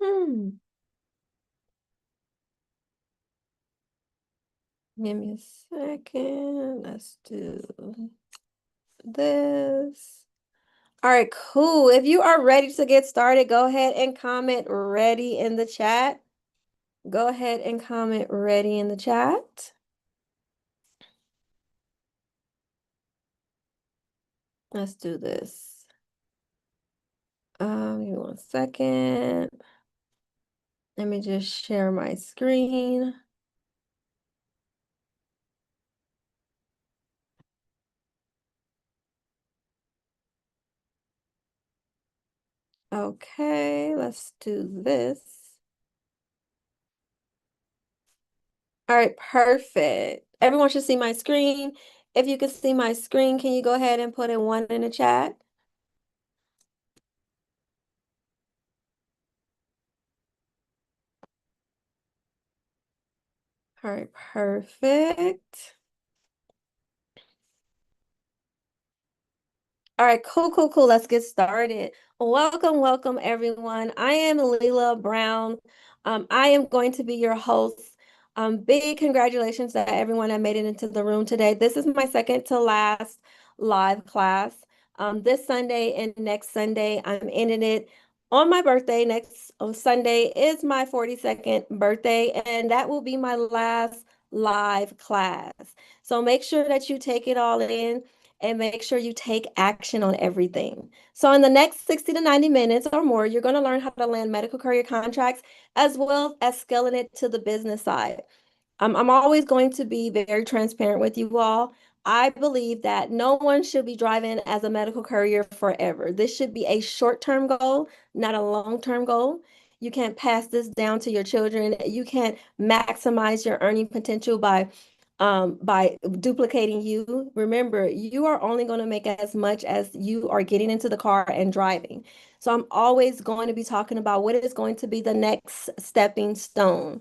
Hmm. Give me a second. Let's do this. All right, cool. If you are ready to get started, go ahead and comment ready in the chat. Go ahead and comment ready in the chat. Let's do this. Give me one second. Let me just share my screen. Okay, let's do this. All right, perfect. Everyone should see my screen. If you can see my screen, can you go ahead and put in one in the chat? All right, perfect. All right, cool, cool, cool. Let's get started. Welcome, welcome, everyone. I am Leila Brown. I am going to be your host. Big congratulations to everyone that made it into the room today. This is my second to last live class. This Sunday and next Sunday, I'm ending it on my birthday. Next Sunday is my 42nd birthday, and that will be my last live class. So make sure that you take it all in and make sure you take action on everything. So in the next 60 to 90 minutes or more, you're going to learn how to land medical courier contracts as well as scaling it to the business side. I'm always going to be very transparent with you all. I believe that no one should be driving as a medical courier forever. This should be a short-term goal, not a long-term goal. You can't pass this down to your children. You can't maximize your earning potential by duplicating you. Remember, you are only going to make as much as you are getting into the car and driving. So I'm always going to be talking about what is going to be the next stepping stone.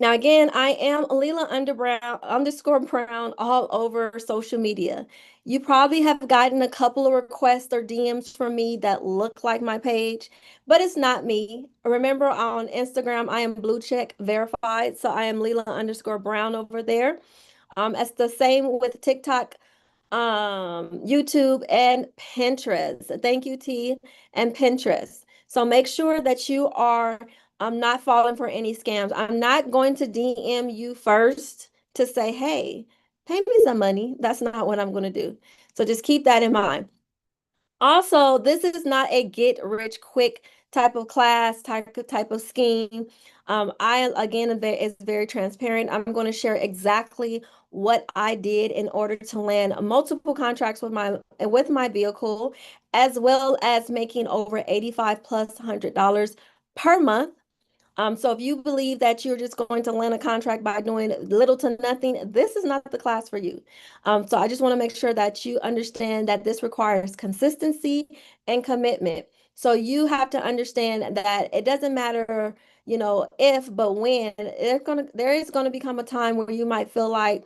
Now, again, I am Leela underscore Brown all over social media. You probably have gotten a couple of requests or DMs from me that look like my page, but it's not me. Remember, on Instagram, I am blue check verified, so I am Leela underscore Brown over there. It's the same with TikTok, YouTube, and Pinterest. Thank you, T, and Pinterest. So make sure that you are not falling for any scams. I'm not going to DM you first to say, hey, pay me some money. That's not what I'm going to do. So just keep that in mind. Also, this is not a get rich quick type of class, type of scheme. I again is very transparent. I'm going to share exactly what I did in order to land multiple contracts with my vehicle, as well as making over 85 plus $100 per month. So if you believe that you're just going to land a contract by doing little to nothing, this is not the class for you. So I just want to make sure that you understand that this requires consistency and commitment. So you have to understand that it doesn't matter, if, but when. There is gonna become a time where you might feel like,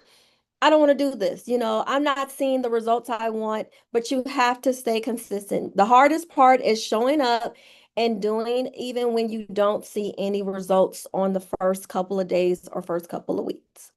I don't want to do this. I'm not seeing the results I want, but you have to stay consistent. The hardest part is showing up and doing even when you don't see any results on the first couple of days or first couple of weeks.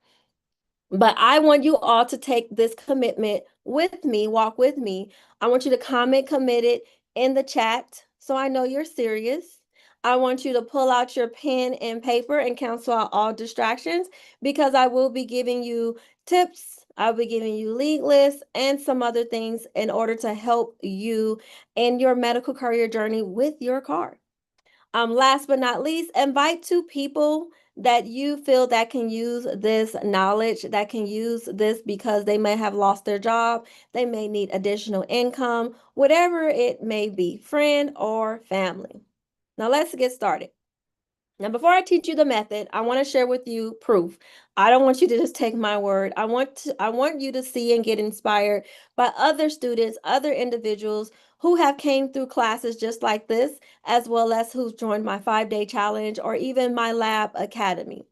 But I want you all to take this commitment with me, walk with me. I want you to comment committed in the chat so I know you're serious. I want you to pull out your pen and paper and cancel out all distractions because I will be giving you tips. I'll be giving you lead lists and some other things in order to help you in your medical career journey with your car. Last but not least, invite two people that you feel that can use this knowledge, that can use this because they may have lost their job, they may need additional income, whatever it may be, friend or family. Now let's get started. Now, before I teach you the method, I want to share with you proof. I don't want you to just take my word. I want you to see and get inspired by other students, other individuals who have came through classes just like this, as well as who've joined my 5-day challenge or even my lab academy.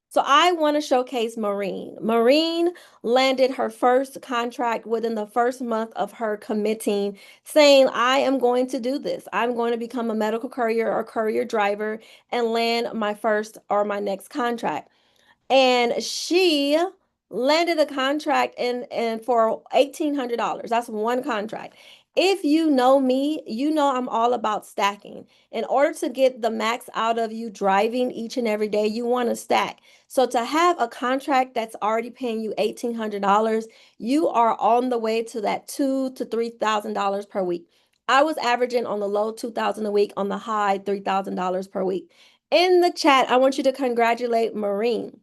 So I want to showcase Maureen. Maureen landed her first contract within the first month of her committing, saying, I am going to do this. I'm going to become a medical courier or courier driver and land my first or my next contract. And she landed a contract and for $1,800. That's one contract. If you know me, you know I'm all about stacking. In order to get the max out of you driving each and every day, you want to stack. So to have a contract that's already paying you $1,800, you are on the way to that $2,000 to $3,000 per week. I was averaging on the low 2,000 a week, on the high $3,000 per week. In the chat, I want you to congratulate Maureen.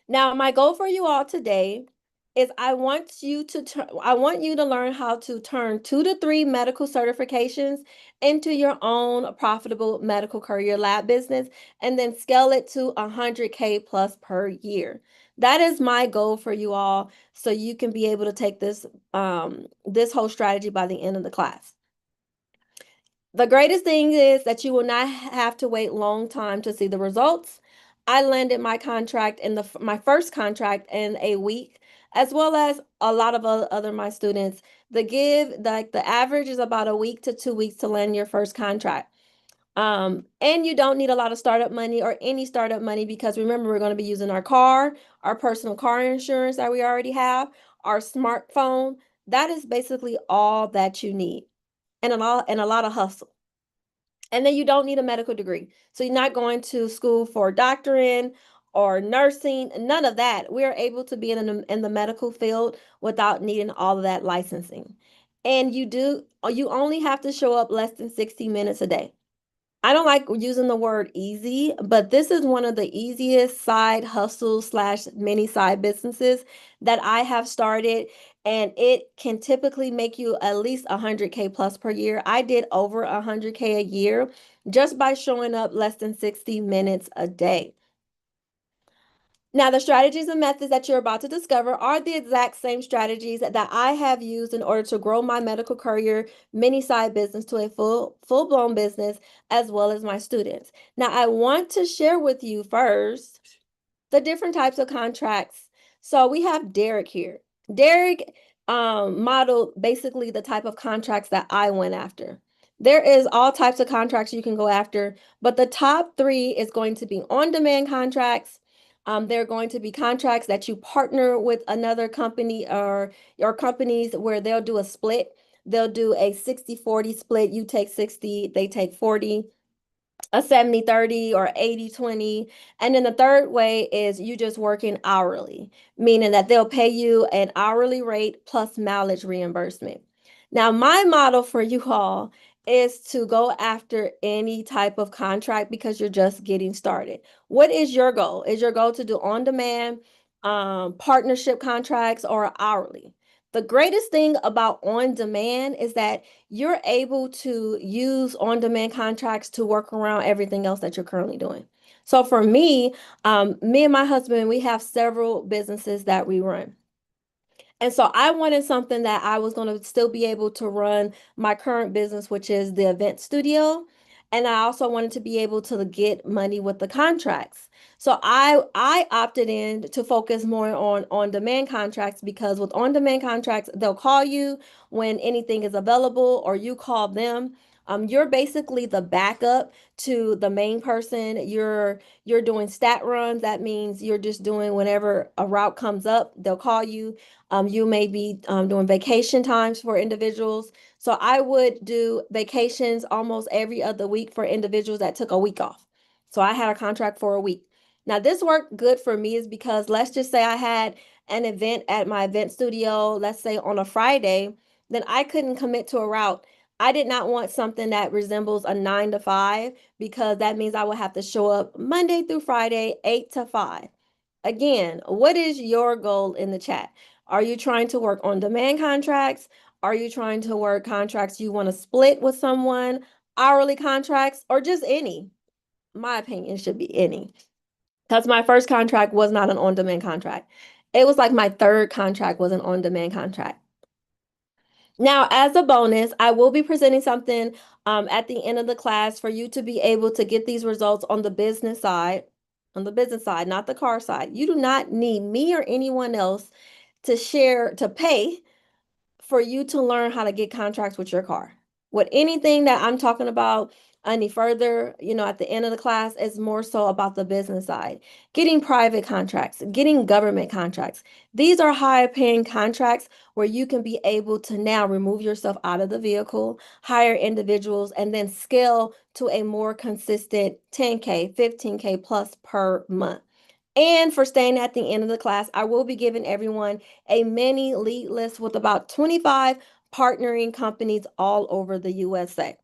Now, my goal for you all today is I want you to learn how to turn 2 to 3 medical certifications into your own profitable medical career lab business and then scale it to 100K plus per year. That is my goal for you all, so you can be able to take this whole strategy by the end of the class. The greatest thing is that you will not have to wait long time to see the results. I landed my contract in my first contract in a week, as well as a lot of other my students. The average is about a week to 2 weeks to land your first contract. And you don't need a lot of startup money or any startup money, because remember, we're going to be using our car, our personal car insurance that we already have, our smartphone. That is basically all that you need, and a lot of hustle. And then you don't need a medical degree. So you're not going to school for doctoring or nursing, none of that. We're able to be in the medical field without needing all of that licensing. And you only have to show up less than 60 minutes a day. I don't like using the word easy, but this is one of the easiest side hustles slash mini side businesses that I have started, and it can typically make you at least 100K plus per year. I did over 100K a year just by showing up less than 60 minutes a day. Now, the strategies and methods that you're about to discover are the exact same strategies that I have used in order to grow my medical career mini side business to a full-blown business, as well as my students. Now, I want to share with you first the different types of contracts. So we have Derek here. Derek modeled basically the type of contracts that I went after. There is all types of contracts you can go after, but the top 3 is going to be on-demand contracts. They're going to be contracts that you partner with another company or your companies where they'll do a split. They'll do a 60-40 split. You take 60, they take 40, a 70-30 or 80-20. And then the third way is you just working hourly, meaning that they'll pay you an hourly rate plus mileage reimbursement. Now, my model for you all is to go after any type of contract because you're just getting started. What is your goal? Is your goal to do on-demand, partnership contracts, or hourly? The greatest thing about on-demand is that you're able to use on-demand contracts to work around everything else that you're currently doing. So for me, me and my husband, we have several businesses that we run. And so I wanted something that I was going to still be able to run my current business, which is the event studio. And I also wanted to be able to get money with the contracts. So I opted in to focus more on on-demand contracts, because with on-demand contracts, they'll call you when anything is available, or you call them. You're basically the backup to the main person. You're doing stat runs. That means you're just doing whenever a route comes up, they'll call you. You may be doing vacation times for individuals. So I would do vacations almost every other week for individuals that took a week off. So I had a contract for a week. Now, this worked good for me is because let's just say I had an event at my event studio, let's say on a Friday, then I couldn't commit to a route. I did not want something that resembles a 9 to 5, because that means I would have to show up Monday through Friday, 8 to 5. Again, what is your goal in the chat? Are you trying to work on demand contracts? Are you trying to work contracts you want to split with someone, hourly contracts, or just any? My opinion should be any. Because my first contract was not an on-demand contract. It was like my third contract was an on-demand contract. Now, as a bonus, I will be presenting something at the end of the class for you to be able to get these results on the business side. on the business side, not the car side. You do not need me or anyone else to pay for you to learn how to get contracts with your car. With anything that I'm talking about any further, at the end of the class is more so about the business side, getting private contracts, getting government contracts. These are high paying contracts where you can be able to now remove yourself out of the vehicle, hire individuals, and then scale to a more consistent 10K, 15K plus per month. And for staying at the end of the class, I will be giving everyone a mini lead list with about 25 partnering companies all over the USA.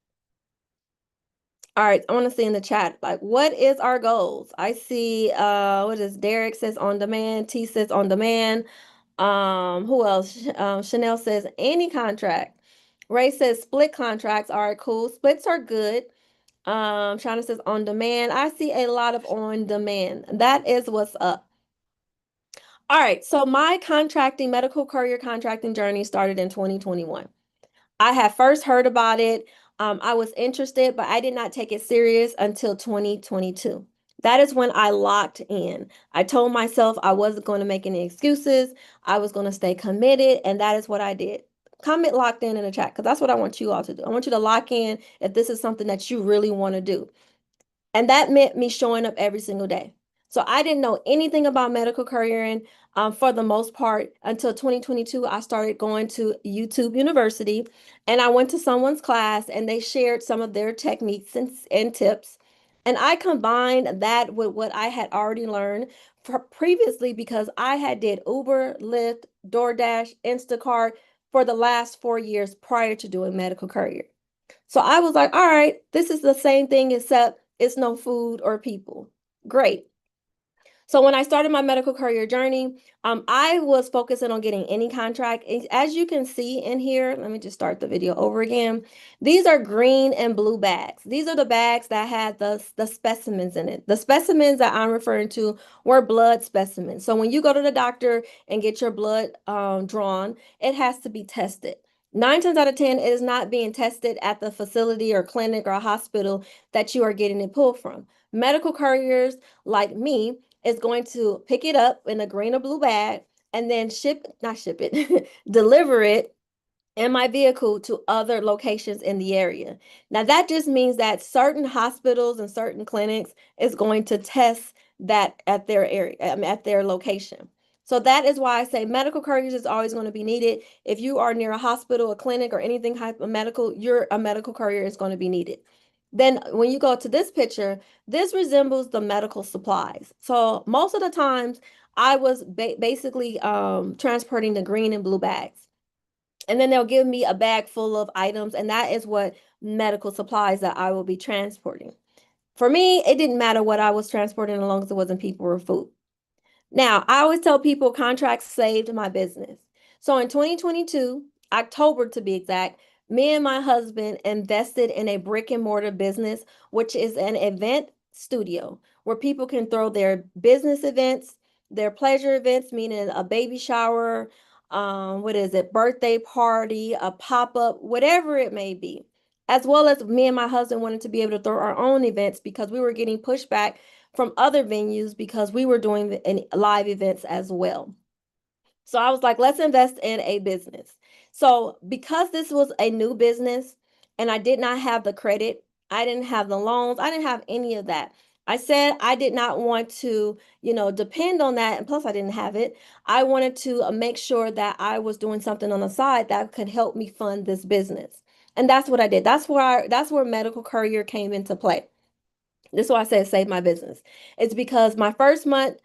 All right, I want to see in the chat, like, what is our goals? I see, what is Derek says on demand, T says on demand. Who else? Chanel says any contract. Ray says split contracts. All right, cool. Splits are good. China says on demand. I see a lot of on demand. That is what's up. All right, so my medical courier contracting journey started in 2021. I had first heard about it. I was interested, but I did not take it serious until 2022. That is when I locked in. I told myself I wasn't going to make any excuses. I was going to stay committed, and that is what I did. Comment locked in the chat because that's what I want you all to do. I want you to lock in if this is something that you really want to do. And that meant me showing up every single day. So I didn't know anything about medical couriering for the most part until 2022. I started going to YouTube University and I went to someone's class and they shared some of their techniques and tips. And I combined that with what I had already learned previously because I had did Uber, Lyft, DoorDash, Instacart for the last 4 years prior to doing medical courier. So I was like, all right, this is the same thing except it's no food or people. Great. So when I started my medical courier journey, I was focusing on getting any contract. As you can see in here, let me just start the video over again. These are green and blue bags. These are the bags that had the specimens in it. The specimens that I'm referring to were blood specimens. So when you go to the doctor and get your blood drawn, it has to be tested. 9 times out of 10, it is not being tested at the facility or clinic or hospital that you are getting it pulled from. Medical couriers like me is going to pick it up in a green or blue bag and then not ship it, deliver it in my vehicle to other locations in the area. Now that just means that certain hospitals and certain clinics is going to test that at their area, at their location. So that is why I say medical couriers is always going to be needed. If you are near a hospital, a clinic, or anything medical, a medical courier is going to be needed. Then when you go to this picture, this resembles the medical supplies. So most of the times I was basically transporting the green and blue bags. And then they'll give me a bag full of items, and that is what medical supplies that I will be transporting. For me, it didn't matter what I was transporting as long as it wasn't people or food. Now, I always tell people contracts saved my business. So in 2022, October to be exact, me and my husband invested in a brick and mortar business, which is an event studio where people can throw their business events, their pleasure events, meaning a baby shower, what is it, birthday party, a pop-up, whatever it may be. As well as me and my husband wanted to be able to throw our own events because we were getting pushback from other venues because we were doing live events as well. So I was like, let's invest in a business. So because this was a new business and I did not have the credit, I didn't have the loans, I didn't have any of that. I said I did not want to, depend on that. And plus I didn't have it. I wanted to make sure that I was doing something on the side that could help me fund this business. And that's what I did. That's where medical courier came into play. This is why I said save my business. It's because my first month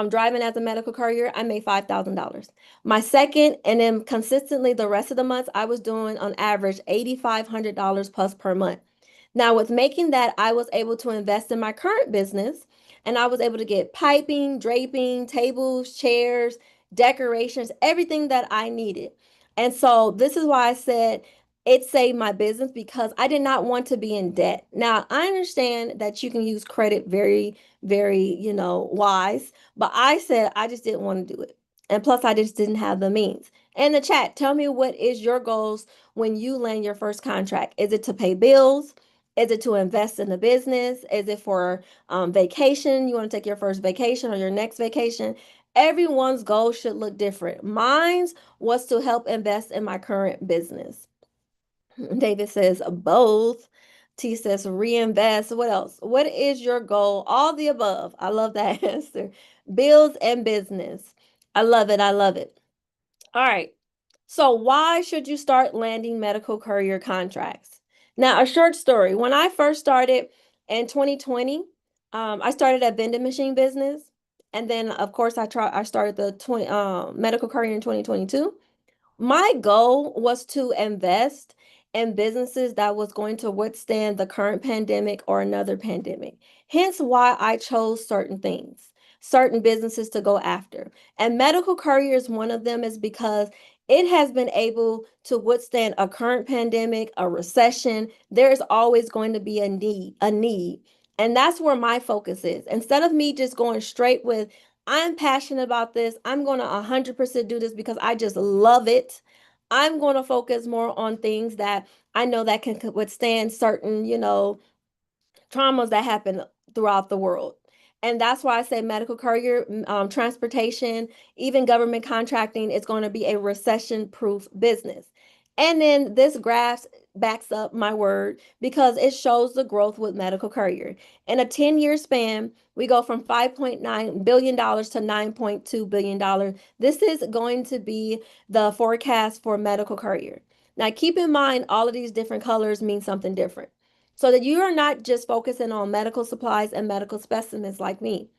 driving as a medical courier, I made $5,000. My second, and then consistently the rest of the months, I was doing on average $8,500 plus per month. Now, with making that, I was able to invest in my current business and I was able to get piping, draping, tables, chairs, decorations, everything that I needed. And so this is why I said it saved my business because I did not want to be in debt. Now, I understand that you can use credit very, very, wise, but I said I just didn't want to do it. And plus, I just didn't have the means. In the chat, tell me what is your goals when you land your first contract? Is it to pay bills? Is it to invest in the business? Is it for vacation? You want to take your first vacation or your next vacation? Everyone's goal should look different. Mine's was to help invest in my current business. David says both. T says reinvest. What else? What is your goal? All the above. I love that answer. Bills and business. I love it. I love it. All right. So, why should you start landing medical courier contracts? Now, a short story. When I first started in 2020, I started a vending machine business. And then, of course, I started the medical courier in 2022. My goal was to invest in businesses that was going to withstand the current pandemic or another pandemic. Hence why I chose certain things, certain businesses to go after. And medical courier is one of them is because it has been able to withstand a current pandemic, a recession. There's always going to be a need. And that's where my focus is. Instead of me just going straight with I'm passionate about this. I'm going to 100% do this because I just love it. I'm going to focus more on things that I know that can withstand certain, traumas that happen throughout the world. And that's why I say medical courier, transportation, even government contracting is going to be a recession proof business. And then this graph backs up my word because it shows the growth with medical courier. In a 10-year span, we go from $5.9 billion to $9.2 billion. This is going to be the forecast for medical courier. Now, keep in mind, all of these different colors mean something different so that you are not just focusing on medical supplies and medical specimens like me.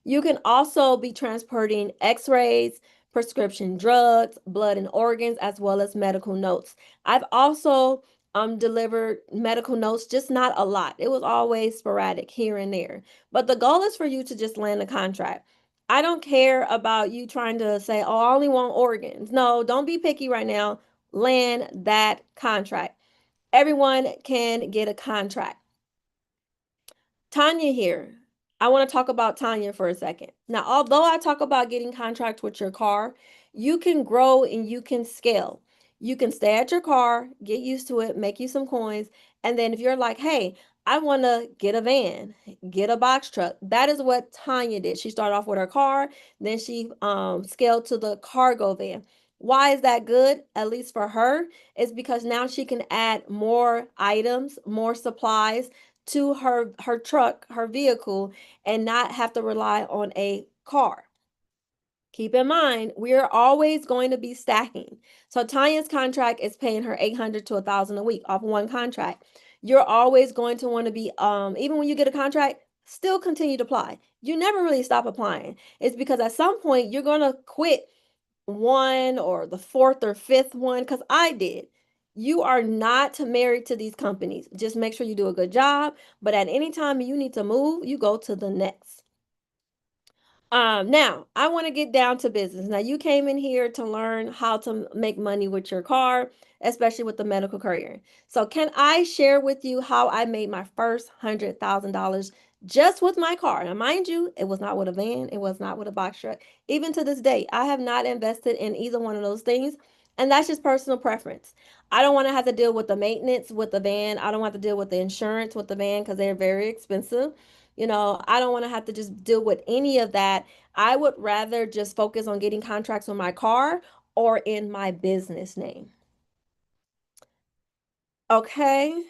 You can also be transporting x-rays, prescription drugs, blood and organs, as well as medical notes. I've also delivered medical notes, just not a lot. It was always sporadic here and there. But the goal is for you to just land a contract. I don't care about you trying to say, oh, I only want organs. No, don't be picky right now. Land that contract. Everyone can get a contract. Tanya here. I want to talk about Tanya for a second. Now, although I talk about getting contracts with your car, you can grow and you can scale. You can stay at your car, get used to it, make you some coins. And then if you're like, hey, I want to get a van, get a box truck. That is what Tanya did. She started off with her car, then she scaled to the cargo van. Why is that good? At least for her, is because now she can add more items, more supplies to her truck, her vehicle, and not have to rely on a car. Keep in mind, we're always going to be stacking. So Tanya's contract is paying her 800 to 1,000 a week off one contract. You're always going to want to be even when you get a contract, still continue to apply. You never really stop applying. It's because at some point you're going to quit one or the fourth or fifth one because I did. You are not married to these companies. Just make sure you do a good job. But at any time you need to move, you go to the next. Now I want to get down to business. Now you came in here to learn how to make money with your car, especially with the medical courier. So can I share with you how I made my first $100,000 just with my car? Now, mind you, it was not with a van, it was not with a box truck. Even to this day, I have not invested in either one of those things, and that's just personal preference. I don't want to have to deal with the maintenance with the van. I don't want to deal with the insurance with the van because they're very expensive. I don't want to have to just deal with any of that. I would rather just focus on getting contracts on my car or in my business name. Okay.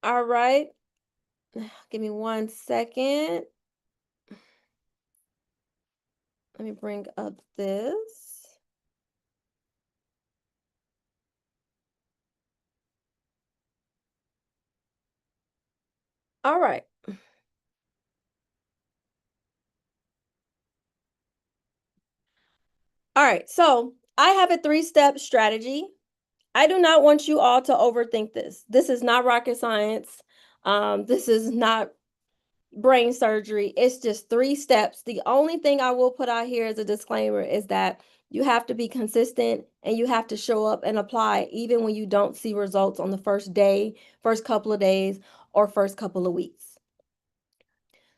All right. Give me 1 second. Let me bring up this. All right. All right. So I have a 3-step strategy. I do not want you all to overthink this. This is not rocket science. This is not brain surgery. It's just 3 steps. The only thing I will put out here as a disclaimer is that you have to be consistent and you have to show up and apply even when you don't see results on the first day, first couple of days, or first couple of weeks.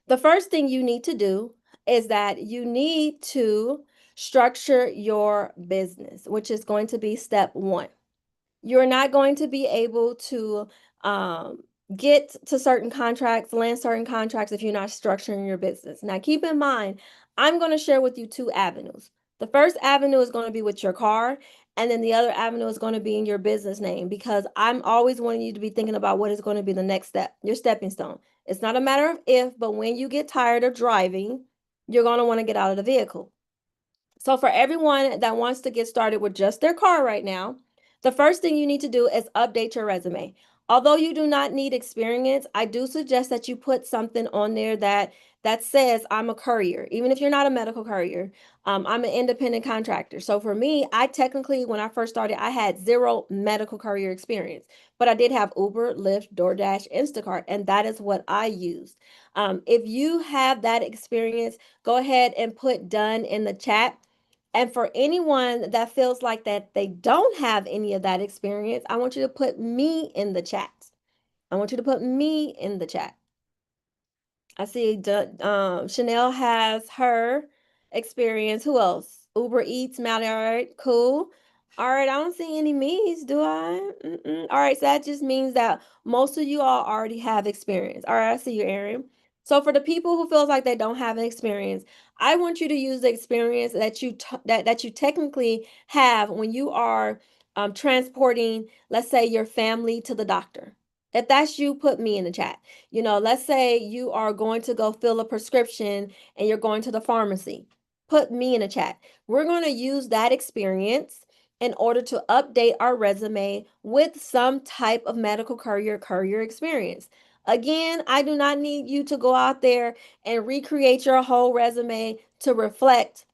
The first thing you need to do is that you need to structure your business, which is going to be step 1. You're not going to be able to um, get to certain contracts, land certain contracts if you're not structuring your business. Now, keep in mind, I'm going to share with you two avenues. The first avenue is going to be with your car, and then the other avenue is going to be in your business name because I'm always wanting you to be thinking about what is going to be the next step, your stepping stone. It's not a matter of if, but when you get tired of driving, you're going to want to get out of the vehicle. So for everyone that wants to get started with just their car right now, the first thing you need to do is update your resume. Although you do not need experience, I do suggest that you put something on there that says I'm a courier, even if you're not a medical courier. I'm an independent contractor. So for me, I technically, when I first started, I had zero medical courier experience, but I did have Uber, Lyft, DoorDash, Instacart, and that is what I used. If you have that experience, go ahead and put done in the chat. And for anyone that feels like that they don't have any of that experience, I want you to put me in the chat. I want you to put me in the chat. I see Chanel has her experience. Who else? Uber Eats, Mallory. All right, cool. All right, I don't see any me's, do I? All right, so that just means that most of you all already have experience. All right, I see you, Erin. So for the people who feels like they don't have an experience, I want you to use the experience that that you technically have when you are transporting, let's say, your family to the doctor. If that's you, put me in the chat. Let's say you are going to go fill a prescription and you're going to the pharmacy. Put me in a chat. We're going to use that experience in order to update our resume with some type of medical courier experience. Again, I do not need you to go out there and recreate your whole resume to reflect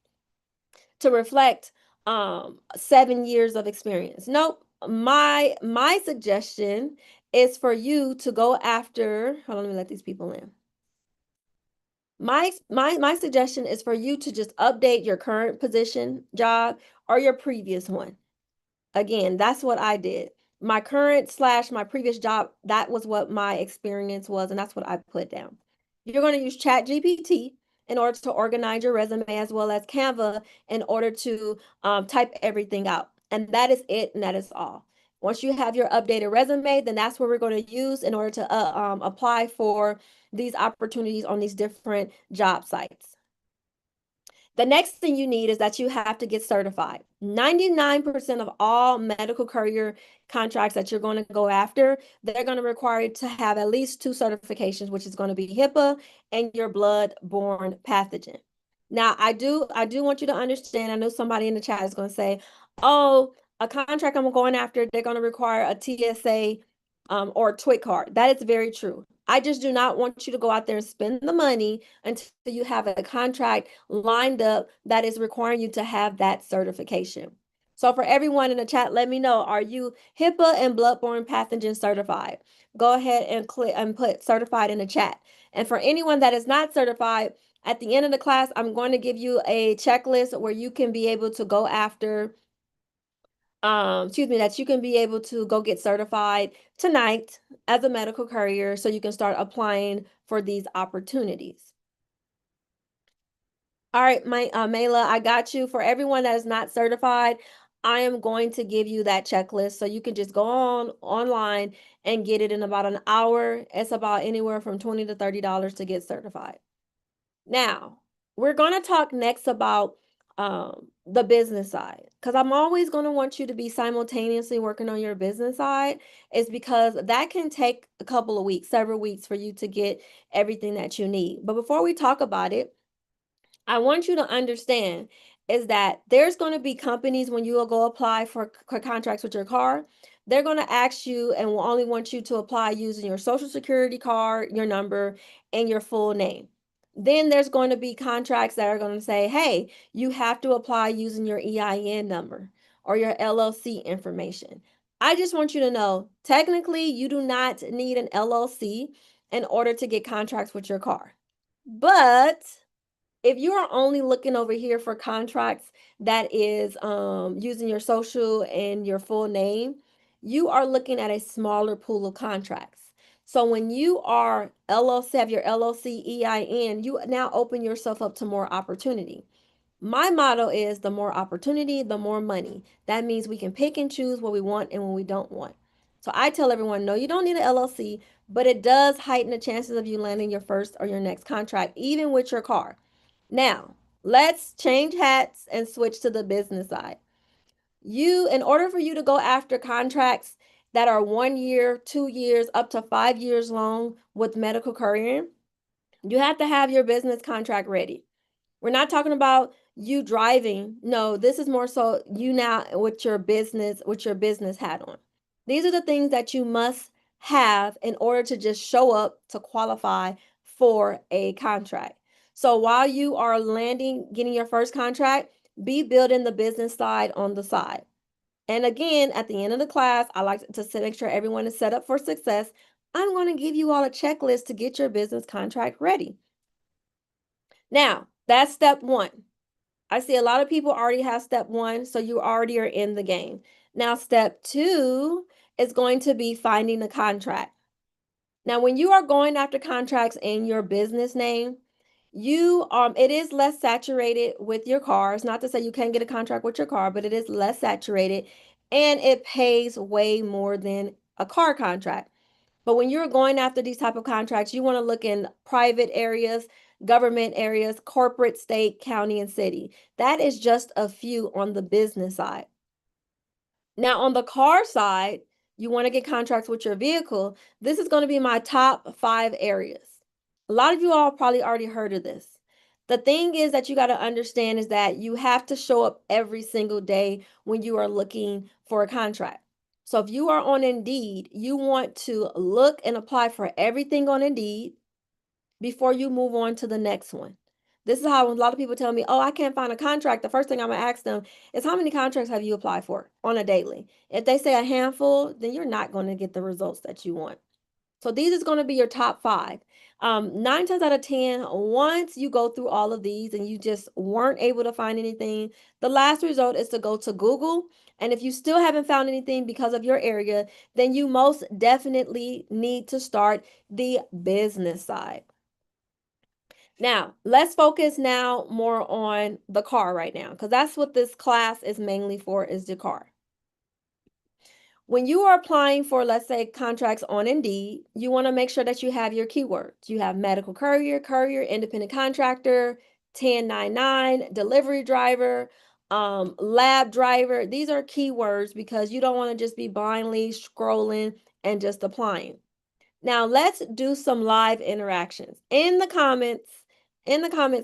7 years of experience. Nope. My suggestion is for you to go after, hold on, let me let these people in. My suggestion is for you to just update your current position, job, or your previous one. Again, that's what I did. My current slash my previous job, that was what my experience was, and that's what I put down. You're going to use Chat GPT in order to organize your resume as well as Canva in order to type everything out. And that is it, and that is all. Once you have your updated resume, then that's what we're going to use in order to apply for these opportunities on these different job sites. The next thing you need is that you have to get certified. 99% of all medical courier contracts that you're going to go after, they're going to require you to have at least two certifications, which is going to be HIPAA and your blood-borne pathogen. Now, I do want you to understand, I know somebody in the chat is going to say, oh, a contract I'm going after, they're going to require a TSA or a TWIC card. That is very true. I just do not want you to go out there and spend the money until you have a contract lined up that is requiring you to have that certification. So for everyone in the chat, let me know, are you HIPAA and bloodborne pathogen certified? Go ahead and click and put certified in the chat. And for anyone that is not certified, at the end of the class, I'm going to give you a checklist where you can be able to go after that you can be able to go get certified tonight as a medical courier so you can start applying for these opportunities. All right, Mayla, I got you. For everyone that is not certified, I am going to give you that checklist so you can just go online and get it in about an hour. It's about anywhere from $20 to $30 to get certified. Now, we're going to talk next about the business side because I'm always going to want you to be simultaneously working on your business side is because that can take a couple of weeks, several weeks for you to get everything that you need. But before we talk about it, I want you to understand is that there's going to be companies when you will go apply for contracts with your car, they're going to ask you and will only want you to apply using your social security card, your number, and your full name. Then there's going to be contracts that are going to say, hey, you have to apply using your EIN number or your LLC information. I just want you to know, technically, you do not need an LLC in order to get contracts with your car. But if you are only looking over here for contracts that is using your social and your full name, you are looking at a smaller pool of contracts. So when you are LLC, have your LLC EIN, you now open yourself up to more opportunity. My motto is the more opportunity, the more money. That means we can pick and choose what we want and what we don't want. So I tell everyone, no, you don't need an LLC, but it does heighten the chances of you landing your first or your next contract, even with your car. Now, let's change hats and switch to the business side. In order for you to go after contracts that are 1 year, 2 years, up to 5 years long with medical courier, you have to have your business contract ready. We're not talking about you driving. No, this is more so you now with your business hat on. These are the things that you must have in order to just show up to qualify for a contract. So while you are getting your first contract, be building the business side on the side. And again, at the end of the class, I like to make sure everyone is set up for success. I'm going to give you all a checklist to get your business contract ready. Now, that's step one. I see a lot of people already have step one, so you already are in the game. Now, step two is going to be finding a contract. Now, when you are going after contracts in your business name, it is less saturated with your car. It's not to say you can't get a contract with your car, but it is less saturated and it pays way more than a car contract. But when you're going after these type of contracts, you want to look in private areas, government areas, corporate, state, county, and city. That is just a few on the business side. Now, on the car side, you want to get contracts with your vehicle. This is going to be my top 5 areas. A lot of you all probably already heard of this. The thing is that you got to understand is that you have to show up every single day when you are looking for a contract. So if you are on Indeed, you want to look and apply for everything on Indeed before you move on to the next one. This is how a lot of people tell me, oh, I can't find a contract. The first thing I'm going to ask them is, how many contracts have you applied for on a daily? If they say a handful, then you're not going to get the results that you want. So these is going to be your top 5. 9 times out of 10, once you go through all of these and you just weren't able to find anything, the last result is to go to Google. And if you still haven't found anything because of your area, then you most definitely need to start the business side. Now, let's focus now more on the car right now, because that's what this class is mainly for, is the car. When you are applying for, let's say, contracts on Indeed, you want to make sure that you have your keywords. You have medical courier, independent contractor, 1099, delivery driver, lab driver. These are keywords because you don't want to just be blindly scrolling and just applying. Now, let's do some live interactions. In the comment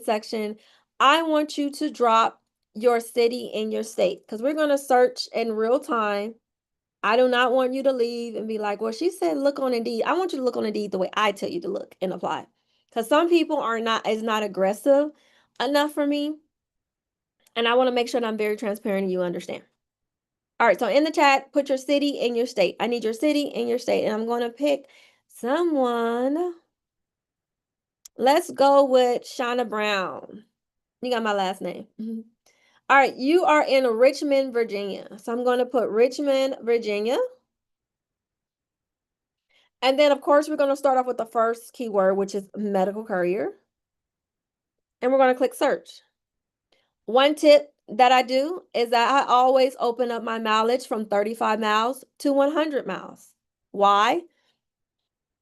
section, I want you to drop your city and your state, because we're going to search in real time. I do not want you to leave and be like, well, she said look on Indeed. I want you to look on Indeed the way I tell you to look and apply. Because some people is not aggressive enough for me. And I want to make sure that I'm very transparent and you understand. All right, so in the chat, put your city and your state. I need your city and your state. And I'm going to pick someone. Let's go with Shauna Brown. You got my last name. All right, you are in Richmond, Virginia. So I'm going to put Richmond, Virginia. And then, of course, we're going to start off with the first keyword, which is medical courier. And we're going to click search. One tip that I do is that I always open up my mileage from 35 miles to 100 miles. Why?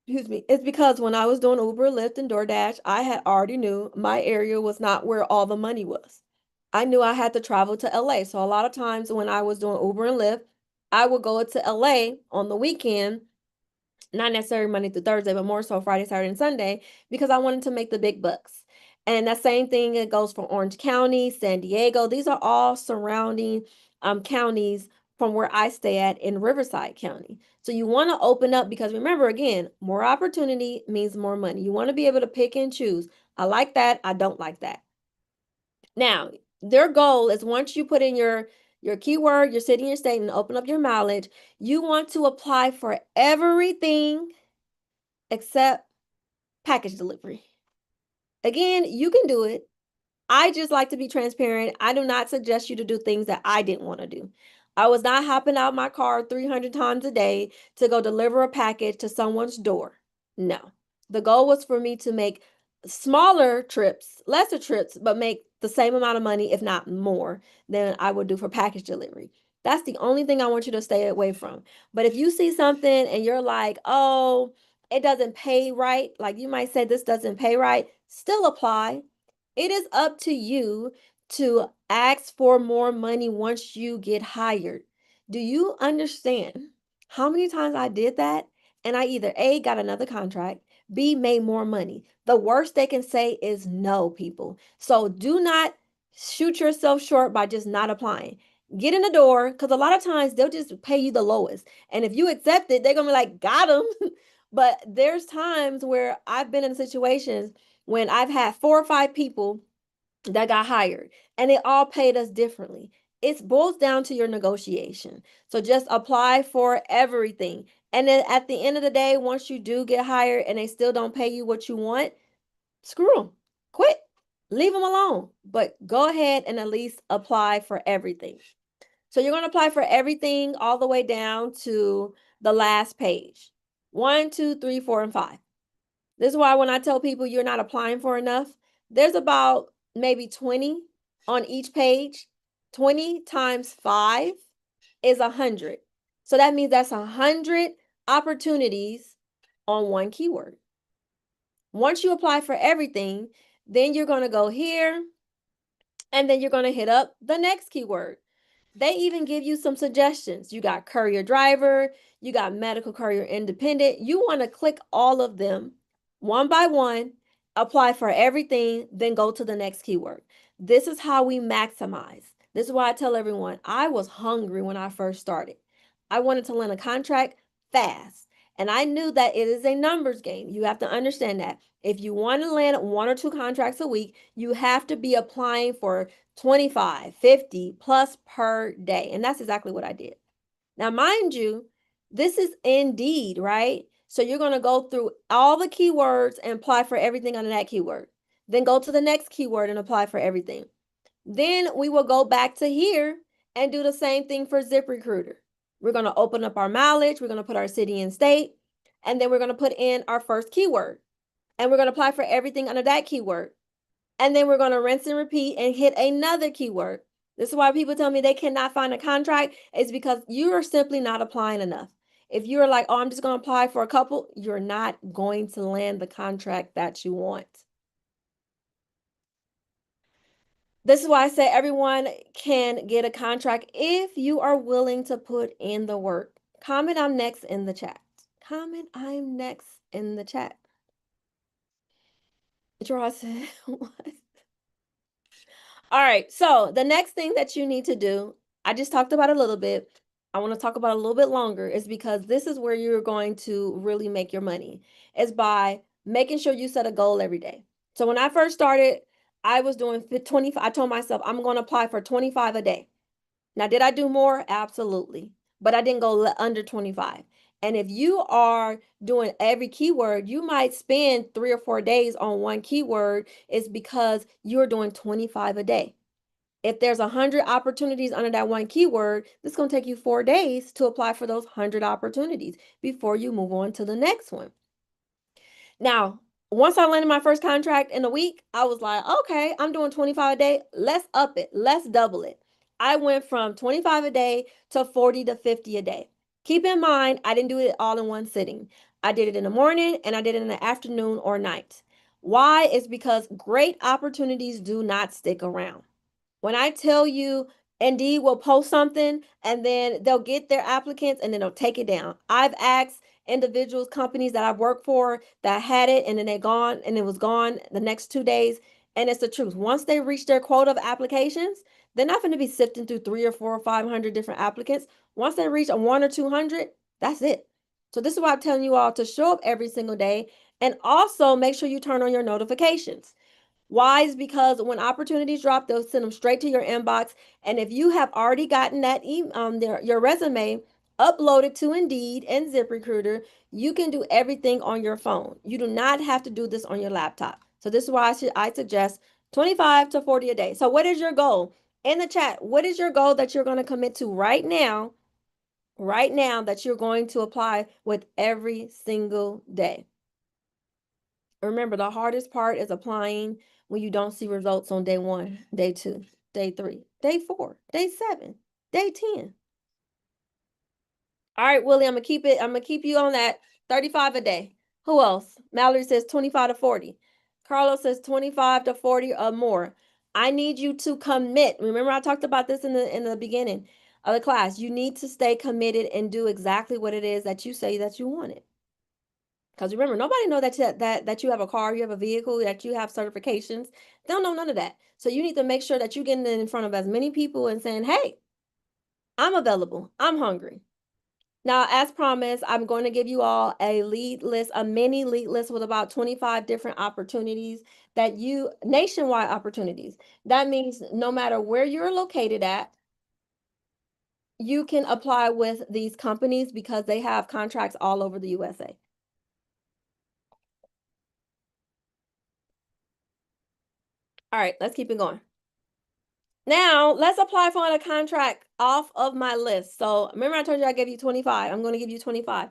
Excuse me. It's because when I was doing Uber, Lyft, and DoorDash, I had already knew my area was not where all the money was. I knew I had to travel to LA. So a lot of times when I was doing Uber and Lyft, I would go to LA on the weekend, not necessarily Monday through Thursday, but more so Friday, Saturday, and Sunday, because I wanted to make the big bucks. And that same thing, it goes for Orange County, San Diego. These are all surrounding counties from where I stay at in Riverside County. So you want to open up, because remember, again, more opportunity means more money. You want to be able to pick and choose. I like that. I don't like that. Now, their goal is, once you put in your keyword, your city, your state, and open up your mileage, you want to apply for everything except package delivery. Again, you can do it. I just like to be transparent. I do not suggest you to do things that I didn't want to do. I was not hopping out my car 300 times a day to go deliver a package to someone's door. No. The goal was for me to make smaller trips, lesser trips, but make the same amount of money, if not more, than I would do for package delivery. That's the only thing I want you to stay away from. But if you see something and you're like, oh, it doesn't pay right, like you might say this doesn't pay right, still apply. It is up to you to ask for more money once you get hired. Do you understand how many times I did that? And I either A, got another contract, B, made more money. The worst they can say is no, people. So do not shoot yourself short by just not applying. Get in the door, because a lot of times they'll just pay you the lowest. And if you accept it, they're going to be like, got them. But there's times where I've been in situations when I've had 4 or 5 people that got hired and they all paid us differently. It boils down to your negotiation. So just apply for everything. And then at the end of the day, once you do get hired and they still don't pay you what you want, screw them. Quit. Leave them alone. But go ahead and at least apply for everything. So you're going to apply for everything all the way down to the last page. 1, 2, 3, 4, and 5. This is why when I tell people you're not applying for enough, there's about maybe 20 on each page. 20 times 5 is 100. So that means that's 100 opportunities on one keyword. Once you apply for everything, then you're going to go here and then you're going to hit up the next keyword. They even give you some suggestions. You got courier driver, you got medical courier independent. You want to click all of them one by one, apply for everything, then go to the next keyword. This is how we maximize. This is why I tell everyone I was hungry when I first started. I wanted to land a contract fast. And I knew that it is a numbers game. You have to understand that. If you want to land 1 or 2 contracts a week, you have to be applying for 25, 50 plus per day. And that's exactly what I did. Now, mind you, this is Indeed, right? So you're going to go through all the keywords and apply for everything under that keyword. Then go to the next keyword and apply for everything. Then we will go back to here and do the same thing for ZipRecruiter. We're going to open up our mileage. We're going to put our city and state. And then we're going to put in our first keyword. And we're going to apply for everything under that keyword. And then we're going to rinse and repeat and hit another keyword. This is why people tell me they cannot find a contract. It's because you are simply not applying enough. If you're like, oh, I'm just going to apply for a couple, you're not going to land the contract that you want. This is why I say everyone can get a contract if you are willing to put in the work. Comment I'm next in the chat. Comment I'm next in the chat. Draw said, what? All right, so the next thing that you need to do, I just talked about a little bit. I want to talk about a little bit longer, is because this is where you're going to really make your money, is by making sure you set a goal every day. So when I first started, I was doing 25. I told myself I'm going to apply for 25 a day. Now, did I do more? Absolutely. But I didn't go under 25. And if you are doing every keyword, you might spend 3 or 4 days on one keyword. It's because you're doing 25 a day. If there's 100 opportunities under that one keyword, it's going to take you 4 days to apply for those 100 opportunities before you move on to the next one. Now, once I landed my first contract in a week, I was like, okay, I'm doing 25 a day. Let's up it. Let's double it. I went from 25 a day to 40 to 50 a day. Keep in mind, I didn't do it all in one sitting. I did it in the morning and I did it in the afternoon or night. Why? It's because great opportunities do not stick around. When I tell you Indeed will post something and then they'll get their applicants and then they'll take it down. I've asked individuals, companies that I've worked for that had it and then they gone and it was gone the next 2 days. And it's the truth. Once they reach their quota of applications, they're not going to be sifting through 3 or 4 or 500 different applicants. Once they reach a 1 or 200, that's it. So this is why I'm telling you all to show up every single day and also make sure you turn on your notifications. Why? Is because when opportunities drop, they'll send them straight to your inbox. And if you have already gotten that your resume uploaded to Indeed and ZipRecruiter, you can do everything on your phone. You do not have to do this on your laptop. So this is why I suggest 25 to 40 a day. So what is your goal? In the chat, what is your goal that you're going to commit to right now? Right now that you're going to apply with every single day. Remember, the hardest part is applying when you don't see results on day 1, day 2, day 3, day 4, day 7, day 10. All right, Willie, I'm gonna keep you on that 35 a day. Who else? Mallory says 25 to 40. Carlos says 25 to 40 or more. I need you to commit. Remember, I talked about this in the beginning of the class. You need to stay committed and do exactly what it is that you say that you wanted. Because remember, nobody know that you have a car, you have a vehicle, that you have certifications. They don't know none of that. So you need to make sure that you're getting in front of as many people and saying, hey, I'm available. I'm hungry. Now, as promised, I'm going to give you all a lead list, a mini lead list with about 25 different opportunities nationwide opportunities. That means no matter where you're located at, you can apply with these companies because they have contracts all over the USA. All right, let's keep it going. Now, let's apply for a contract off of my list. So remember I told you I gave you 25. I'm going to give you 25.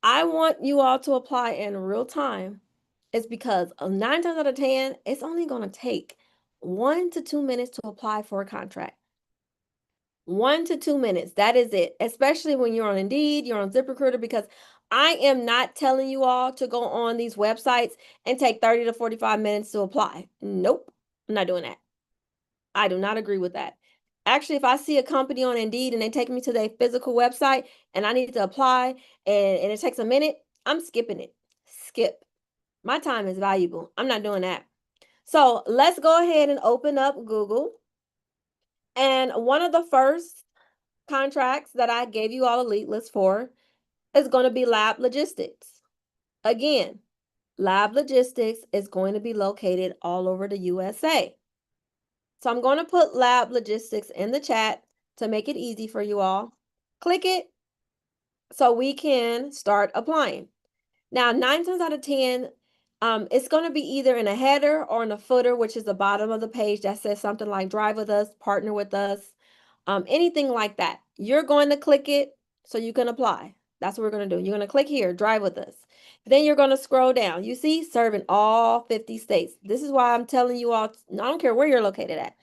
I want you all to apply in real time. It's because 9 times out of 10, it's only going to take 1 to 2 minutes to apply for a contract. 1 to 2 minutes. That is it. Especially when you're on Indeed, you're on ZipRecruiter, because I am not telling you all to go on these websites and take 30 to 45 minutes to apply. Nope. I'm not doing that. I do not agree with that. Actually, if I see a company on Indeed and they take me to their physical website and I need to apply and it takes a minute, I'm skipping it. Skip. My time is valuable. I'm not doing that. So let's go ahead and open up Google. And one of the first contracts that I gave you all a lead list for is going to be lab logistics. Again, lab logistics is going to be located all over the USA. So I'm going to put lab logistics in the chat to make it easy for you all. Click it so we can start applying. Now, 9 times out of 10, it's going to be either in a header or in a footer, which is the bottom of the page that says something like drive with us, partner with us, anything like that. You're going to click it so you can apply. That's what we're going to do. You're going to click here, drive with us. Then you're going to scroll down. You see, serving all 50 states. This is why I'm telling you all, I don't care where you're located at.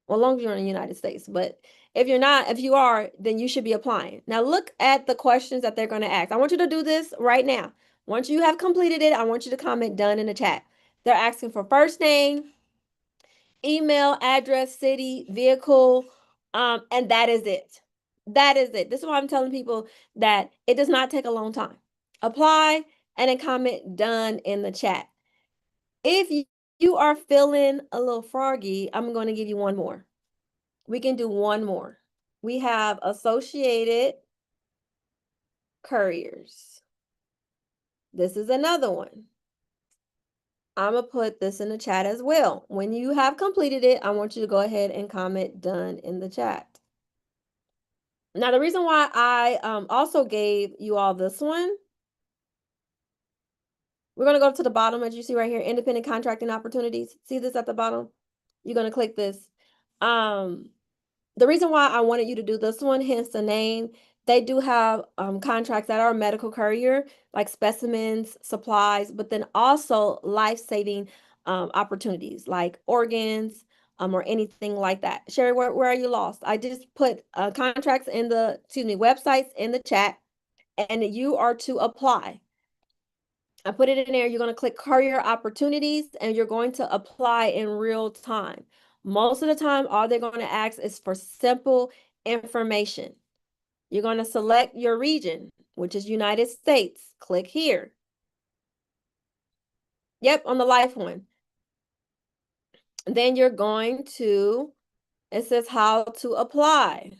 Well, as long as you're in the United States. But if you're not, if you are, then you should be applying. Now look at the questions that they're going to ask. I want you to do this right now. Once you have completed it, I want you to comment done in the chat. They're asking for first name, email, address, city, vehicle, and that is it. That is it. This is why I'm telling people that it does not take a long time. Apply and then comment done in the chat. If you are feeling a little froggy, I'm going to give you one more. We can do one more. We have Associated Couriers. This is another one. I'm going to put this in the chat as well. When you have completed it, I want you to go ahead and comment done in the chat. Now, the reason why I also gave you all this one, we're going to go to the bottom, as you see right here, independent contracting opportunities. See this at the bottom? You're going to click this. The reason why I wanted you to do this one, hence the name, they do have contracts that are medical courier, like specimens, supplies, but then also life-saving opportunities like organs or anything like that. Sherry, where are you lost? I just put contracts in the, websites in the chat, and you are to apply. I put it in there. You're going to click Courier Opportunities, and you're going to apply in real time. Most of the time, all they're going to ask is for simple information. You're going to select your region, which is United States. Click here. Yep, on the life one. Then you're going to, it says how to apply.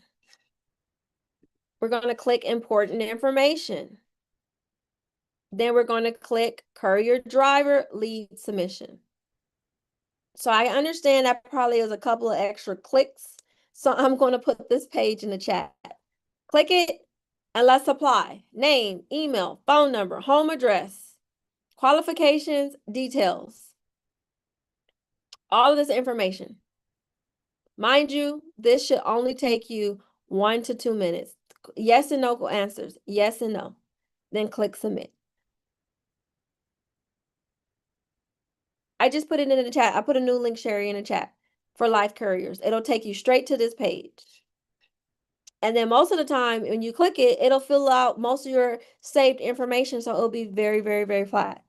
We're going to click important information. Then we're going to click Courier Driver Lead Submission. So I understand that probably is a couple of extra clicks. So I'm going to put this page in the chat. Click it and let's apply. Name, email, phone number, home address, qualifications, details. All of this information. Mind you, this should only take you 1 to 2 minutes. Yes and no answers. Yes and no. Then click submit. I just put it in the chat. I put a new link, Sherry, in the chat for life couriers. It'll take you straight to this page. And then most of the time when you click it, it'll fill out most of your saved information. So it'll be very, very, very fast.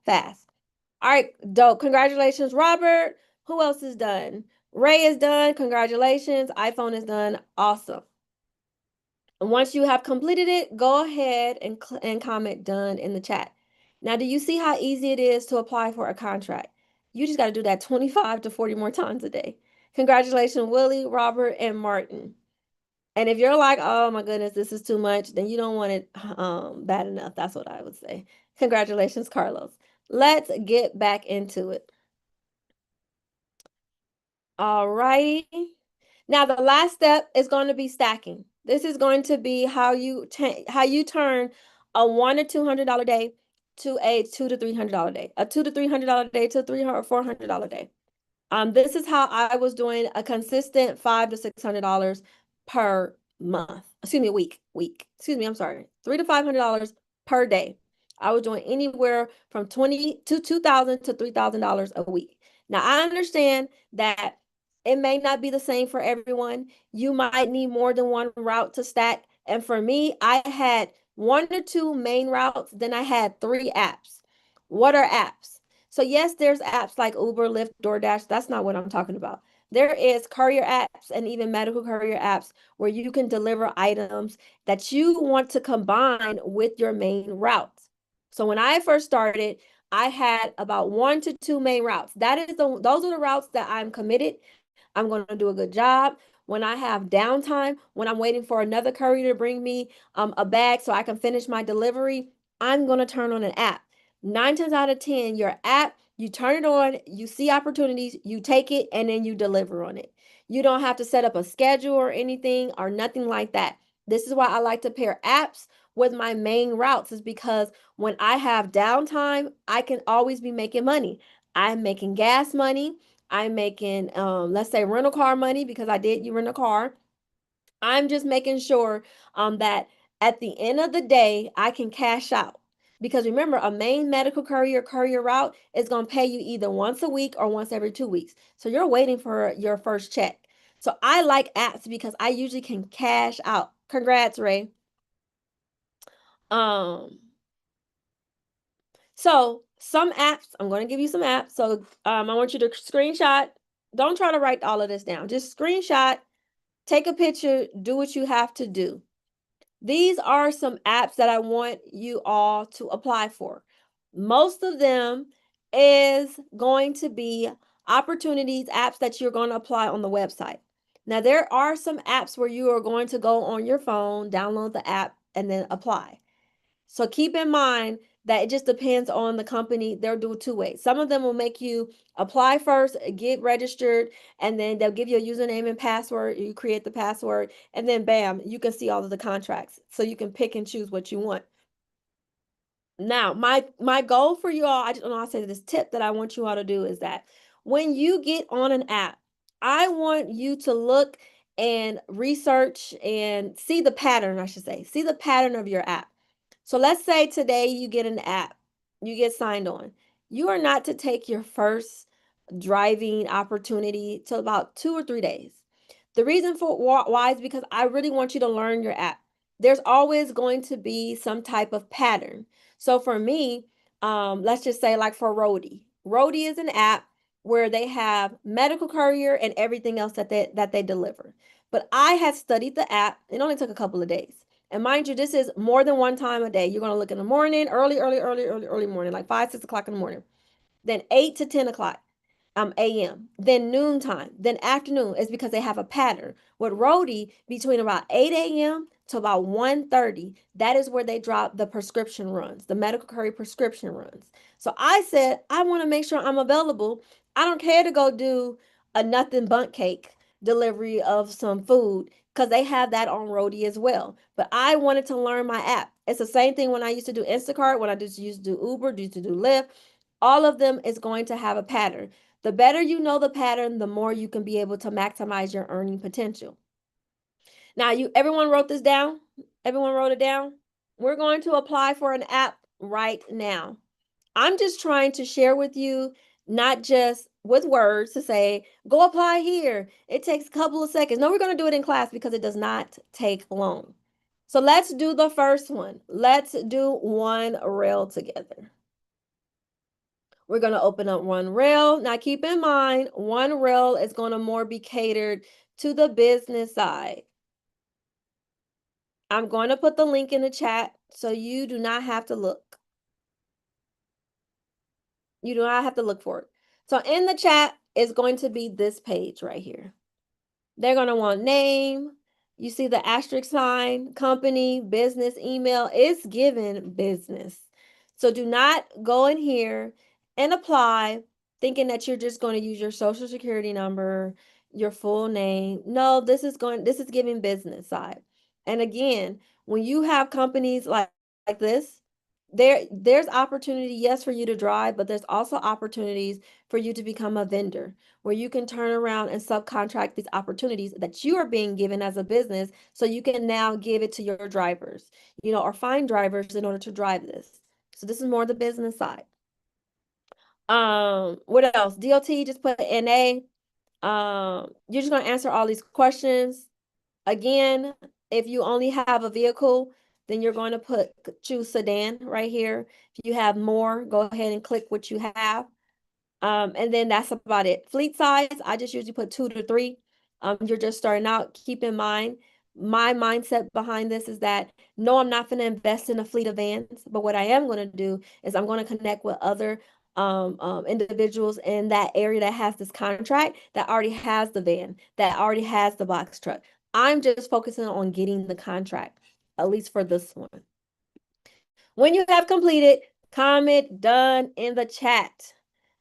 All right, dope. Congratulations, Robert. Who else is done? Ray is done. Congratulations. iPhone is done. Awesome. And once you have completed it, go ahead and comment done in the chat. Now, do you see how easy it is to apply for a contract? You just got to do that 25 to 40 more times a day. Congratulations, Willie, Robert, and Martin. And if you're like, oh my goodness, this is too much, then you don't want it bad enough. That's what I would say. Congratulations, Carlos. Let's get back into it. All righty. Now the last step is going to be stacking. This is going to be how you turn a $100 to $200 day to a $200 to $300 day, a $200 to $300 day to a $300 or $400 day. This is how I was doing a consistent $500 to $600 per month. Excuse me, week. Excuse me, I'm sorry. $300 to $500 per day. I was doing anywhere from $2,000 to $3,000 a week. Now I understand that it may not be the same for everyone. You might need more than one route to stack. And for me, I had 1 to 2 main routes, then I had 3 apps. What are apps? So yes, there's apps like Uber, Lyft, DoorDash. That's not what I'm talking about. There is courier apps and even medical courier apps where you can deliver items that you want to combine with your main routes. So when I first started, I had about 1 to 2 main routes. Those are the routes that I'm committed. I'm going to do a good job. When I have downtime, when I'm waiting for another courier to bring me a bag so I can finish my delivery, I'm going to turn on an app. 9 times out of 10, your app, you turn it on, you see opportunities, you take it, and then you deliver on it. You don't have to set up a schedule or anything or nothing like that. This is why I like to pair apps with my main routes, is because when I have downtime, I can always be making money. I'm making gas money. I'm making, let's say, rental car money because you rent a car. I'm just making sure that at the end of the day, I can cash out. Because remember, a main medical courier route is going to pay you either once a week or once every 2 weeks. So you're waiting for your first check. So I like apps because I usually can cash out. Congrats, Ray. Um, so some apps, I'm going to give you some apps. So I want you to screenshot. Don't try to write all of this down. Just screenshot, take a picture, do what you have to do. These are some apps that I want you all to apply for. Most of them is going to be opportunities, apps that you're going to apply on the website. Now, there are some apps where you are going to go on your phone, download the app, and then apply. So keep in mind that it just depends on the company. They'll do it 2 ways. Some of them will make you apply first, get registered, and then they'll give you a username and password. You create the password, and then bam, you can see all of the contracts. So you can pick and choose what you want. Now, my goal for you all, I just want to say this tip that I want you all to do is that when you get on an app, I want you to look and research and see the pattern, I should say. See the pattern of your app. So let's say today you get an app, you get signed on. You are not to take your first driving opportunity till about 2 or 3 days. The reason for why is because I really want you to learn your app. There's always going to be some type of pattern. So for me, let's just say like for Roadie. Roadie is an app where they have medical courier and everything else that they deliver. But I had studied the app. It only took a couple of days. And mind you, this is more than one time a day. You're going to look in the morning, early morning, like 5, 6 o'clock in the morning. Then 8 to 10 o'clock a.m., then noontime, then afternoon is because they have a pattern. With Roadie, between about 8 a.m. to about 1:30, that is where they drop the prescription runs, the medical courier prescription runs. So I said, I want to make sure I'm available. I don't care to go do a nothing bundt cake delivery of some food because they have that on Roadie as well. But I wanted to learn my app. It's the same thing when I used to do Instacart, when I just used to do Uber, used to do Lyft. All of them is going to have a pattern. The better you know the pattern, the more you can be able to maximize your earning potential. Now, everyone wrote this down? Everyone wrote it down? We're going to apply for an app right now. I'm just trying to share with you not just with words to say, go apply here. It takes a couple of seconds. No, we're going to do it in class because it does not take long. So let's do the first one. Let's do one reel together. We're going to open up one reel. Now keep in mind, one reel is going to more be catered to the business side. I'm going to put the link in the chat so you do not have to look. You do not have to look for it. So in the chat is going to be this page right here. They're going to want name. You see the asterisk sign, company, business, email. It's given business. So do not go in here and apply thinking that you're just going to use your social security number, your full name. No, this is giving business side. And again, when you have companies like this, there's opportunity, yes, for you to drive, but there's also opportunities for you to become a vendor where you can turn around and subcontract these opportunities that you are being given as a business so you can now give it to your drivers, or find drivers in order to drive this. So this is more the business side. What else? DOT, just put NA. You're just going to answer all these questions. Again, if you only have a vehicle, then you're going to choose sedan right here. If you have more, go ahead and click what you have. And then that's about it. Fleet size, I just usually put 2 to 3. You're just starting out. Keep in mind, my mindset behind this is that no, I'm not going to invest in a fleet of vans, but what I am going to do is I'm going to connect with other individuals in that area that has this contract, that already has the van, that already has the box truck. I'm just focusing on getting the contract, at least for this one. When you have completed, comment done in the chat.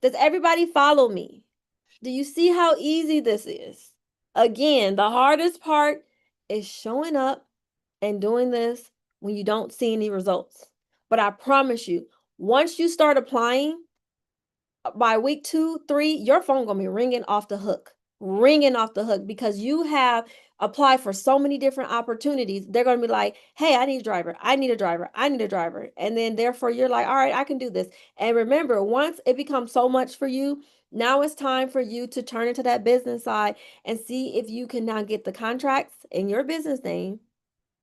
Does everybody follow me? Do you see how easy this is? Again, the hardest part is showing up and doing this when you don't see any results. But I promise you, once you start applying, by week 2, 3, your phone gonna be ringing off the hook, because you have applied for so many different opportunities. They're gonna be like, hey, I need a driver, I need a driver, I need a driver. And then therefore you're like, all right, I can do this. And remember, once it becomes so much for you, now it's time for you to turn into that business side and see if you can now get the contracts in your business name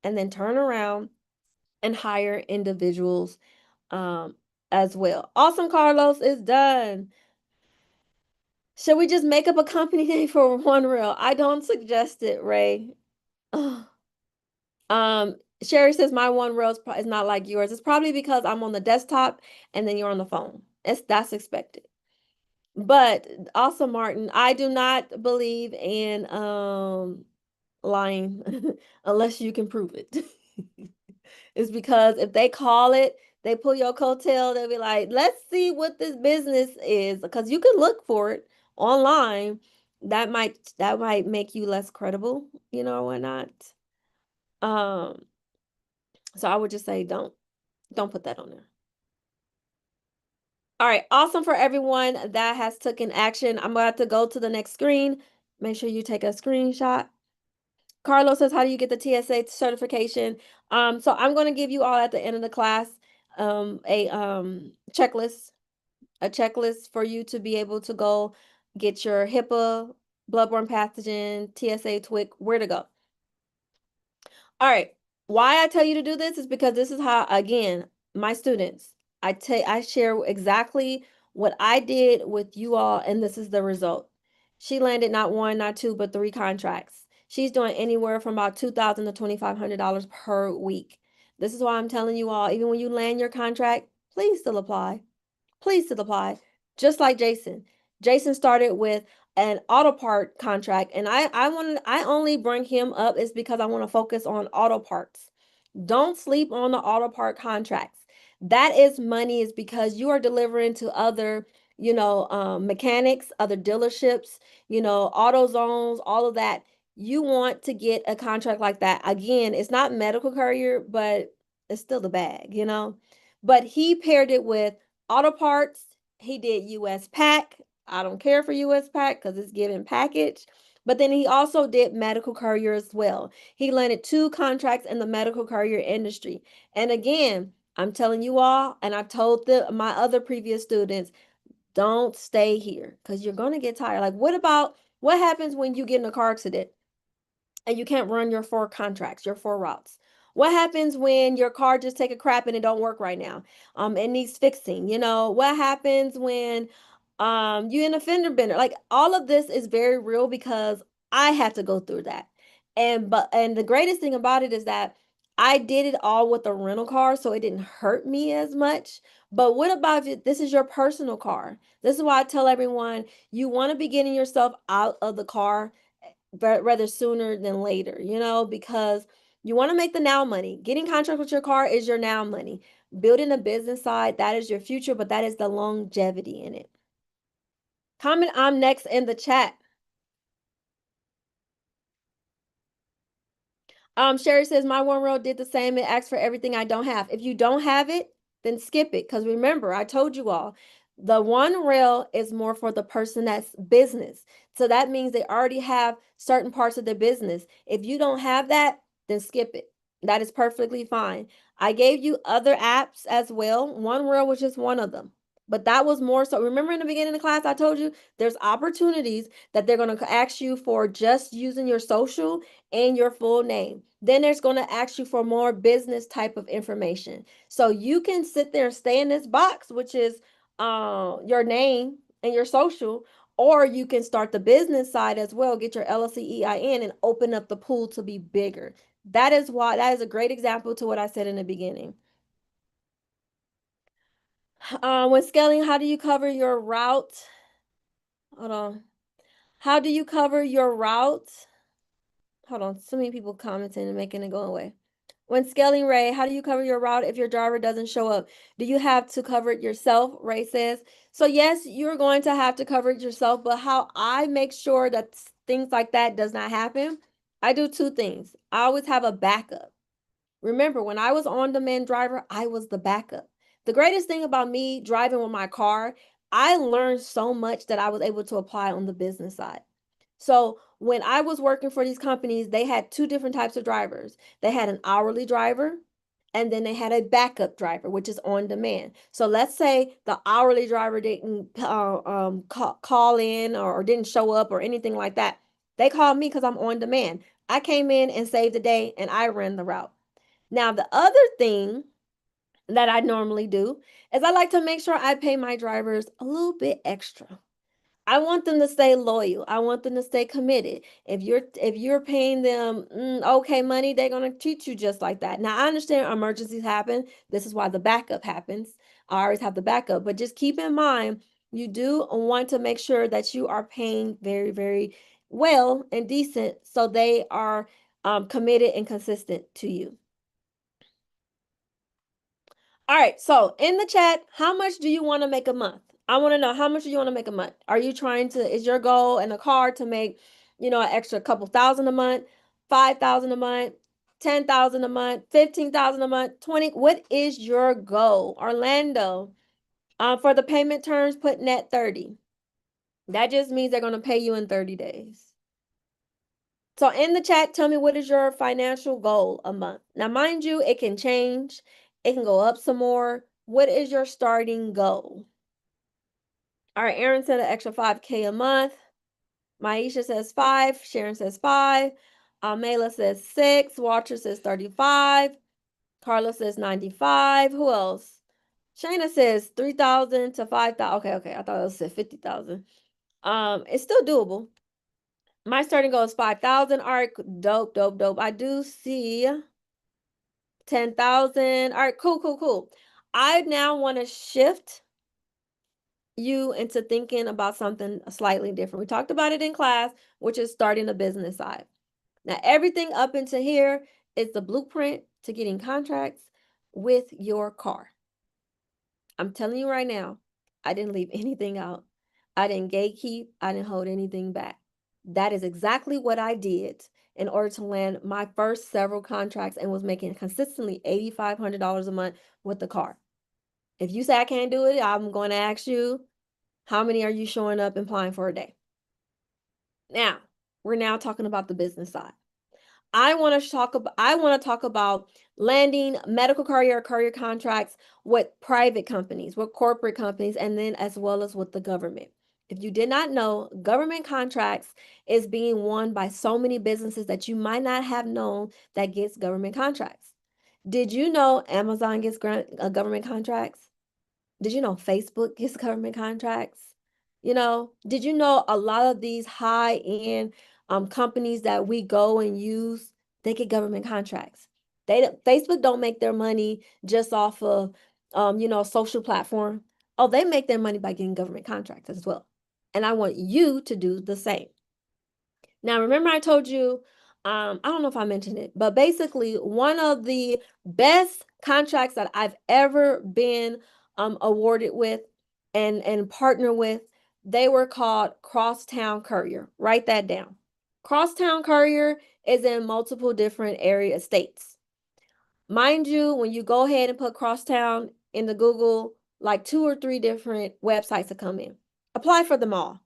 and then turn around and hire individuals as well. Awesome, Carlos, is done. Should we just make up a company name for one reel? I don't suggest it, Ray. Sherry says my one reel is not like yours. It's probably because I'm on the desktop and then you're on the phone. That's expected. But also, Martin, I do not believe in lying unless you can prove it. It's because if they call it, they pull your coattail, they'll be like, let's see what this business is. Because you can look for it online. That might make you less credible, or whatnot. Um, so I would just say don't put that on there. All right, awesome for everyone that has taken action. I'm about to go to the next screen. Make sure you take a screenshot. Carlos says, how do you get the TSA certification? So I'm going to give you all at the end of the class a checklist, for you to be able to go get your HIPAA, bloodborne pathogen, TSA, TWIC, where to go. All right. Why I tell you to do this is because this is how, again, my students, I share exactly what I did with you all, and this is the result. She landed not 1, not 2, but 3 contracts. She's doing anywhere from about $2,000 to $2,500 per week. This is why I'm telling you all, even when you land your contract, please still apply. Please still apply. Just like Jason. Jason started with an auto part contract, and I only bring him up is because I want to focus on auto parts. Don't sleep on the auto part contracts. That is money, is because you are delivering to other, mechanics, other dealerships, auto zones, all of that. You want to get a contract like that. Again, it's not medical courier, but it's still the bag. But he paired it with auto parts. He did US pack. I don't care for US pack because it's given package. But then he also did medical courier as well. He landed 2 contracts in the medical courier industry. And again, I'm telling you all, and I've told my other previous students, Don't stay here because you're going to get tired. Like, what happens when you get in a car accident and you can't run your 4 contracts, your 4 routes? What happens when your car just take a crap and it don't work right now? It needs fixing. What happens when you in a fender bender? Like, all of this is very real because I had to go through that. And the greatest thing about it is that I did it all with a rental car, so it didn't hurt me as much. But what about if this is your personal car? This is why I tell everyone, you want to be getting yourself out of the car rather sooner than later, because you want to make the now money. Getting contracts with your car is your now money. Building a business side, that is your future, but that is the longevity in it. Comment I'm next in the chat. Sherry says my one row did the same. It asks for everything I don't have. If you don't have it, then skip it. Because remember, I told you all, the one rail is more for the person that's business. So that means they already have certain parts of their business. If you don't have that, then skip it. That is perfectly fine. I gave you other apps as well. One rail was just one of them. But that was more so. Remember in the beginning of the class, I told you there's opportunities that they're going to ask you for just using your social and your full name. Then there's going to ask you for more business type of information. So you can sit there and stay in this box, which is your name and your social, or you can start the business side as well, get your LLC EIN and open up the pool to be bigger. That is a great example to what I said in the beginning. When scaling, how do you cover your route? Hold on. How do you cover your route? Hold on. So many people commenting and making it go away. When scaling, Ray, how do you cover your route if your driver doesn't show up? Do you have to cover it yourself? Ray says. So yes, you're going to have to cover it yourself, but how I make sure that things like that does not happen, I do 2 things. I always have a backup. Remember, when I was on-demand driver, I was the backup. The greatest thing about me driving with my car, I learned so much that I was able to apply on the business side. So when I was working for these companies, they had 2 different types of drivers. They had an hourly driver, and then they had a backup driver, which is on demand. So let's say the hourly driver didn't call in or didn't show up or anything like that. They called me because I'm on demand. I came in and saved the day and I ran the route. Now, the other thing that I normally do is I like to make sure I pay my drivers a little bit extra. I want them to stay loyal. I want them to stay committed. If you're paying them okay money, they're gonna treat you just like that. Now I understand emergencies happen. This is why the backup happens. I always have the backup, but just keep in mind you do want to make sure that you are paying very, very well and decent, so they are committed and consistent to you. All right, so in the chat, how much do you want to make a month? I want to know, how much do you want to make a month? Are you is your goal in a car to make, an extra couple thousand a month, 5,000 a month, 10,000 a month, 15,000 a month, 20? What is your goal? Orlando, for the payment terms, put net 30. That just means they're going to pay you in 30 days. So in the chat, tell me, what is your financial goal a month? Now, mind you, it can change. It can go up some more. What is your starting goal? All right, Aaron said an extra 5K a month. Maisha says 5. Sharon says 5. Mela says 6. Walter says 35. Carla says 95. Who else? Shayna says 3,000 to 5,000. Okay. I thought it said 50,000. It's still doable. My starting goal is 5,000. All right, dope. I do see 10,000. All right, cool. I now want to shift you into thinking about something slightly different. We talked about it in class, which is starting a business side. Now, everything up into here is the blueprint to getting contracts with your car. I'm telling you right now, I didn't leave anything out. I didn't gatekeep. I didn't hold anything back. That is exactly what I did in order to land my first several contracts and was making consistently $8,500 a month with the car. If you say I can't do it, I'm going to ask you, how many are you showing up and applying for a day? Now, we're now talking about the business side. I want to talk about landing medical courier contracts with private companies, with corporate companies, and then as well as with the government. If you did not know, government contracts is being won by so many businesses that you might not have known that gets government contracts. Did you know Amazon gets government contracts? Did you know Facebook gets government contracts? Did you know a lot of these high-end companies that we go and use, they get government contracts. Facebook don't make their money just off of social platform. Oh, they make their money by getting government contracts as well. And I want you to do the same. Now, remember I told you, I don't know if I mentioned it, but basically one of the best contracts that I've ever been awarded with and partner with, they were called Crosstown Courier. Write that down. Crosstown Courier is in multiple different area states. Mind you, when you go ahead and put Crosstown in the Google, like 2 or 3 different websites to come in. Apply for them all.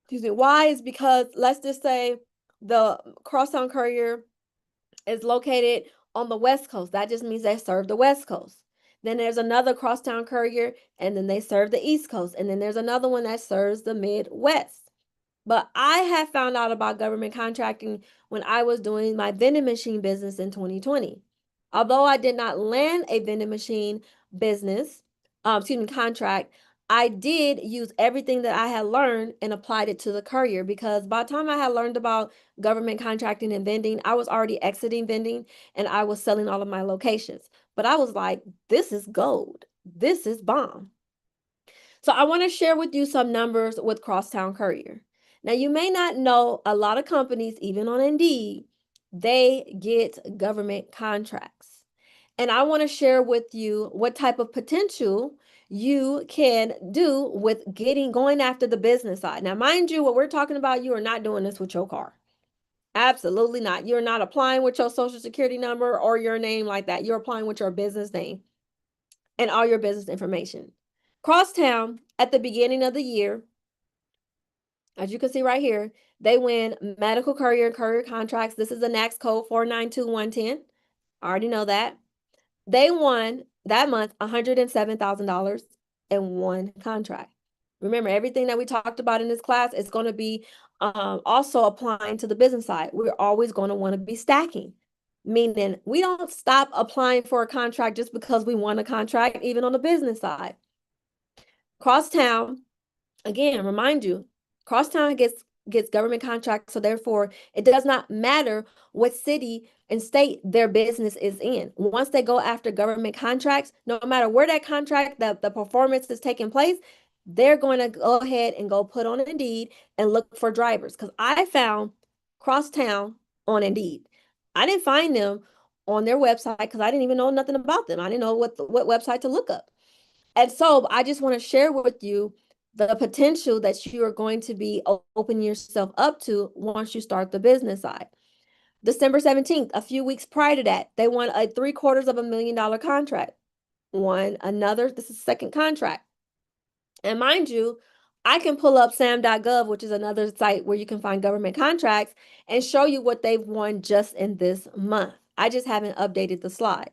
Excuse me. Why is because let's just say the Crosstown Courier is located on the West Coast. That just means they serve the West Coast. Then there's another Crosstown Courier, and then they serve the East Coast. And then there's another one that serves the Midwest. But I had found out about government contracting when I was doing my vending machine business in 2020. Although I did not land a vending machine business, contract, I did use everything that I had learned and applied it to the courier because by the time I had learned about government contracting and vending, I was already exiting vending and I was selling all of my locations. But I was like, this is gold. This is bomb. So I want to share with you some numbers with Crosstown Courier. Now, you may not know a lot of companies, even on Indeed, they get government contracts. And I want to share with you what type of potential you can do with going after the business side. Now, mind you, what we're talking about, you are not doing this with your car. Absolutely not. You're not applying with your social security number or your name like that. You're applying with your business name and all your business information. Crosstown, at the beginning of the year, as you can see right here, they win medical courier and courier contracts. This is the NAICS code 492110. I already know that. They won that month $107,000 in one contract. Remember, everything that we talked about in this class is going to be also applying to the business side. We're always going to want to be stacking, meaning we don't stop applying for a contract just because we won a contract, even on the business side. Crosstown, again, remind you, Crosstown gets government contracts, so therefore it does not matter what city and state their business is in. Once they go after government contracts, no matter where that contract, the performance is taking place, they're going to go ahead and go put on Indeed and look for drivers. Because I found Crosstown on Indeed. I didn't find them on their website because I didn't even know nothing about them. I didn't know what website to look up. And so I just want to share with you the potential that you are going to be opening yourself up to once you start the business side. December 17th, a few weeks prior to that, they won a $750,000 contract. This is second contract. And mind you, I can pull up sam.gov, which is another site where you can find government contracts, and show you what they've won just in this month. I just haven't updated the slides.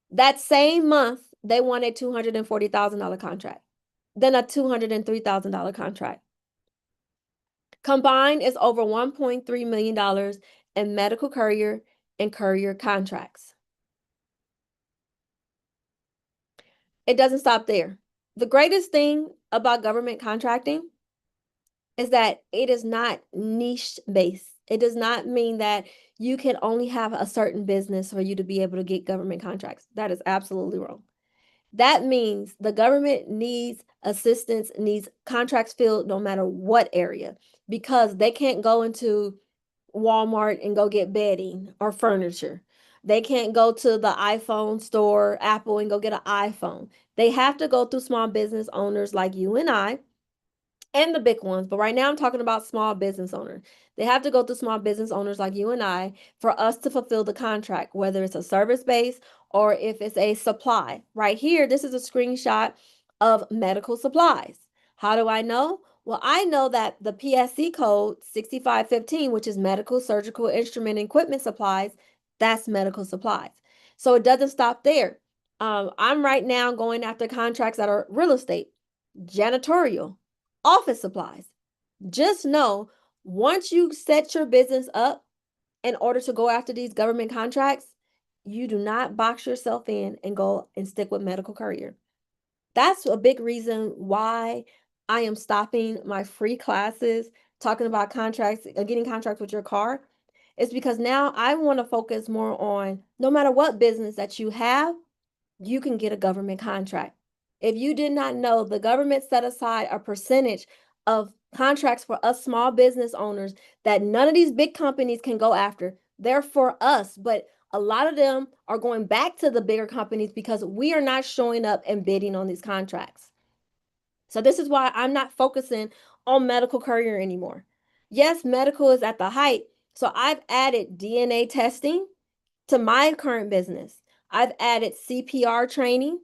That same month, they won a $240,000 contract, then a $203,000 contract. Combined is over $1.3 million in medical courier and courier contracts. It doesn't stop there. The greatest thing about government contracting is that it is not niche based. It does not mean that you can only have a certain business for you to be able to get government contracts. That is absolutely wrong. That means the government needs assistance, needs contracts filled no matter what area, because they can't go into Walmart and go get bedding or furniture. They can't go to the iPhone store, Apple, and go get an iPhone. They have to go through small business owners like you and I and the big ones. But right now I'm talking about small business owners. They have to go through small business owners like you and I for us to fulfill the contract, whether it's a service base or if it's a supply. Right here, this is a screenshot of medical supplies. How do I know? Well, I know that the PSC code 6515, which is medical, surgical, instrument, and equipment supplies, that's medical supplies. So it doesn't stop there. I'm right now going after contracts that are real estate, janitorial, office supplies. Just know once you set your business up in order to go after these government contracts, you do not box yourself in and go and stick with medical courier. That's a big reason why I am stopping my free classes talking about contracts, getting contracts with your car. It's because now I want to focus more on no matter what business that you have, you can get a government contract. If you did not know, the government set aside a percentage of contracts for us small business owners that none of these big companies can go after. They're for us, but a lot of them are going back to the bigger companies because we are not showing up and bidding on these contracts. So this is why I'm not focusing on medical courier anymore. Yes, medical is at the height. So I've added DNA testing to my current business. I've added CPR training,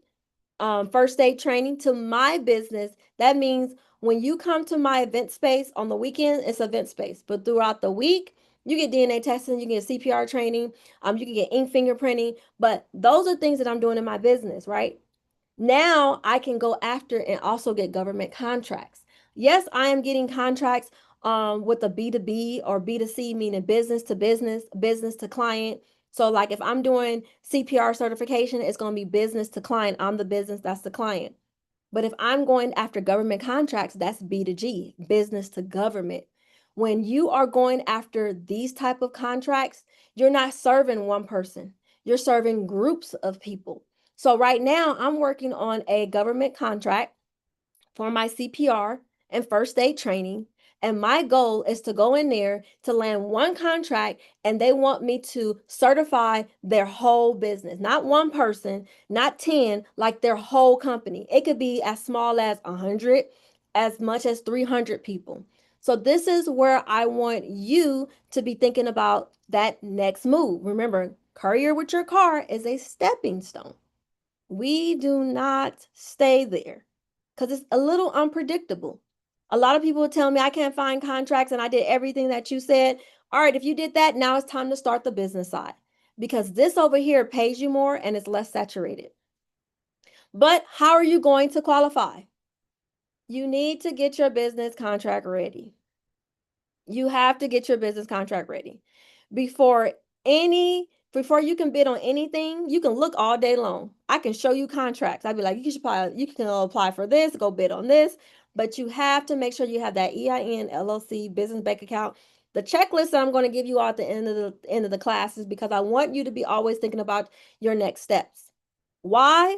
first aid training to my business. That means when you come to my event space on the weekend, it's event space. But throughout the week, you get DNA testing, you get CPR training, you can get ink fingerprinting. But those are things that I'm doing in my business, right? Now I can go after and also get government contracts. Yes, I am getting contracts with a B2B or B2C, meaning business to business, business to client. So like if I'm doing CPR certification, it's going to be business to client. I'm the business, that's the client. But if I'm going after government contracts, that's B2G, business to government. When you are going after these type of contracts, you're not serving one person. You're serving groups of people. So right now I'm working on a government contract for my CPR and first aid training. And my goal is to go in there to land one contract, and they want me to certify their whole business, not one person, not 10, like their whole company. It could be as small as 100, as much as 300 people. So this is where I want you to be thinking about that next move. Remember, courier with your car is a stepping stone. We do not stay there because it's a little unpredictable. A lot of people tell me I can't find contracts and I did everything that you said. All right, if you did that, now it's time to start the business side because this over here pays you more and it's less saturated. But how are you going to qualify? You need to get your business contract ready. You have to get your business contract ready before any before you can bid on anything. You can look all day long. I can show you contracts. I'd be like, you can apply for this, go bid on this, but you have to make sure you have that EIN, LLC, business bank account. The checklist that I'm going to give you all at the end of the class is because I want you to be always thinking about your next steps. Why?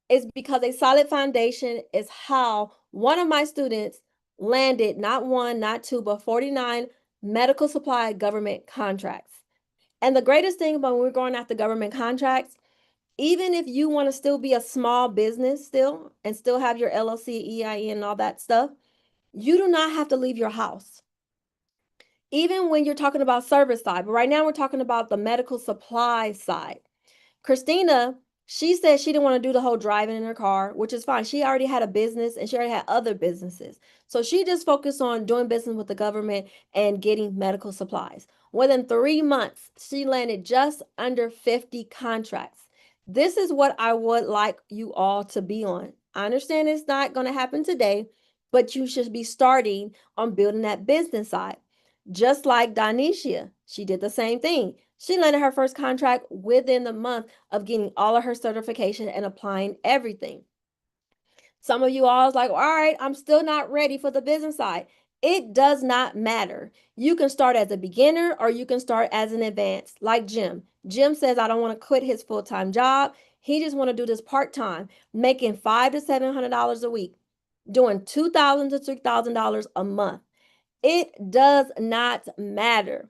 Is because a solid foundation is how one of my students landed not one, not two, but 49 medical supply government contracts. And the greatest thing about when we're going after government contracts, even if you want to still be a small business still and still have your LLC, EIN, and all that stuff, you do not have to leave your house. Even when you're talking about service side, but right now we're talking about the medical supply side. Christina, she said she didn't want to do the whole driving in her car, which is fine. She already had a business and she already had other businesses. So she just focused on doing business with the government and getting medical supplies. Within 3 months, she landed just under 50 contracts. This is what I would like you all to be on. I understand it's not going to happen today, but you should be starting on building that business side. Just like Donisha, she did the same thing. She landed her first contract within the month of getting all of her certification and applying everything. Some of you all is like, all right, I'm still not ready for the business side. It does not matter. You can start as a beginner or you can start as an advanced, like Jim. Jim says, I don't want to quit his full-time job. He just want to do this part-time, making $500 to $700 a week, doing $2,000 to $3,000 a month. It does not matter.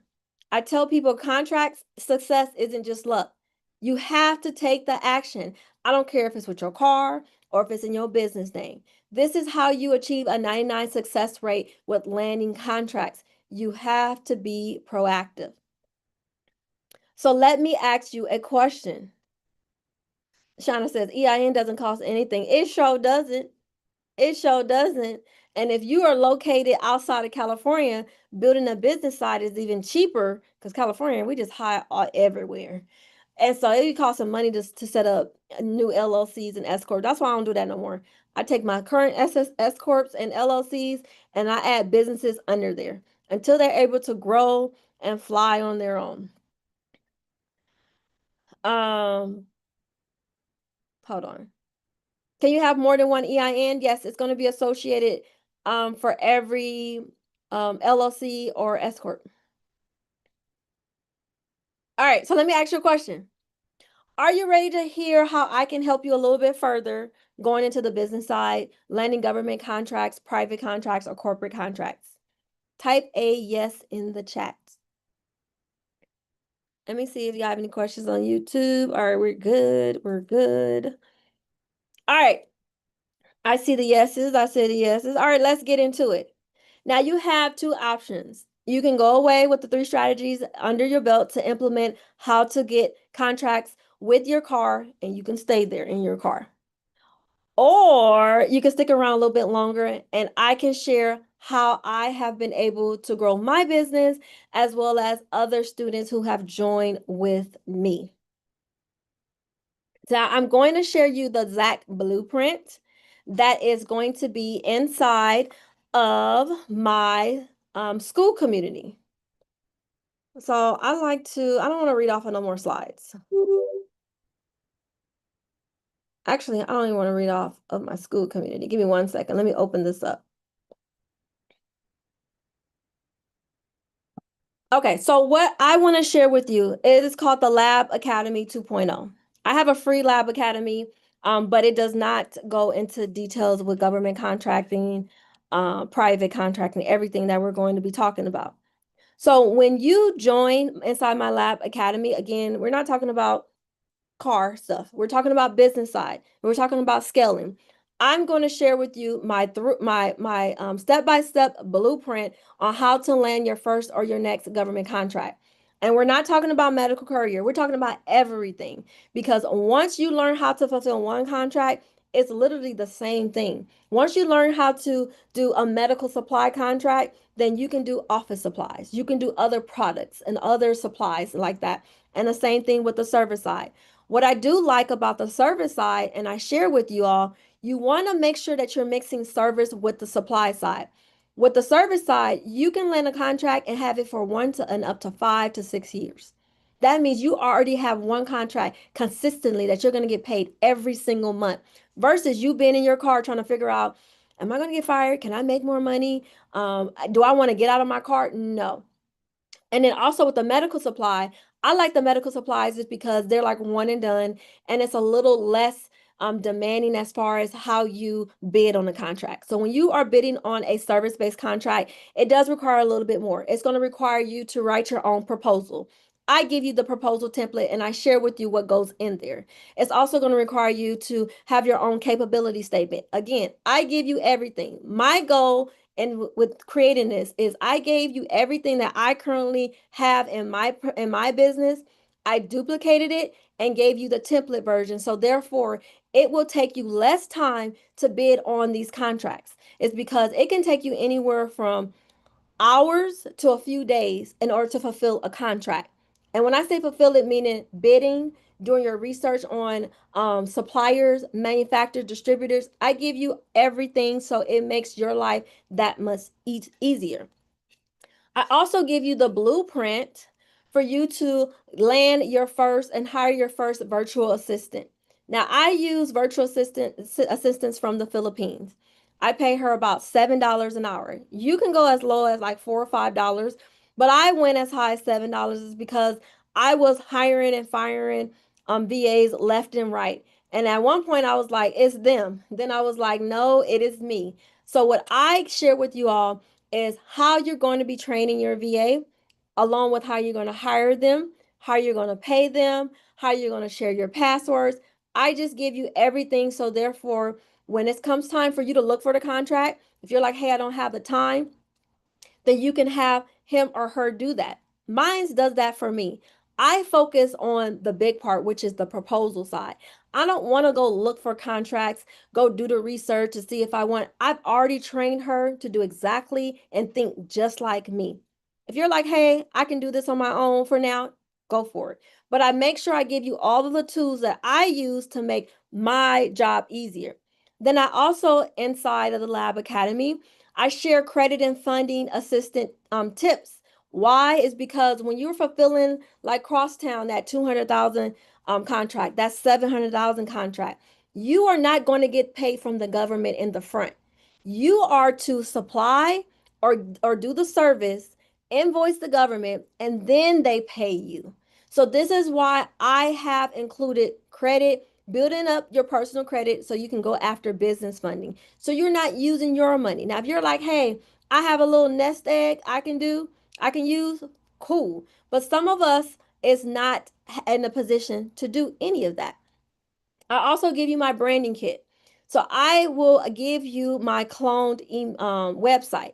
I tell people contract success isn't just luck. You have to take the action. I don't care if it's with your car or if it's in your business name. This is how you achieve a 99 success rate with landing contracts. You have to be proactive. So let me ask you a question. Shauna says EIN doesn't cost anything. It sure doesn't. It sure doesn't. And if you are located outside of California, building a business site is even cheaper because California, we just hire all, everywhere. And so it costs some money to set up new LLCs and S corps. That's why I don't do that no more. I take my current S corps and LLCs and I add businesses under there until they're able to grow and fly on their own. Um, Hold on. Can you have more than one EIN? Yes, it's going to be associated for every LLC or S corp. All right, so let me ask you a question. Are you ready to hear how I can help you a little bit further going into the business side, landing government contracts, private contracts, or corporate contracts? Type a yes in the chat. Let me see if you have any questions on YouTube. All right, we're good. We're good. All right. I see the yeses. I see the yeses. All right, let's get into it. Now you have two options. You can go away with the 3 strategies under your belt to implement how to get contracts with your car, and you can stay there in your car. Or you can stick around a little bit longer and I can share how I have been able to grow my business as well as other students who have joined with me. So I'm going to share you the exact blueprint that is going to be inside of my school community. So I don't want to read off of no more slides. Actually, I don't even want to read off of my school community. Give me 1 second. Let me open this up. Okay, so what I want to share with you, it is called the Lab Academy 2.0. I have a free Lab Academy, but it does not go into details with government contracting, private contracting, everything that we're going to be talking about. So when you join inside my Lab Academy, again, we're not talking about car stuff. We're talking about business side. We're talking about scaling. I'm going to share with you my step-by-step blueprint on how to land your first or your next government contract. And we're not talking about medical courier. We're talking about everything because once you learn how to fulfill one contract, it's literally the same thing. Once you learn how to do a medical supply contract, then you can do office supplies. You can do other products and other supplies like that. And the same thing with the service side. What I do like about the service side, and I share with you all, you want to make sure that you're mixing service with the supply side. With the service side, you can land a contract and have it for 1 to and up to 5 to 6 years. That means you already have one contract consistently that you're going to get paid every single month versus you being in your car trying to figure out, am I going to get fired? Can I make more money? Do I want to get out of my car? No. And then also with the medical supply, I like the medical supplies just because they're like one and done, and it's a little less demanding as far as how you bid on the contract. So when you are bidding on a service-based contract, it does require a little bit more. It's going to require you to write your own proposal. I give you the proposal template and I share with you what goes in there. It's also going to require you to have your own capability statement. Again, I give you everything. My goal and with creating this is I gave you everything that I currently have in my business. I duplicated it and gave you the template version. So therefore, it will take you less time to bid on these contracts. It's because it can take you anywhere from hours to a few days in order to fulfill a contract. And when I say fulfill it, meaning bidding, doing your research on suppliers, manufacturers, distributors, I give you everything so it makes your life that much easier. I also give you the blueprint for you to land your first and hire your first virtual assistant. Now, I use virtual assistants from the Philippines. I pay her about $7 an hour. You can go as low as like $4 or $5, but I went as high as $7 is because I was hiring and firing VAs left and right. And at one point I was like, it's them. Then I was like, no, it is me. So what I share with you all is how you're going to be training your VA, along with how you're going to hire them, how you're going to pay them, how you're going to share your passwords. I just give you everything. So therefore, when it comes time for you to look for the contract, if you're like, hey, I don't have the time, then you can have him or her do that. Mine does that for me. I focus on the big part, which is the proposal side. I don't want to go look for contracts, go do the research to see if I want. I've already trained her to do exactly and think just like me. If you're like, hey, I can do this on my own for now, go for it. But I make sure I give you all of the tools that I use to make my job easier. Then I also, inside of the Lab Academy, I share credit and funding assistant tips. Why is because when you're fulfilling like Crosstown, that 200,000 contract, that 700,000 contract, you are not going to get paid from the government in the front. You are to supply or do the service, invoice the government, and then they pay you. So this is why I have included credit, building up your personal credit so you can go after business funding. So you're not using your money. Now, if you're like, hey, I have a little nest egg I can use, cool. But some of us is not in a position to do any of that. I also give you my branding kit. So I will give you my cloned website.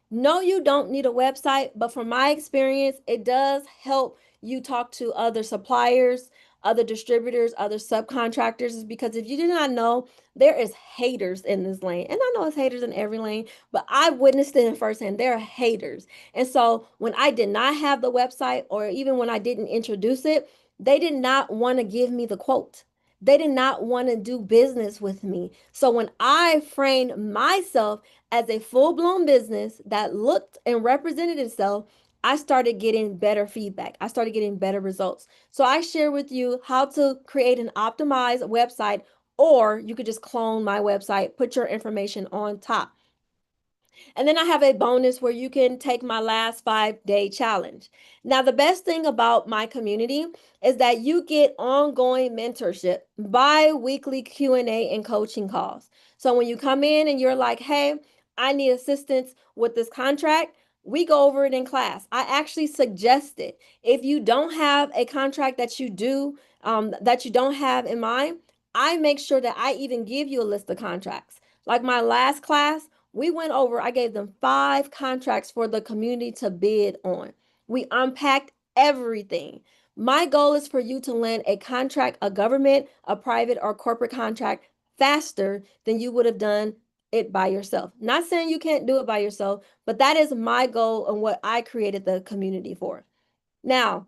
No, you don't need a website, but from my experience, it does help you talk to other suppliers, other distributors, other subcontractors. Is because if you do not know, there is haters in this lane. And I know it's haters in every lane, but I witnessed it in firsthand. There are haters. And so when I did not have the website, or even when I didn't introduce it, they did not want to give me the quote. They did not want to do business with me. So when I framed myself as a full-blown business that looked and represented itself, I started getting better feedback. I started getting better results. So I share with you how to create an optimized website, or you could just clone my website, put your information on top. And then I have a bonus where you can take my last 5-day challenge. Now, the best thing about my community is that you get ongoing mentorship, bi-weekly Q&A and coaching calls. So when you come in and you're like, hey, I need assistance with this contract, we go over it in class. I actually suggest it. If you don't have a contract that you do, that you don't have in mind, I make sure that I even give you a list of contracts. Like my last class, we went over, I gave them 5 contracts for the community to bid on. We unpacked everything. My goal is for you to land a contract, a government, a private, or corporate contract faster than you would have done it by yourself. Not saying you can't do it by yourself, but that is my goal and what I created the community for. Now,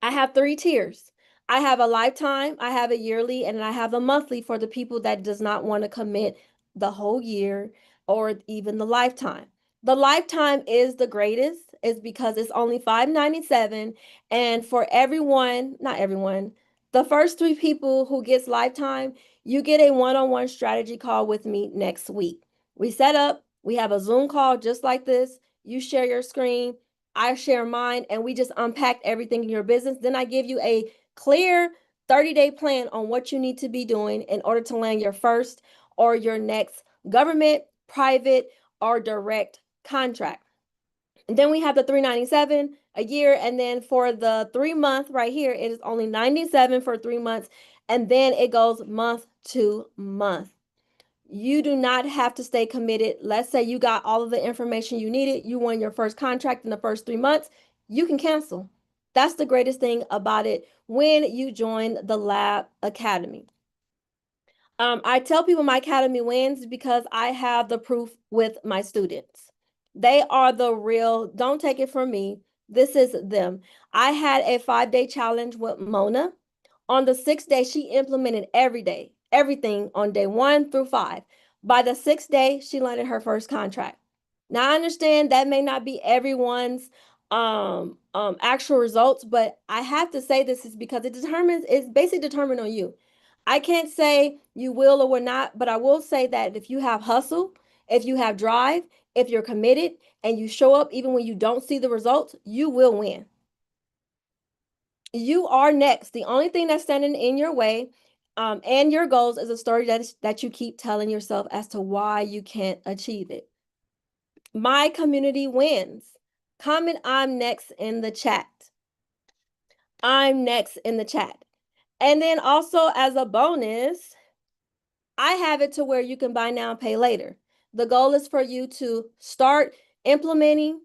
I have 3 tiers. I have a lifetime, I have a yearly, and I have a monthly for the people that does not want to commit the whole year or even the lifetime. The lifetime is the greatest, is because it's only $5.97, and for everyone, not everyone, the first 3 people who gets lifetime, you get a one-on-one strategy call with me next week. We set up, we have a Zoom call just like this. You share your screen, I share mine, and we just unpack everything in your business. Then I give you a clear 30-day plan on what you need to be doing in order to land your first or your next government, private, or direct contract. And then we have the $397 a year. And then for the 3 month right here, it is only $97 for 3 months. And then it goes month to month. You do not have to stay committed. Let's say you got all of the information you needed. You won your first contract in the first 3 months. You can cancel. That's the greatest thing about it when you join the Lab Academy. I tell people my academy wins because I have the proof with my students. They are the real, don't take it from me. This is them. I had a 5-day challenge with Mona. On the 6th day, she implemented every day, everything on day 1 through 5. By the 6th day, she landed her first contract. Now I understand that may not be everyone's actual results, but I have to say this is because it's basically determined on you. I can't say you will or will not, but I will say that if you have hustle, if you have drive, if you're committed and you show up even when you don't see the results, you will win. You are next. The only thing that's standing in your way and your goals is a story that you keep telling yourself as to why you can't achieve it. My community wins. Comment I'm next in the chat. I'm next in the chat. And then also as a bonus, I have it to where you can buy now and pay later. The goal is for you to start implementing,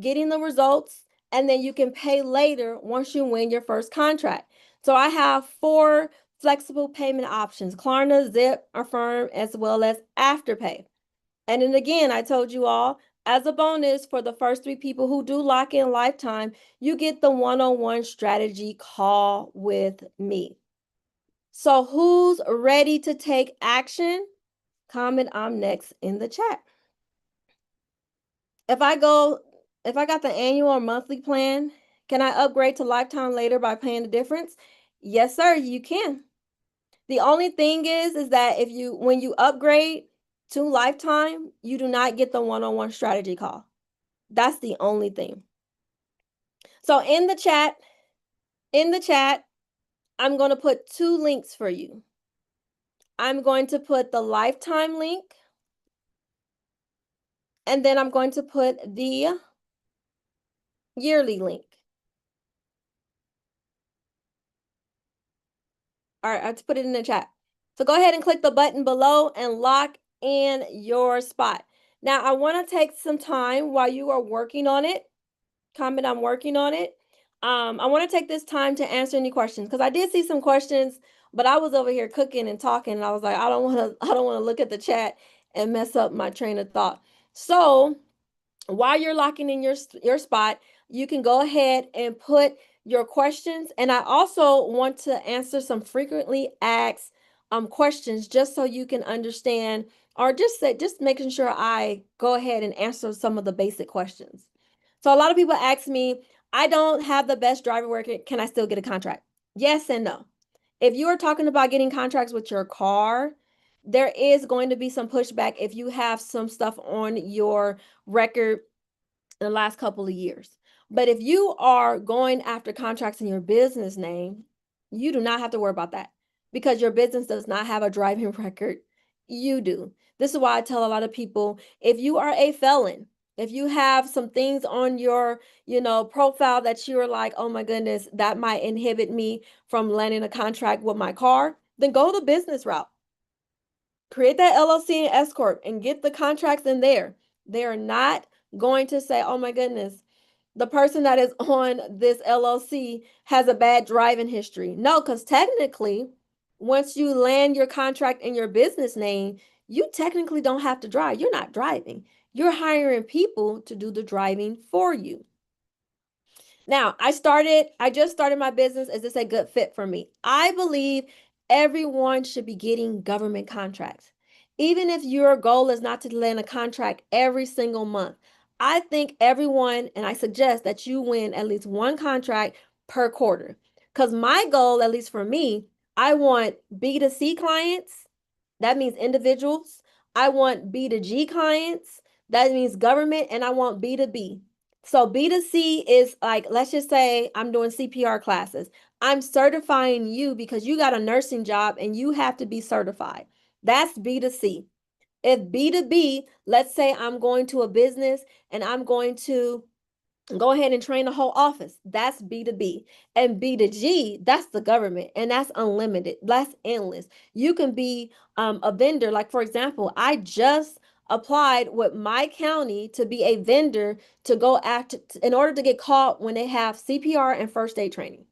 getting the results, and then you can pay later once you win your first contract. So I have four flexible payment options: Klarna, Zip, Affirm, as well as Afterpay. And then again, I told you all, as a bonus for the first three people who do lock in lifetime, you get the one-on-one strategy call with me. So who's ready to take action? Comment I'm next in the chat. If I got the annual or monthly plan, can I upgrade to lifetime later by paying the difference? Yes, sir, you can. The only thing is that when you upgrade to lifetime, you do not get the one-on-one strategy call. That's the only thing. So in the chat, I'm going to put two links for you. I'm going to put the lifetime link, and then I'm going to put the yearly link. All right, I have to put it in the chat. So go ahead and click the button below and lock in your spot. Now, I want to take some time while you are working on it. Comment, I'm working on it. I want to take this time to answer any questions, because I did see some questions, but I was over here cooking and talking, and I was like, I don't want to look at the chat and mess up my train of thought. So while you're locking in your spot, you can go ahead and put your questions. And I also want to answer some frequently asked questions, just so you can understand, or just making sure I go ahead and answer some of the basic questions. So a lot of people ask me, I don't have the best driver record, can I still get a contract? Yes and no. If you are talking about getting contracts with your car, there is going to be some pushback if you have some stuff on your record in the last couple of years. But if you are going after contracts in your business name, you do not have to worry about that, because your business does not have a driving record. You do. This is why I tell a lot of people, if you are a felon, if you have some things on your, profile that you're like, oh my goodness, that might inhibit me from landing a contract with my car, then go the business route. Create that LLC and S Corp and get the contracts in there. They are not going to say, oh my goodness, the person that is on this LLC has a bad driving history. No, because technically, once you land your contract in your business name, you technically don't have to drive. You're not driving. You're hiring people to do the driving for you. Now, I just started my business. Is this a good fit for me? I believe everyone should be getting government contracts. Even if your goal is not to land a contract every single month, I think everyone, and I suggest that you win at least one contract per quarter. Because my goal, at least for me, I want B2C clients. That means individuals. I want B2G clients. That means government. And I want B2B. So B2C is like, let's just say I'm doing CPR classes. I'm certifying you because you got a nursing job and you have to be certified. That's B2C. If B2B, let's say I'm going to a business and I'm going to go ahead and train the whole office. That's B2B. And B2G, that's the government, and that's unlimited. That's endless. You can be a vendor. Like, for example, I just applied with my county to be a vendor to go after, in order to get caught when they have CPR and first aid training.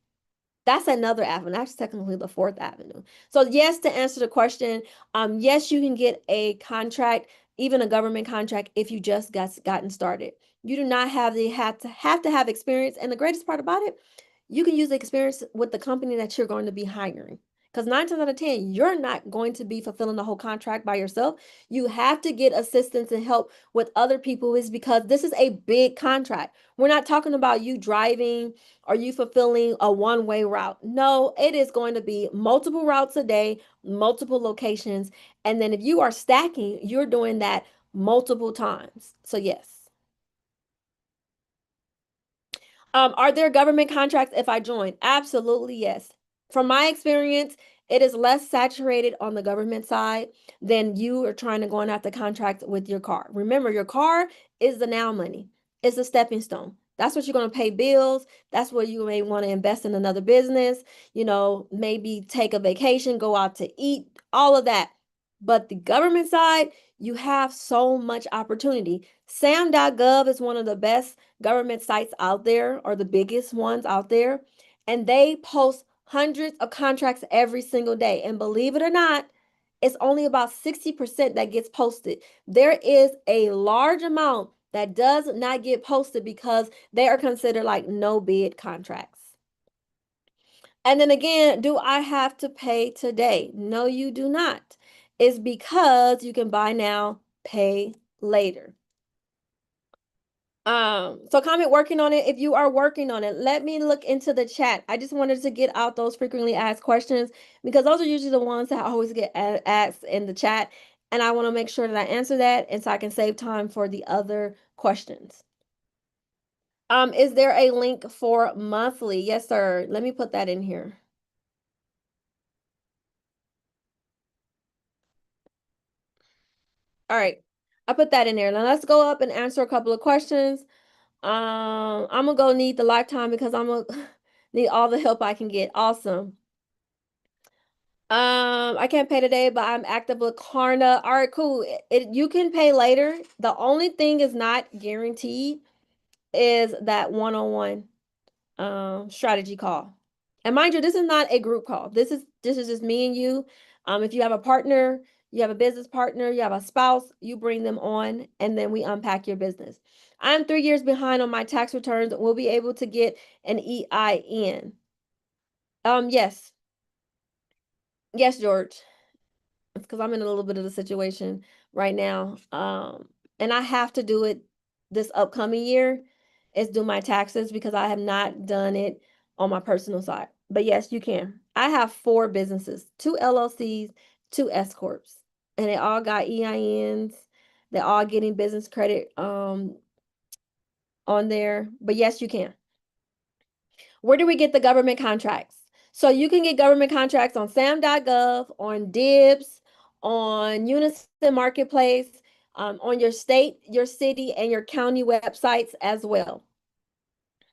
That's another avenue. That's technically the fourth avenue. So yes, to answer the question, yes, you can get a contract, even a government contract, if you just gotten started. You do not have experience. And the greatest part about it, you can use the experience with the company that you're going to be hiring. Because 9 times out of 10, you're not going to be fulfilling the whole contract by yourself. You have to get assistance and help with other people, is because this is a big contract. We're not talking about you driving or you fulfilling a one-way route. No, it is going to be multiple routes a day, multiple locations. And then if you are stacking, you're doing that multiple times. So yes. Are there government contracts if I join? Absolutely, yes. From my experience, it is less saturated on the government side than you are trying to go on after contract with your car. Remember, your car is the now money. It's a stepping stone. That's what you're going to pay bills. That's where you may want to invest in another business, maybe take a vacation, go out to eat, all of that. But the government side, you have so much opportunity. Sam.gov is one of the best government sites out there, or the biggest ones out there. And they post hundreds of contracts every single day. And believe it or not, it's only about 60% that gets posted. There is a large amount that does not get posted because they are considered like no bid contracts. And then again, do I have to pay today? No, you do not. It's because you can buy now, pay later. So comment working on it if you are working on it. Let me look into the chat. I just wanted to get out those frequently asked questions because those are usually the ones that always get asked in the chat. And I want to make sure that I answer that and so I can save time for the other questions. Is there a link for monthly? Yes, sir. Let me put that in here. All right. I put that in there. Now let's go up and answer a couple of questions. I'm gonna go need the lifetime because I'm gonna need all the help I can get. Awesome. I can't pay today, but I'm active with Klarna. All right, cool. You can pay later. The only thing is not guaranteed is that one-on-one strategy call. And mind you, this is not a group call. This is just me and you. If you have a partner, you have a business partner, you have a spouse, you bring them on, and then we unpack your business. I'm 3 years behind on my tax returns. We'll be able to get an EIN. Yes, yes, George. It's because I'm in a little bit of a situation right now. And I have to do it this upcoming year is do my taxes because I have not done it on my personal side. But yes, you can. I have 4 businesses, 2 LLCs, 2 S corps, and they all got EINs. They're all getting business credit on there. But yes, you can. Where do we get the government contracts? So you can get government contracts on sam.gov, on Dibs, on Unison Marketplace, on your state, your city, and your county websites as well.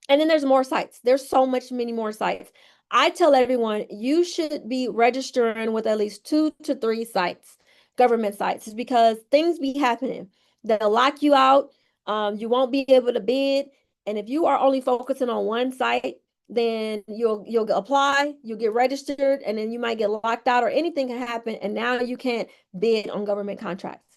And then there's more sites. There's so many more sites. I tell everyone you should be registering with at least 2 to 3 sites, government sites, is because things be happening. They'll lock you out. You won't be able to bid. And if you are only focusing on one site, then you'll apply, you'll get registered, and then you might get locked out or anything can happen. And now you can't bid on government contracts.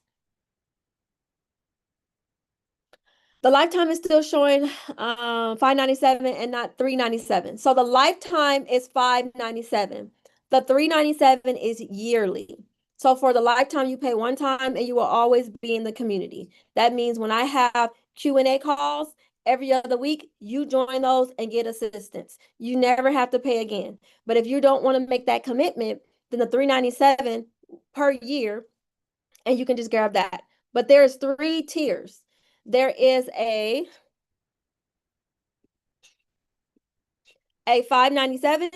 The lifetime is still showing $597 and not $397. So the lifetime is $597. The $397 is yearly. So for the lifetime, you pay one time and you will always be in the community. That means when I have Q&A calls every other week, you join those and get assistance. You never have to pay again. But if you don't want to make that commitment, then the $397 per year, and you can just grab that. But there's 3 tiers. There is a $597,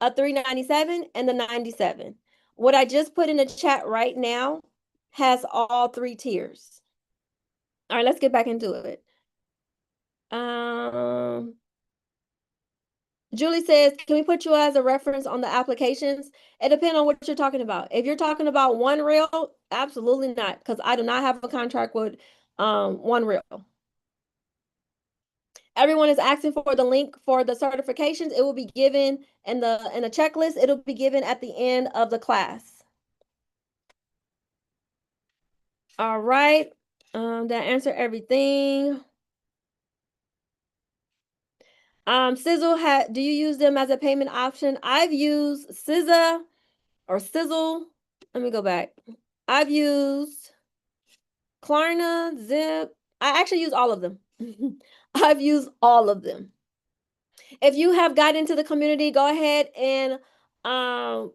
a $397, and the 97. What I just put in the chat right now has all 3 tiers. All right, let's get back into it. Julie says, can we put you as a reference on the applications? It depends on what you're talking about. If you're talking about One Real, absolutely not, because I do not have a contract with One Real. Everyone is asking for the link for the certifications. It will be given in the checklist. It'll be given at the end of the class. All right. That answer everything. Sizzle do you use them as a payment option? I've used SZA or Sizzle. Let me go back. I've used Klarna, Zip. I actually use all of them. I've used all of them. If you have got into the community, go ahead and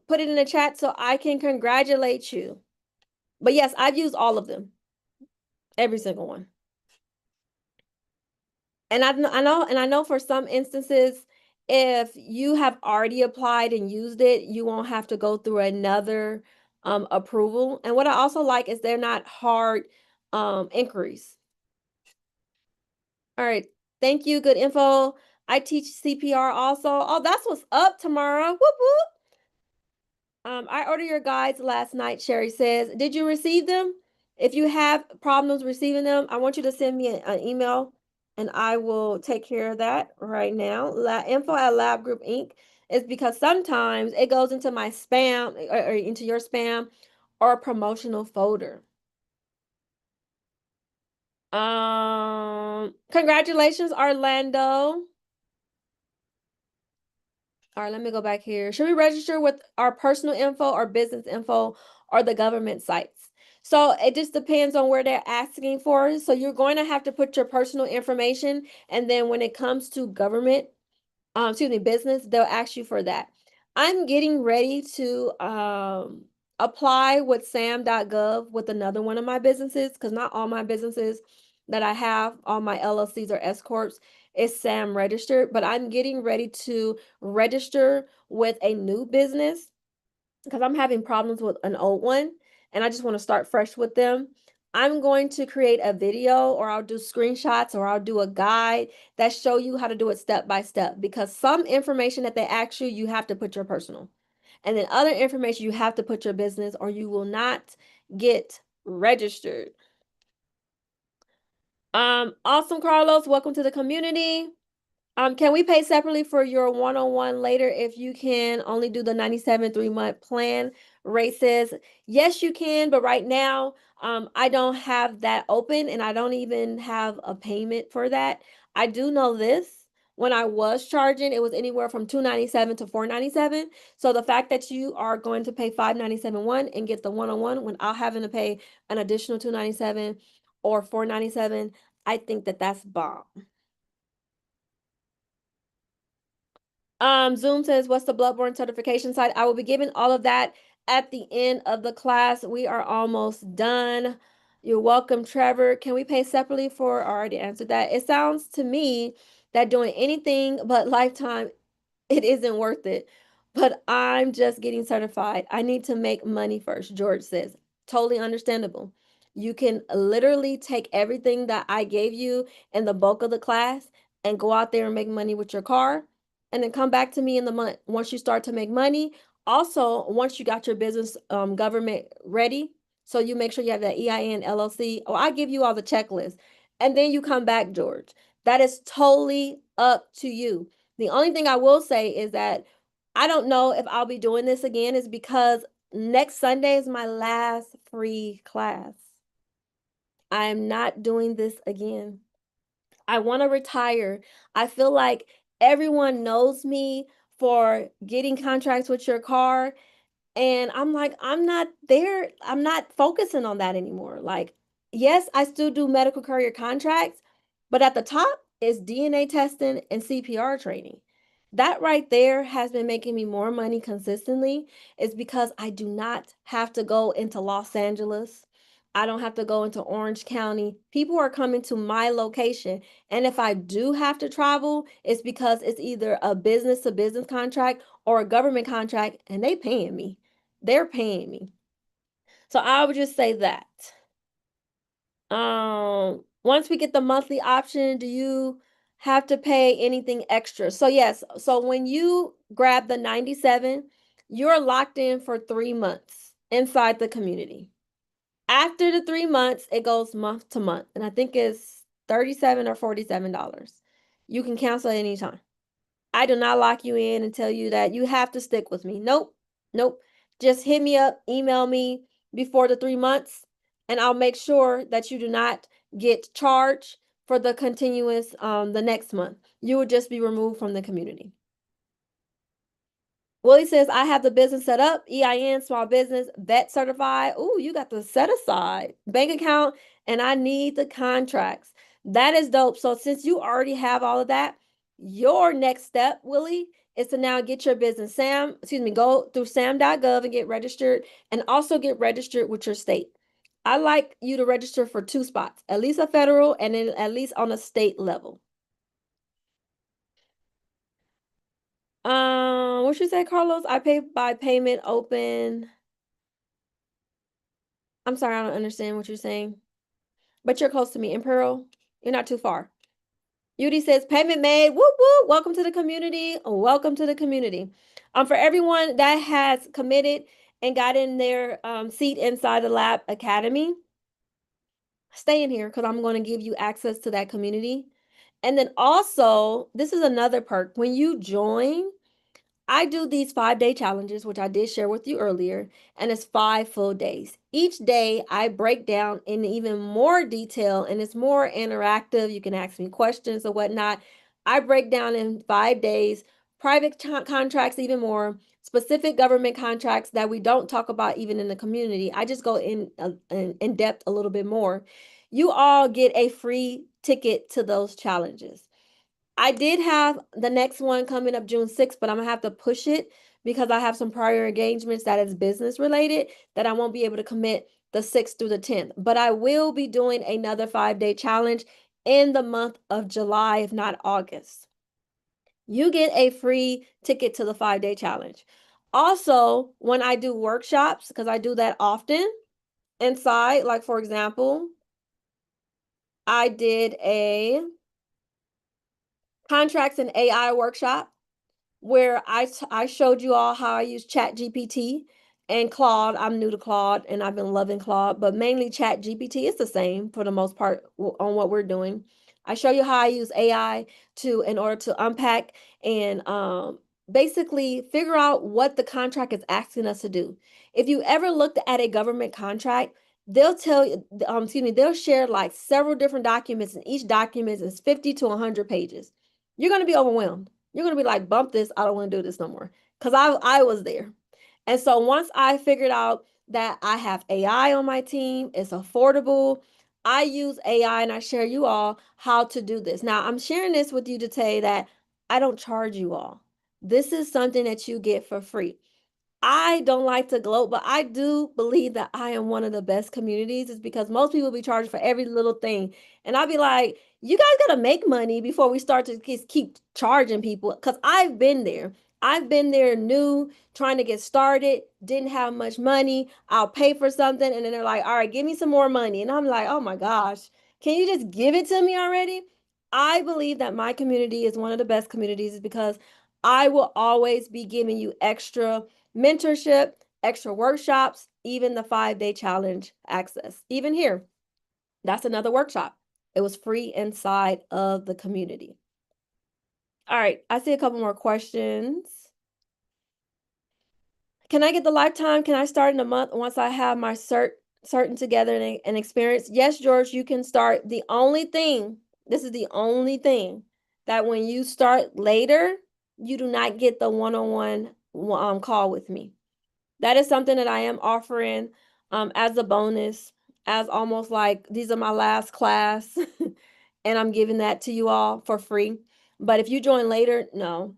put it in the chat so I can congratulate you. But yes, I've used all of them. Every single one. And I know for some instances, if you have already applied and used it, you won't have to go through another approval. And what I also like is they're not hard inquiries. All right. Thank you. Good info. I teach CPR also. Oh, that's what's up, Tamara. Whoop, whoop. I ordered your guides last night, Sherry says. Did you receive them? If you have problems receiving them, I want you to send me an email and I will take care of that right now. Info at Lab Group Inc. is because sometimes it goes into my spam or into your spam or promotional folder. Congratulations, Orlando. All right, let me go back here. Should we register with our personal info or business info or the government sites? So it just depends on where they're asking for. So you're going to have to put your personal information, and then when it comes to government, excuse me, business, they'll ask you for that. I'm getting ready to apply with sam.gov with another one of my businesses because not all my businesses that I have, all my LLCs or S corps, is SAM registered, but I'm getting ready to register with a new business because I'm having problems with an old one and I just want to start fresh with them. I'm going to create a video or I'll do screenshots or I'll do a guide that show you how to do it step by step because some information that they ask you, you have to put your personal. And then other information you have to put your business or you will not get registered. Awesome, Carlos. Welcome to the community. Can we pay separately for your one-on-one later if you can only do the 97 3-month plan? Ray says, yes, you can, but right now, I don't have that open and I don't even have a payment for that. I do know this. When I was charging, it was anywhere from $297 to $497. So the fact that you are going to pay $597 one and get the one-on-one when I'll having to pay an additional $297 or $497, I think that that's bomb. Zoom says, what's the bloodborne certification site? I will be giving all of that at the end of the class. We are almost done. You're welcome, Trevor. Can we pay separately for, I already answered that. It sounds to me that doing anything but lifetime, it isn't worth it. But I'm just getting certified. I need to make money first, George says. Totally understandable. You can literally take everything that I gave you in the bulk of the class and go out there and make money with your car and then come back to me in the month once you start to make money. Also, once you got your business government ready, so you make sure you have that EIN, LLC. Oh, I give you all the checklists. And then you come back, George. That is totally up to you. The only thing I will say is that I don't know if I'll be doing this again is because next Sunday is my last free class. I am not doing this again. I want to retire. I feel like everyone knows me for getting contracts with your car. And I'm like, I'm not there. I'm not focusing on that anymore. Like, yes, I still do medical courier contracts, but at the top is DNA testing and CPR training. That right there has been making me more money consistently. Is because I do not have to go into Los Angeles. I don't have to go into Orange County. People are coming to my location. And if I do have to travel, it's because it's either a business to business contract or a government contract and they paying me. They're paying me. So I would just say that. Once we get the monthly option, do you have to pay anything extra? So yes, so when you grab the 97, you're locked in for 3 months inside the community. After the 3 months, it goes month to month, and I think it's $37 or $47. You can cancel at any time. I do not lock you in and tell you that you have to stick with me. Nope. Nope. Just hit me up, email me before the 3 months, and I'll make sure that you do not get charged for the continuous the next month. You will just be removed from the community. Willie says, I have the business set up, EIN, small business, vet certified. Ooh, you got the set aside bank account, and I need the contracts. That is dope. So since you already have all of that, your next step, Willie, is to now get your business go through sam.gov and get registered and also get registered with your state. I like you to register for 2 spots, at least a federal and then at least on a state level. What you say, Carlos? I pay by payment open. I'm sorry, I don't understand what you're saying. But you're close to me. Imperial, you're not too far. Yudi says, payment made. Whoop, whoop. Welcome to the community. Welcome to the community. For everyone that has committed and got in their seat inside the Lab Academy, stay in here because I'm going to give you access to that community. And then also, this is another perk. When you join, I do these 5-day challenges, which I did share with you earlier, and it's 5 full days. Each day I break down in even more detail and it's more interactive. You can ask me questions or whatnot. I break down in 5 days, private contracts, even more specific government contracts that we don't talk about even in the community. I just go in depth a little bit more. You all get a free ticket to those challenges. I did have the next one coming up June 6th, but I'm gonna have to push it because I have some prior engagements that is business related that I won't be able to commit the 6th through the 10th. But I will be doing another 5-day challenge in the month of July, if not August. You get a free ticket to the 5-day challenge. Also, when I do workshops, because I do that often inside, like for example, I did a contracts and AI workshop where I showed you all how I use Chat GPT and Claude. I'm new to Claude and I've been loving Claude, but mainly Chat GPT is the same for the most part on what we're doing. I show you how I use AI in order to unpack and basically figure out what the contract is asking us to do. If you ever looked at a government contract, they'll tell you, they'll share like several different documents, and each document is 50 to 100 pages. You're going to be overwhelmed. You're going to be like, bump this. I don't want to do this no more. Because I was there. And so once I figured out that I have AI on my team, it's affordable. I use AI and I share you all how to do this. Now, I'm sharing this with you to tell you that I don't charge you all. This is something that you get for free. I don't like to gloat, but I do believe that I am one of the best communities is because most people be charged for every little thing. And I'll be like, you guys got to make money before we start to keep charging people. Because I've been there. I've been there new, trying to get started, didn't have much money. I'll pay for something. And then they're like, all right, give me some more money. And I'm like, oh my gosh, can you just give it to me already? I believe that my community is one of the best communities because I will always be giving you extra mentorship, extra workshops, even the 5-day challenge access. Even here, that's another workshop. It was free inside of the community. All right, I see a couple more questions. Can I get the lifetime? Can I start in a month once I have my certain together and experience? Yes, George, you can start. The only thing, this is the only thing that when you start later, you do not get the one-on-one call with me. That is something that I am offering as a bonus, as almost like these are my last class, and I'm giving that to you all for free. But if you join later, no,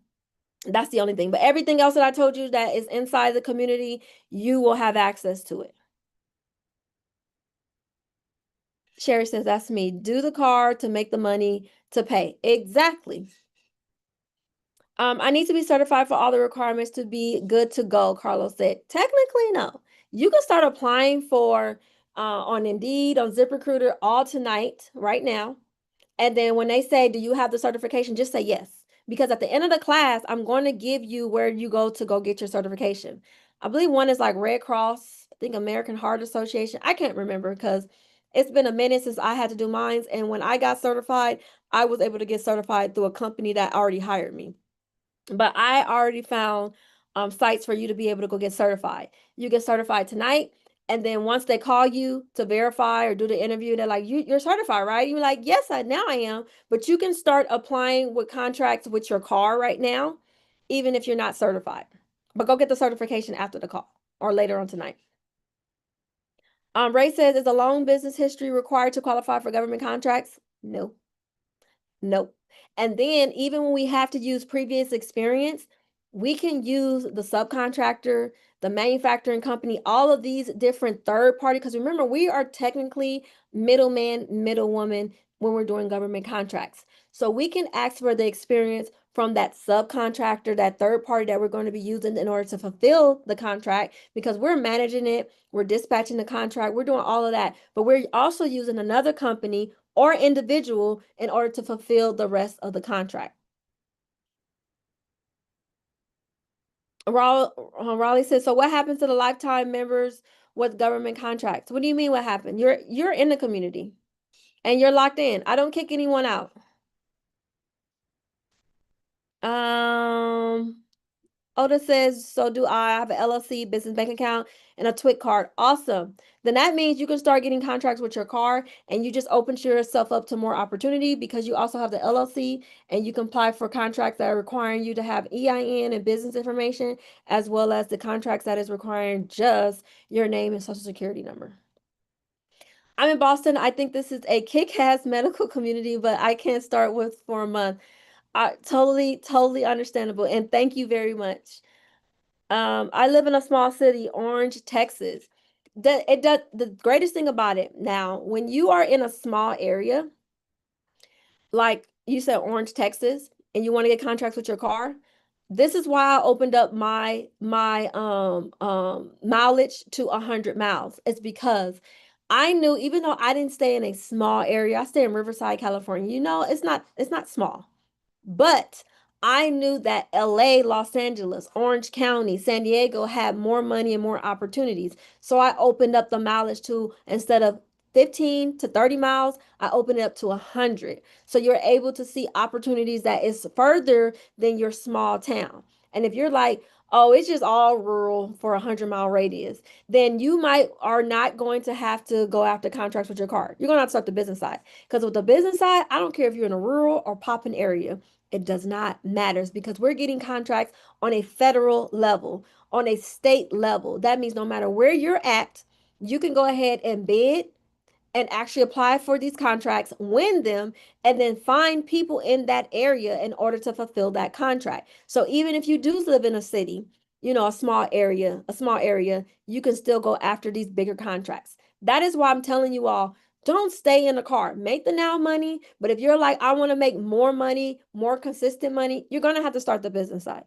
that's the only thing. But everything else that I told you that is inside the community, you will have access to it. Sherry says, that's me. Do the card to make the money to pay. Exactly. I need to be certified for all the requirements to be good to go, Carlos said. Technically, no. You can start applying for on Indeed, on ZipRecruiter, all tonight, right now. And then when they say, do you have the certification? Just say yes. Because at the end of the class, I'm going to give you where you go to go get your certification. I believe one is like Red Cross, I think American Heart Association. I can't remember because it's been a minute since I had to do mine. And when I got certified, I was able to get certified through a company that already hired me. But I already found sites for you to be able to go get certified. You get certified tonight. And then once they call you to verify or do the interview, they're like, you're certified, right? You're like, yes, now I am. But you can start applying with contracts with your car right now, even if you're not certified. But go get the certification after the call or later on tonight. Ray says, is a long business history required to qualify for government contracts? No. Nope. And then even when we have to use previous experience, we can use the subcontractor, the manufacturing company, all of these different third party. Because remember, we are technically middleman, middlewoman when we're doing government contracts. So we can ask for the experience from that subcontractor, that third party that we're going to be using in order to fulfill the contract because we're managing it, we're dispatching the contract, we're doing all of that. But we're also using another company or individual in order to fulfill the rest of the contract. Raleigh says, so what happens to the lifetime members with government contracts? What do you mean what happened? You're in the community and you're locked in. I don't kick anyone out. Um, Oda says, so do I. I have an LLC, business bank account, and a TWIC card. Awesome. Then that means you can start getting contracts with your car and you just open yourself up to more opportunity because you also have the LLC and you can apply for contracts that are requiring you to have EIN and business information, as well as the contracts that is requiring just your name and social security number. I'm in Boston. I think this is a kick-ass medical community, but I can't start with for a month. Totally understandable. And thank you very much. I live in a small city, Orange, Texas. The greatest thing about it now, when you are in a small area, like you said, Orange, Texas, and you want to get contracts with your car, this is why I opened up my mileage to 100 miles. It's because I knew even though I didn't stay in a small area, I stay in Riverside, California. You know, it's not small. But I knew that LA, Los Angeles, Orange County, San Diego had more money and more opportunities. So I opened up the mileage to, instead of 15 to 30 miles, I opened it up to 100. So you're able to see opportunities that is further than your small town. And if you're like, oh, it's just all rural for a 100-mile radius, then you might are not going to have to go after contracts with your car. You're going to have to start the business side. Because with the business side, I don't care if you're in a rural or popping area. It does not matter because we're getting contracts on a federal level, on a state level. That means no matter where you're at, you can go ahead and bid and actually apply for these contracts, win them, and then find people in that area in order to fulfill that contract. So even if you do live in a city, a small area, you can still go after these bigger contracts. That is why I'm telling you all, don't stay in the car. Make the now money, but if you're like, I want to make more money, more consistent money, you're going to have to start the business side.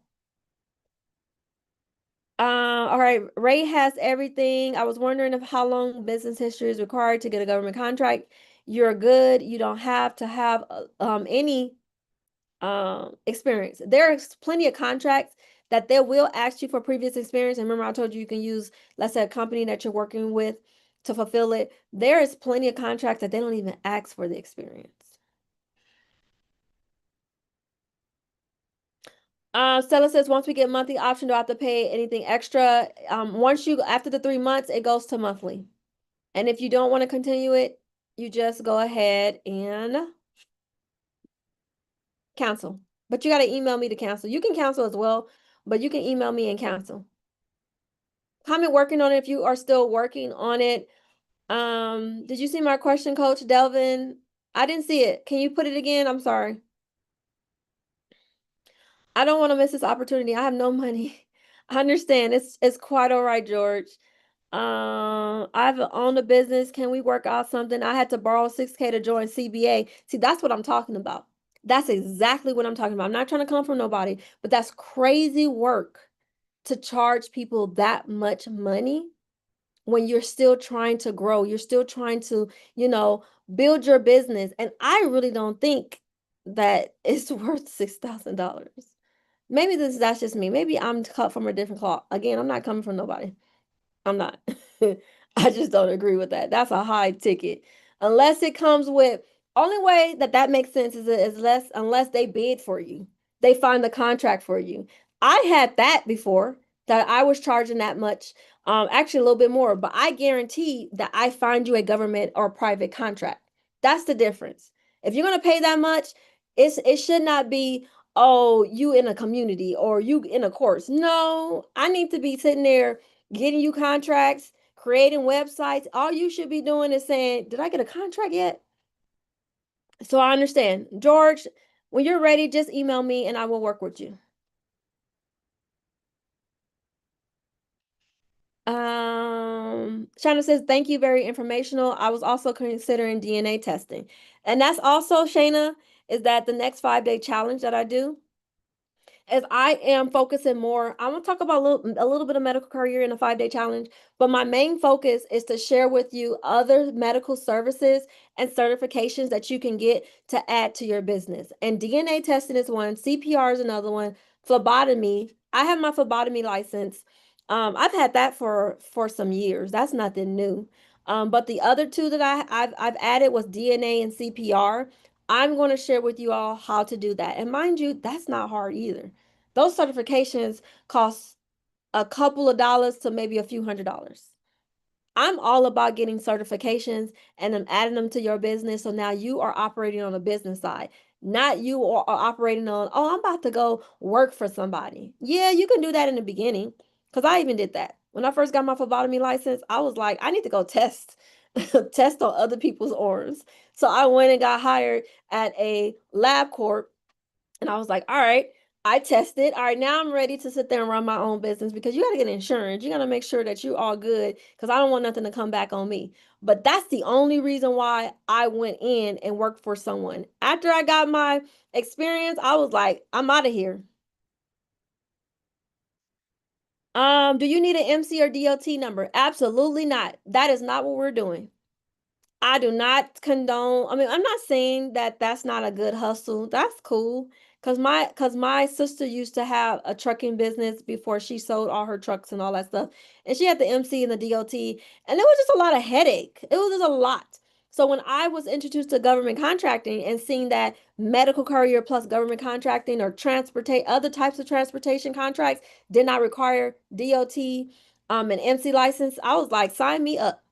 All right, Ray has everything. I was wondering if how long business history is required to get a government contract. You're good. You don't have to have any experience. There's plenty of contracts that they will ask you for previous experience. And remember, I told you can use, let's say, a company that you're working with to fulfill it. There is plenty of contracts that they don't even ask for the experience. Stella says, once we get monthly option, do I have to pay anything extra? Once you, after the 3 months, it goes to monthly. And if you don't want to continue it, you just go ahead and cancel. But you got to email me to cancel. You can cancel as well, but you can email me and cancel. Comment working on it if you are still working on it. Did you see my question, Coach Delvin? I didn't see it. Can you put it again? I'm sorry. I don't want to miss this opportunity. I have no money. I understand. It's quite all right, George. I've owned a business. Can we work out something? I had to borrow 6K to join CBA. See, that's what I'm talking about. That's exactly what I'm talking about. I'm not trying to come from nobody, but that's crazy work to charge people that much money when you're still trying to grow. You're still trying to, build your business. And I really don't think that it's worth $6,000. Maybe that's just me. Maybe I'm cut from a different cloth. Again, I'm not coming from nobody. I'm not. I just don't agree with that. That's a high ticket. Unless it comes with, only way that makes sense is less unless they bid for you. They find the contract for you. I had that before that I was charging that much, actually a little bit more, but I guarantee that I find you a government or private contract. That's the difference. If you're gonna pay that much, it should not be, oh, you in a community or you in a course. No, I need to be sitting there getting you contracts, creating websites. All you should be doing is saying, did I get a contract yet? So I understand. George, when you're ready, just email me and I will work with you. Shana says, thank you, very informational. I was also considering DNA testing. And that's also, Shana, is that the next 5-day challenge that I do. as I am focusing more, I'm gonna talk about a little bit of medical career in a 5-day challenge, but my main focus is to share with you other medical services and certifications that you can get to add to your business. And DNA testing is one, CPR is another one, phlebotomy. I have my phlebotomy license. I've had that for some years. That's nothing new. But the other two that I've added was DNA and CPR. I'm going to share with you all how to do that. And mind you, that's not hard either. Those certifications cost a couple of dollars to maybe a few $100s. I'm all about getting certifications and then adding them to your business. So now you are operating on a business side, not you are operating on, oh, I'm about to go work for somebody. Yeah, you can do that in the beginning because I even did that. When I first got my phlebotomy license, I was like, I need to go test, test on other people's arms. So I went and got hired at a lab corp and I was like, all right, I tested. All right, now I'm ready to sit there and run my own business because you got to get insurance. You got to make sure that you all good because I don't want nothing to come back on me. But that's the only reason why I went in and worked for someone. After I got my experience, I was like, I'm out of here. Do you need an MC or DOT number? Absolutely not. That is not what we're doing. I do not condone. I mean, I'm not saying that that's not a good hustle. That's cool. Cause my sister used to have a trucking business before she sold all her trucks and all that stuff. And she had the MC and the DOT, and it was just a lot of headache. It was just a lot. So when I was introduced to government contracting and seeing that medical courier plus government contracting or transportate other types of transportation contracts did not require DOT an MC license, I was like, sign me up.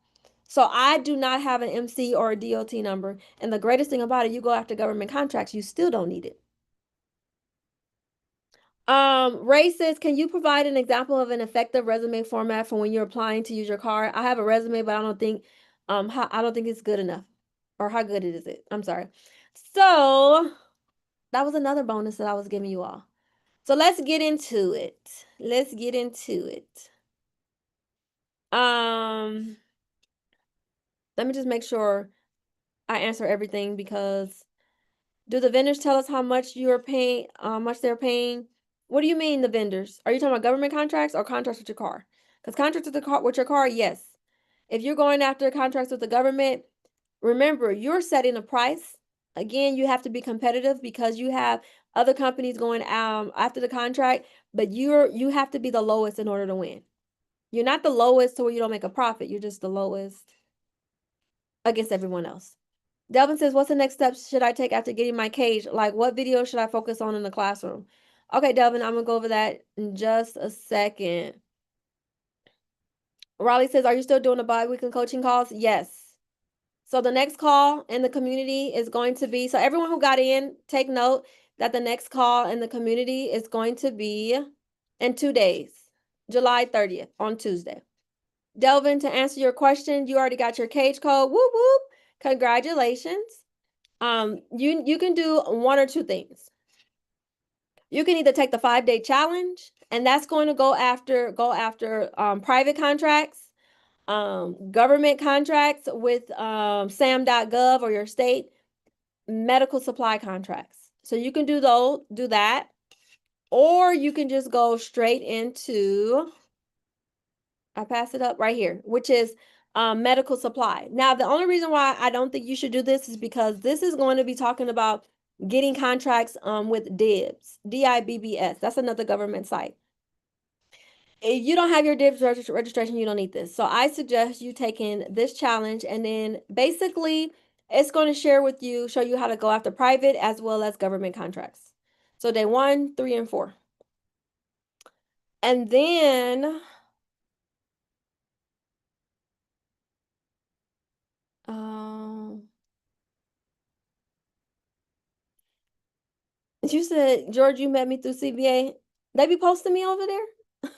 So I do not have an MC or a DOT number. And the greatest thing about it, you go after government contracts, you still don't need it. Ray says, can you provide an example of an effective resume format for when you're applying to use your car? I have a resume, but I don't think it's good enough. Or how good is it? I'm sorry. So that was another bonus that I was giving you all. So let's get into it. Let's get into it. Um, Let me just make sure I answer everything because do the vendors tell us how much you're paying, how much they're paying? What do you mean the vendors? Are you talking about government contracts or contracts with your car? Because contracts with the car with your car, yes. If you're going after contracts with the government, remember you're setting a price. Again, you have to be competitive because you have other companies going after the contract, but you have to be the lowest in order to win. You're not the lowest to where you don't make a profit. You're just the lowest against everyone else. Delvin says, what's the next steps should I take after getting my cage? Like, what video should I focus on in the classroom? Okay, Delvin, I'm going to go over that in just a second. Raleigh says, are you still doing the bi-weekly coaching calls? Yes. So the next call in the community is going to be, so everyone who got in, take note that the next call in the community is going to be in 2 days, July 30th on Tuesday. Delvin, to answer your question, you already got your cage code. Whoop, whoop. Congratulations. You can do one or two things. You can either take the 5-day challenge, and that's going to go after private contracts, government contracts with sam.gov or your state, medical supply contracts. So you can do that, or you can just go straight into, I pass it up right here, which is medical supply. Now, the only reason why I don't think you should do this is because this is going to be talking about getting contracts with DIBS, DIBBS. That's another government site. If you don't have your DIBS registration, you don't need this. So I suggest you taking this challenge, and then basically it's going to show you how to go after private as well as government contracts. So day 1, 3, and 4. And then you said, George, you met me through CBA. They be posting me over there?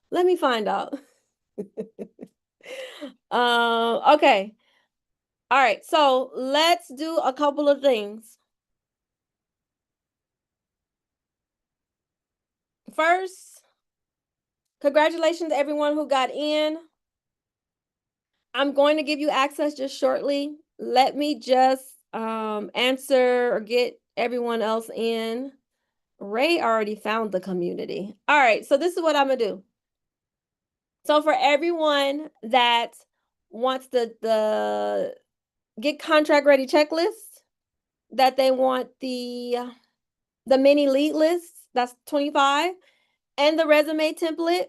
Let me find out. Okay. All right. So let's do a couple of things. First, congratulations to everyone who got in. I'm going to give you access just shortly. Let me just answer or get everyone else in Ray already found the community. All right, so this is what I'm gonna do. So for everyone that wants the get contract ready checklist, that they want the mini lead list, that's 25, and the resume template,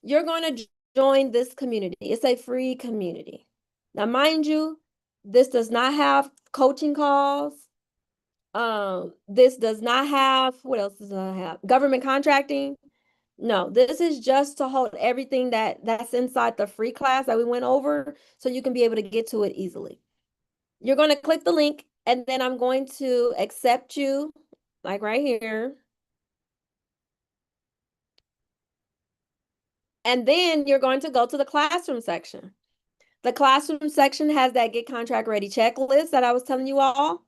you're going to join this community. It's a free community. Now, mind you, this does not have coaching calls. This does not have, what else does it have? Government contracting. No, this is just to hold everything that's inside the free class that we went over so you can be able to get to it easily. You're going to click the link and then I'm going to accept you, like right here. And then you're going to go to the classroom section. The classroom section has that get contract ready checklist that I was telling you all.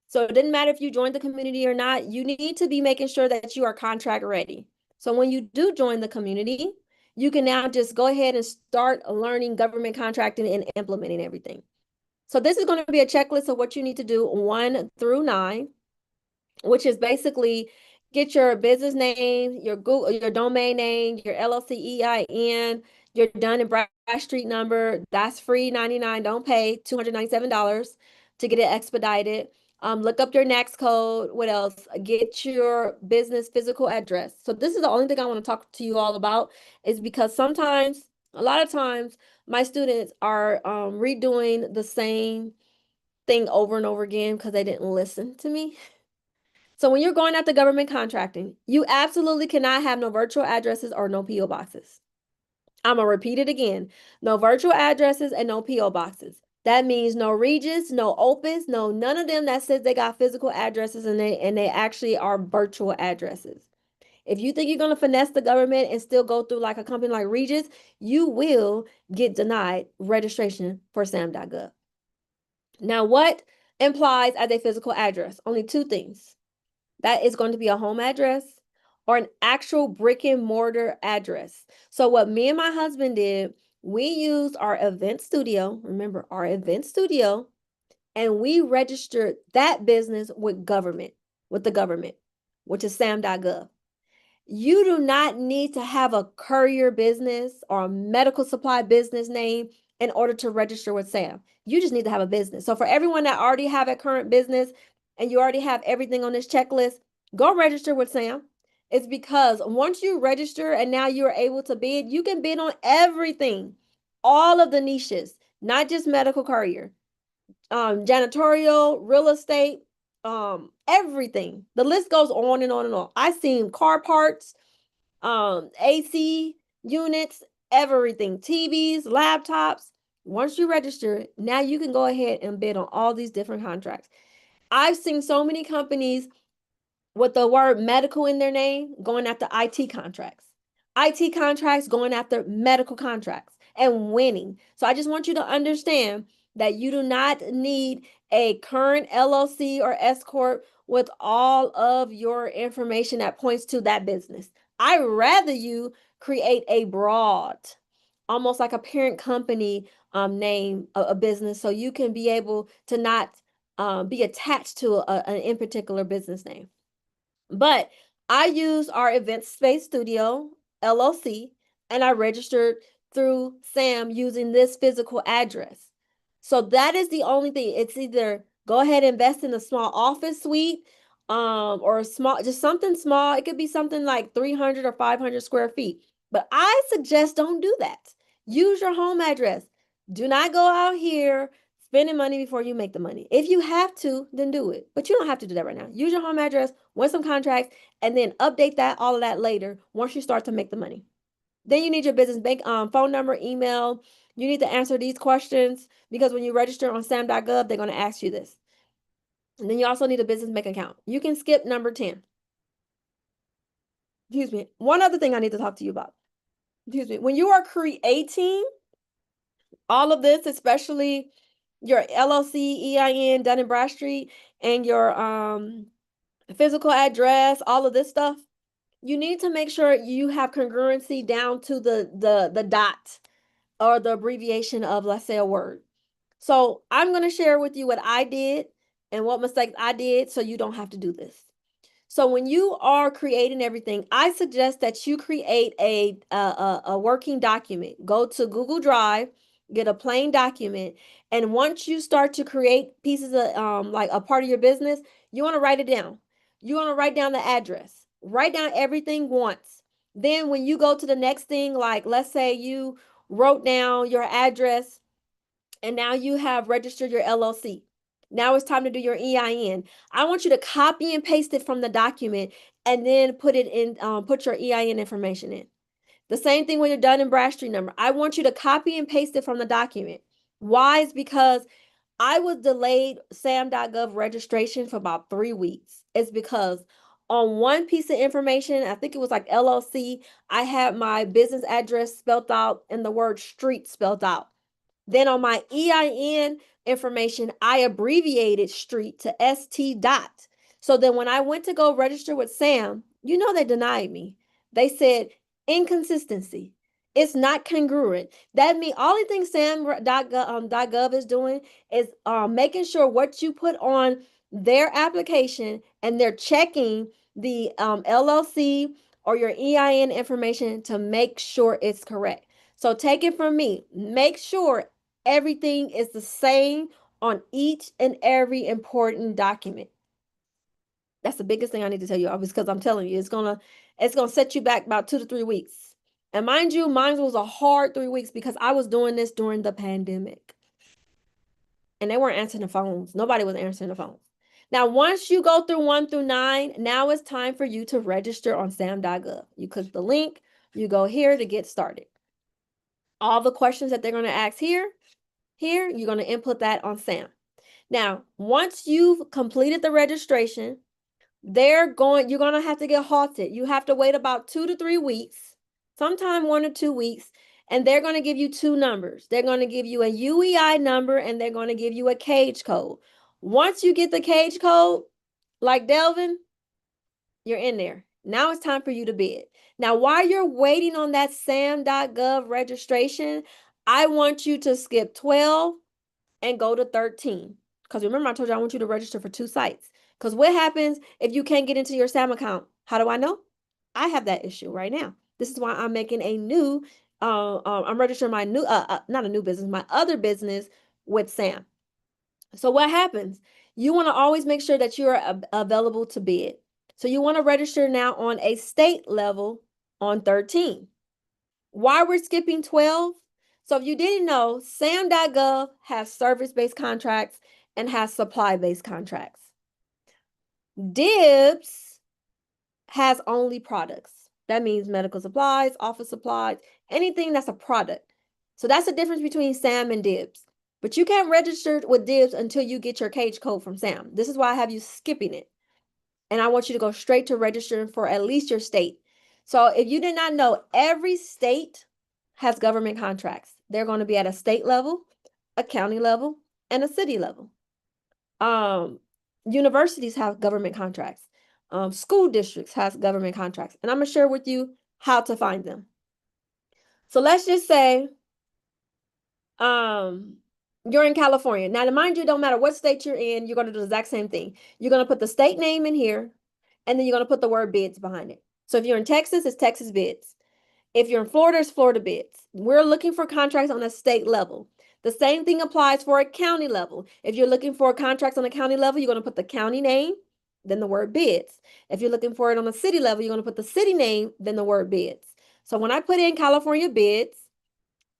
So it didn't matter if you joined the community or not, you need to be making sure that you are contract ready. So when you do join the community, you can now just go ahead and start learning government contracting and implementing everything. So this is going to be a checklist of what you need to do 1 through 9, which is basically get your business name, your Google, your domain name, your LLC EIN, your Dun and Bradstreet number. That's free 99. Don't pay $297 to get it expedited. Look up your next code. What else? Get your business physical address. So this is the only thing I want to talk to you all about is because sometimes, a lot of times, my students are redoing the same thing over and over again because they didn't listen to me. So when you're going after government contracting, you absolutely cannot have no virtual addresses or no PO boxes. I'm gonna repeat it again. No virtual addresses and no PO boxes. That means no Regis, no Opus, no none of them that says they got physical addresses and they actually are virtual addresses. If you think you're gonna finesse the government and still go through like a company like Regis, you will get denied registration for SAM.gov. Now, what implies as a physical address? Only two things. That is going to be a home address or an actual brick and mortar address. So what me and my husband did, we used our event studio, remember our event studio, and we registered that business with the government, which is sam.gov. You do not need to have a courier business or a medical supply business name in order to register with SAM. You just need to have a business. So for everyone that already have a current business and you already have everything on this checklist, go register with SAM. It's because once you register and now you're able to bid, you can bid on everything, all of the niches, not just medical courier, janitorial, real estate, everything. The list goes on and on and on. I've seen car parts, AC units, everything, TVs, laptops. Once you register, now you can go ahead and bid on all these different contracts. I've seen so many companies with the word medical in their name going after IT contracts. IT contracts going after medical contracts and winning. So I just want you to understand that you do not need a current LLC or S corp with all of your information that points to that business. I rather you create a broad, almost like a parent company name, a business, so you can be able to not be attached to an in particular business name. But I used our event space studio LLC and I registered through SAM using this physical address. So that is the only thing. It's either go ahead and invest in a small office suite or a small, just something small. It could be something like 300 or 500 square feet. But I suggest don't do that. Use your home address. Do not go out here spending money before you make the money. If you have to, then do it. But you don't have to do that right now. Use your home address, win some contracts, and then update that, all of that later once you start to make the money. Then you need your business bank phone number, email. You need to answer these questions because when you register on sam.gov, they're going to ask you this. And then you also need a business bank account. You can skip number 10. Excuse me. One other thing I need to talk to you about. Excuse me. When you are creating all of this, especially your LLC, EIN, Dun and Bradstreet, and your physical address, all of this stuff, you need to make sure you have congruency down to the dot or the abbreviation of, let's say, a word. So I'm going to share with you what I did and what mistakes I did so you don't have to do this. So when you are creating everything, I suggest that you create a working document. Go to Google Drive, get a plain document, and once you start to create pieces of like a part of your business, you want to write it down. You want to write down the address. Write down everything once. Then when you go to the next thing, like let's say you wrote down your address and now you have registered your LLC. Now it's time to do your EIN. I want you to copy and paste it from the document and then put it in, put your EIN information in. The same thing when you're done in Bradstreet number. I want you to copy and paste it from the document. Why? Is because I was delayed SAM.gov registration for about 3 weeks. It's because on one piece of information, I think it was like LLC, I had my business address spelled out and the word street spelled out. Then on my EIN information, I abbreviated street to ST dot. So then when I went to go register with SAM, they denied me. They said inconsistency. It's not congruent. That means only thing SAM.gov is doing is making sure what you put on their application and they're checking the LLC or your EIN information to make sure it's correct. So take it from me. Make sure everything is the same on each and every important document. That's the biggest thing I need to tell you, because I'm telling you, it's gonna set you back about 2 to 3 weeks. And mind you, mine was a hard 3 weeks because I was doing this during the pandemic. And they weren't answering the phones. Nobody was answering the phones. Now, once you go through 1 through 9, now it's time for you to register on SAM.gov. You click the link, you go here to get started. All the questions that they're going to ask here, you're going to input that on SAM. Now, once you've completed the registration, you're going to have to get halted. You have to wait about 2 to 3 weeks, sometime 1 or 2 weeks, and they're going to give you two numbers. They're going to give you a UEI number and they're going to give you a cage code. Once you get the cage code, like Delvin, you're in there. Now it's time for you to bid. Now, while you're waiting on that SAM.gov registration, I want you to skip 12 and go to 13. Because remember, I told you I want you to register for 2 sites. Because what happens if you can't get into your SAM account? How do I know? I have that issue right now. This is why I'm making a new, I'm registering my new, not a new business, my other business with SAM. So what happens? You want to always make sure that you're available to bid. So you want to register now on a state level on 13. Why we're skipping 12? So if you didn't know, SAM.gov has service-based contracts and has supply-based contracts. DIBS has only products. That means medical supplies, office supplies, anything that's a product. So that's the difference between SAM and DIBS. But you can't register with DIBS until you get your cage code from SAM. This is why I have you skipping it. And I want you to go straight to registering for at least your state. So if you did not know, every state has government contracts. They're going to be at a state level, a county level, and a city level. Universities have government contracts. School districts have government contracts. And I'm going to share with you how to find them. So let's just say you're in California. Now, to mind you, don't matter what state you're in, you're going to do the exact same thing. You're going to put the state name in here, and then you're going to put the word bids behind it. So if you're in Texas, it's Texas bids. If you're in Florida, it's Florida bids. We're looking for contracts on a state level. The same thing applies for a county level. If you're looking for contracts on a county level, you're going to put the county name, then the word bids. If you're looking for it on a city level, you're going to put the city name, then the word bids. So when I put in California bids,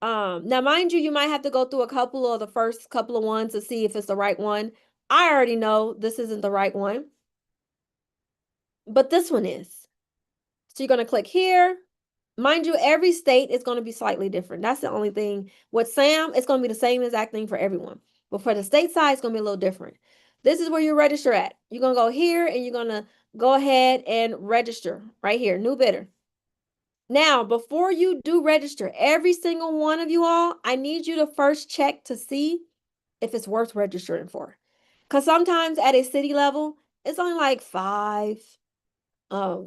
now mind you, you might have to go through a couple of the first couple of ones to see if it's the right one. I already know this isn't the right one, but this one is. So you're going to click here. Mind you, every state is going to be slightly different. That's the only thing. With SAM, it's going to be the same exact thing for everyone. But for the state side, it's going to be a little different. This is where you register at. You're going to go here and you're going to go ahead and register right here, new bidder. Now, before you do register, every single one of you all, I need you to first check to see if it's worth registering for. Because sometimes at a city level, it's only like 5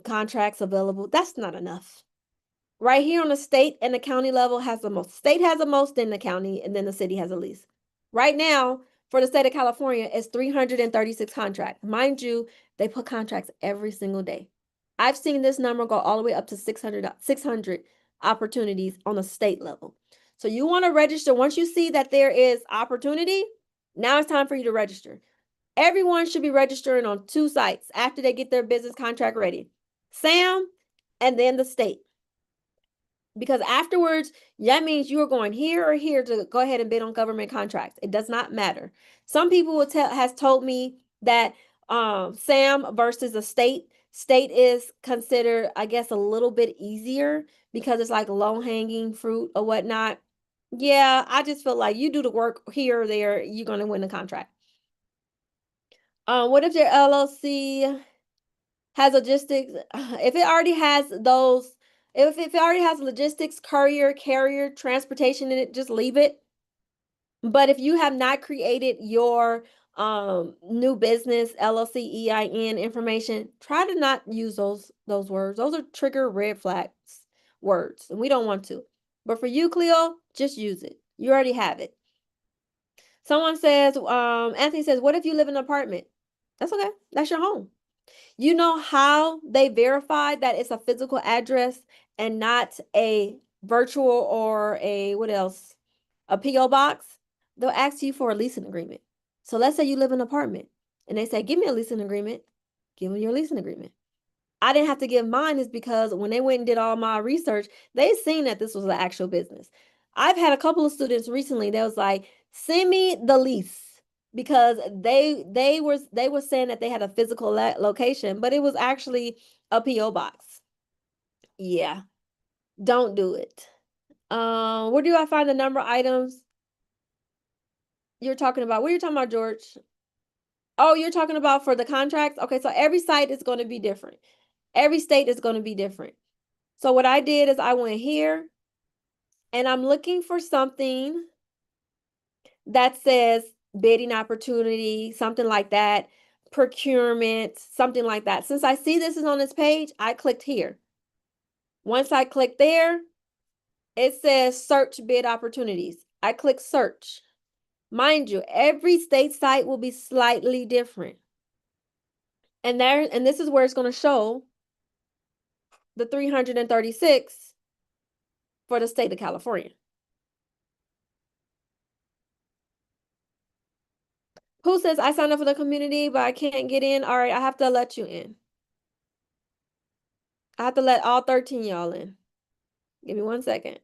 contracts available. That's not enough. Right here on the state and the county level has the most. State has the most, then the county, and then the city has the least. Right now, for the state of California is 336 contracts. Mind you, they put contracts every single day. I've seen this number go all the way up to 600 opportunities on a state level. So you want to register. Once you see that there is opportunity, now it's time for you to register. Everyone should be registering on 2 sites after they get their business contract ready. SAM and then the state. Because afterwards, that means you are going here or here to go ahead and bid on government contracts. It does not matter. Some people has told me that SAM versus a state is considered, I guess, a little bit easier because it's like low-hanging fruit or whatnot. Yeah, I just feel like you do the work here or there, you're going to win the contract. What if your LLC has logistics? If it already has those, if it already has logistics, courier, carrier, transportation in it, just leave it. But if you have not created your new business LLC EIN information, try to not use those words. Those are trigger red flags words, and we don't want to. But for you, Cleo, just use it. You already have it. Someone says, Anthony says, what if you live in an apartment? That's okay. That's your home. You know how they verify that it's a physical address and not a virtual or a, what else? A PO box? They'll ask you for a leasing agreement. So let's say you live in an apartment and they say, give me a leasing agreement. Give them your leasing agreement. I didn't have to give mine is because when they went and did all my research, they seen that this was an actual business. I've had a couple of students recently that was like, send me the lease because they were saying that they had a physical location, but it was actually a PO box. Yeah, don't do it. Where do I find the number items you're talking about? What are you talking about, George? Oh, you're talking about for the contracts? Okay, so every site is going to be different. Every state is going to be different. So what I did is I went here and I'm looking for something that says bidding opportunity, something like that, procurement, something like that. Since I see this is on this page, I clicked here. Once I click there, it says search bid opportunities. I click search. Mind you, every state site will be slightly different. And this is where it's going to show the 336 for the state of California. Who says I signed up for the community, but I can't get in? All right, I have to let you in. I have to let all 13 y'all in. Give me 1 second.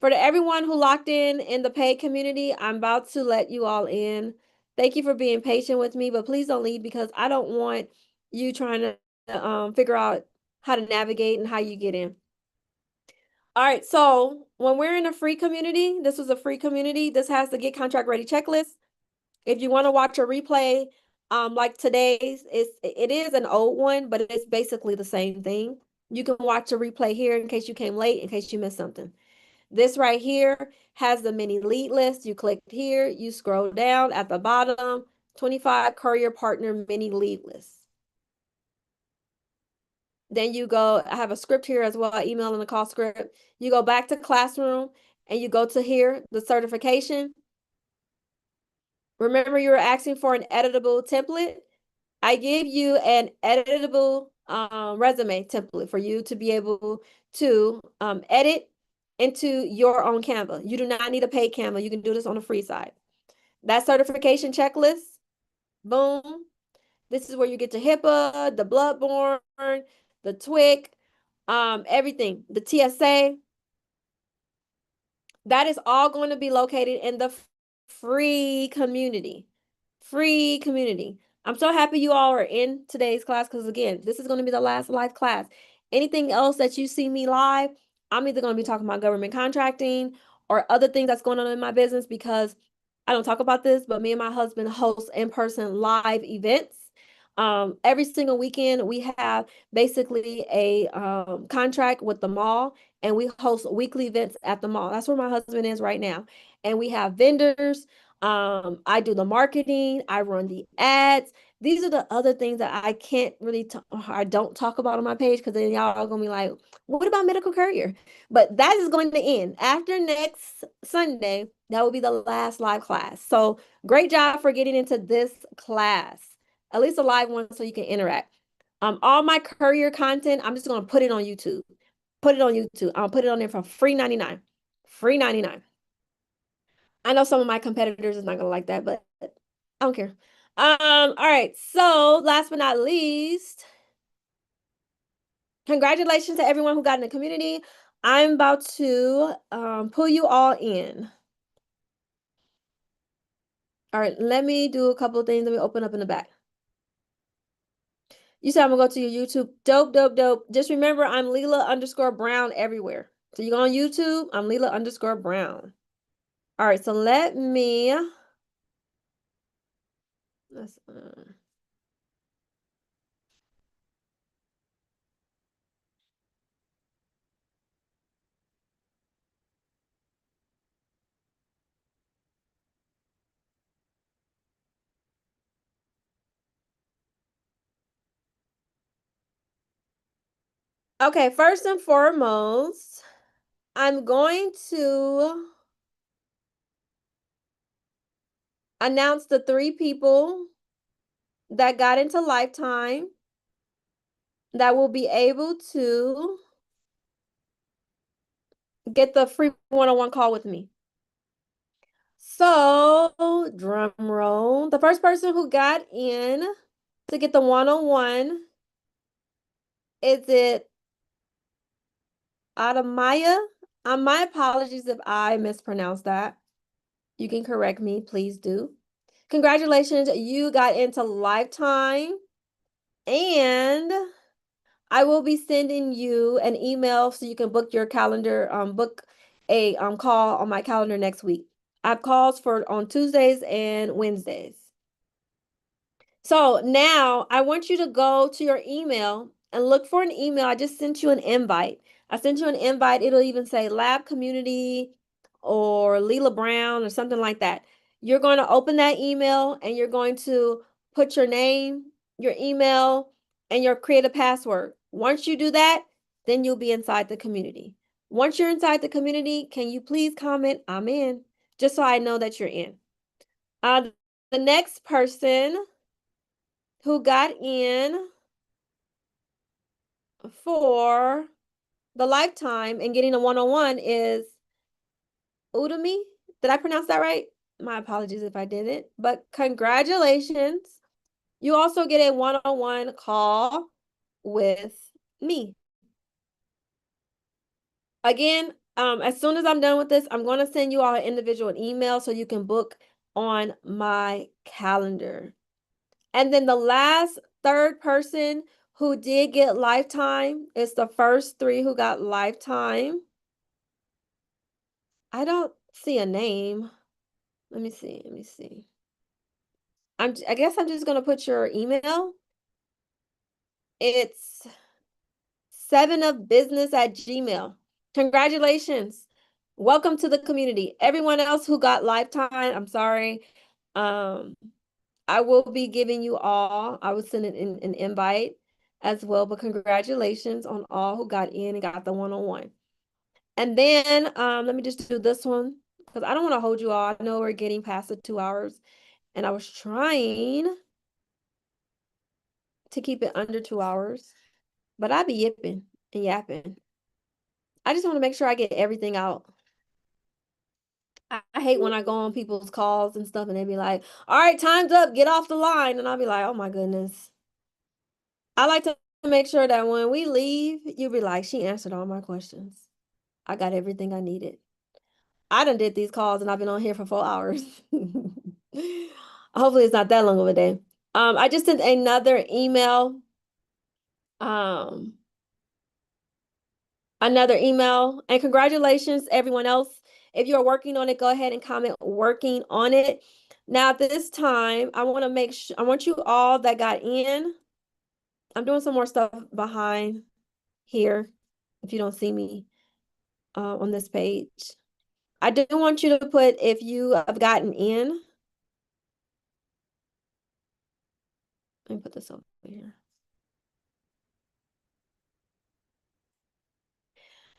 For everyone who locked in the paid community, I'm about to let you all in. Thank you for being patient with me, but please don't leave because I don't want you trying to figure out how to navigate and how you get in. All right, so when we're in a free community, this was a free community. This has the Get Contract Ready checklist. If you want to watch a replay, like today's, it is an old one, but it's basically the same thing. You can watch a replay here in case you came late, in case you missed something. This right here has the mini lead list. You click here, you scroll down at the bottom, 25 Courier Partner mini lead list. Then you go, I have a script here as well, email and a call script. You go back to Classroom and you go to here, the certification. Remember you were asking for an editable template? I gave you an editable resume template for you to be able to edit into your own Canva. You do not need a paid Canva. You can do this on the free side. That certification checklist, boom. This is where you get to HIPAA, the Bloodborne, the TWIC, everything, the TSA. That is all going to be located in the free community. Free community. I'm so happy you all are in today's class because, again, this is going to be the last live class. Anything else that you see me live, I'm either going to be talking about government contracting or other things that's going on in my business because I don't talk about this, but me and my husband host in-person live events. Every single weekend, we have basically a contract with the mall, and we host weekly events at the mall. That's where my husband is right now. And we have vendors. I do the marketing. I run the ads. these are the other things that I can't really talk, I don't talk about on my page because then y'all are gonna be like, what about medical courier? But that is going to end after next Sunday. That will be the last live class. So great job for getting into this class, at least a live one, so you can interact. All my courier content, I'm just gonna put it on YouTube. Put it on YouTube. I'll put it on there for free 99. Free 99. I know some of my competitors is not gonna like that, but I don't care. All right. So last but not least, congratulations to everyone who got in the community. I'm about to pull you all in. All right, let me do a couple of things. Let me open up in the back. You said I'm gonna go to your YouTube. Dope, dope, dope. Just remember, I'm Leela_Brown everywhere. So you go on YouTube, I'm Leela_Brown. All right, so let's okay, first and foremost, I'm going to announce the 3 people that got into Lifetime that will be able to get the free one-on-one call with me. So, drum roll. The first person who got in to get the one-on-one, is it Adamaya? My apologies if I mispronounced that. You can correct me, please do. Congratulations, you got into Lifetime, and I will be sending you an email so you can book your calendar, book a call on my calendar next week. I have calls for on Tuesdays and Wednesdays. So now I want you to go to your email and look for an email. I just sent you an invite. I sent you an invite. It'll even say Lab Community or Leela Brown or something like that. You're going to open that email and you're going to put your name, your email, and your create a password. Once you do that, then you'll be inside the community. Once you're inside the community, can you please comment, I'm in, just so I know that you're in. The next person who got in for the Lifetime and getting a one-on-one is Udemy. Did I pronounce that right? My apologies if I didn't, but congratulations. You also get a one-on-one call with me. Again, as soon as I'm done with this, I'm going to send you all an individual email so you can book on my calendar. And then the last third person who did get Lifetime is the first 3 who got Lifetime. I don't see a name. Let me see. Let me see. I guess I'm just gonna put your email. It's 7ofbusiness@gmail. Congratulations. Welcome to the community. Everyone else who got Lifetime, I'm sorry. I will be giving you all, I will send an invite as well, but congratulations on all who got in and got the one-on-one. And then let me just do this one because I don't want to hold you all. I know we're getting past the 2 hours and I was trying to keep it under 2 hours, but I be yipping and yapping. I just want to make sure I get everything out. I hate when I go on people's calls and stuff and they be like, all right, time's up, get off the line. And I'll be like, oh my goodness. I like to make sure that when we leave, you'll be like, she answered all my questions. I got everything I needed. I done did these calls and I've been on here for 4 hours. Hopefully it's not that long of a day. I just sent another email. And congratulations everyone else. If you're working on it, go ahead and comment working on it. Now at this time, I want to make sure, I want you all that got in. I'm doing some more stuff behind here if you don't see me on this page. I do want you to put if you have gotten in. Let me put this over here.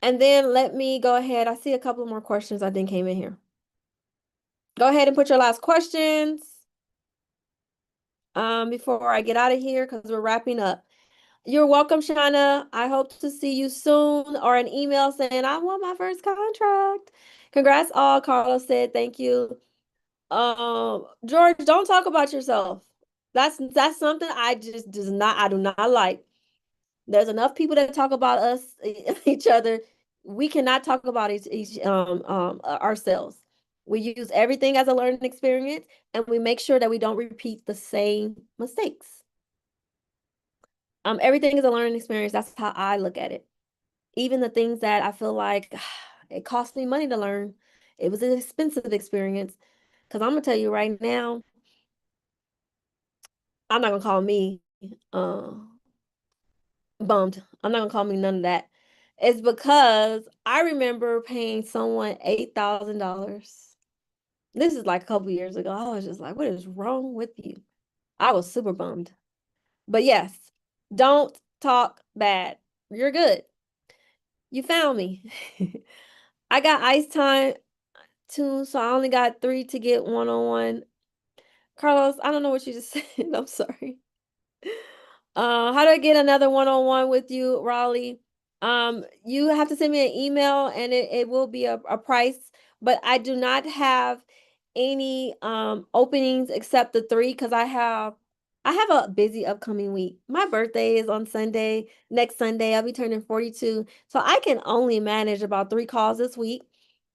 And then let me go ahead. I see a couple more questions I think came in here. Go ahead and put your last questions before I get out of here because we're wrapping up. You're welcome, Shauna. I hope to see you soon, or an email saying I want my first contract. Congrats all, Carlos said. Thank you. George, don't talk about yourself. That's something I just does not I do not like. There's enough people that talk about us each other. We cannot talk about ourselves. We use everything as a learning experience, and we make sure that we don't repeat the same mistakes. Everything is a learning experience. That's how I look at it. Even the things that I feel like it cost me money to learn, it was an expensive experience. Because I'm gonna tell you right now, I'm not gonna call me uh bummed. I'm not gonna call me none of that. It's because I remember paying someone $8,000. This is like a couple years ago. I was just like, what is wrong with you? I was super bummed. But yes, don't talk bad. You're good. You found me. I got ice time too, so I only got 3 to get one-on-one. Carlos, I don't know what you just said. I'm sorry. How do I get another one-on-one with you, Raleigh? You have to send me an email and it will be a price, but I do not have any openings except the 3 because I have a busy upcoming week. My birthday is on Sunday, next Sunday. I'll be turning 42. So I can only manage about 3 calls this week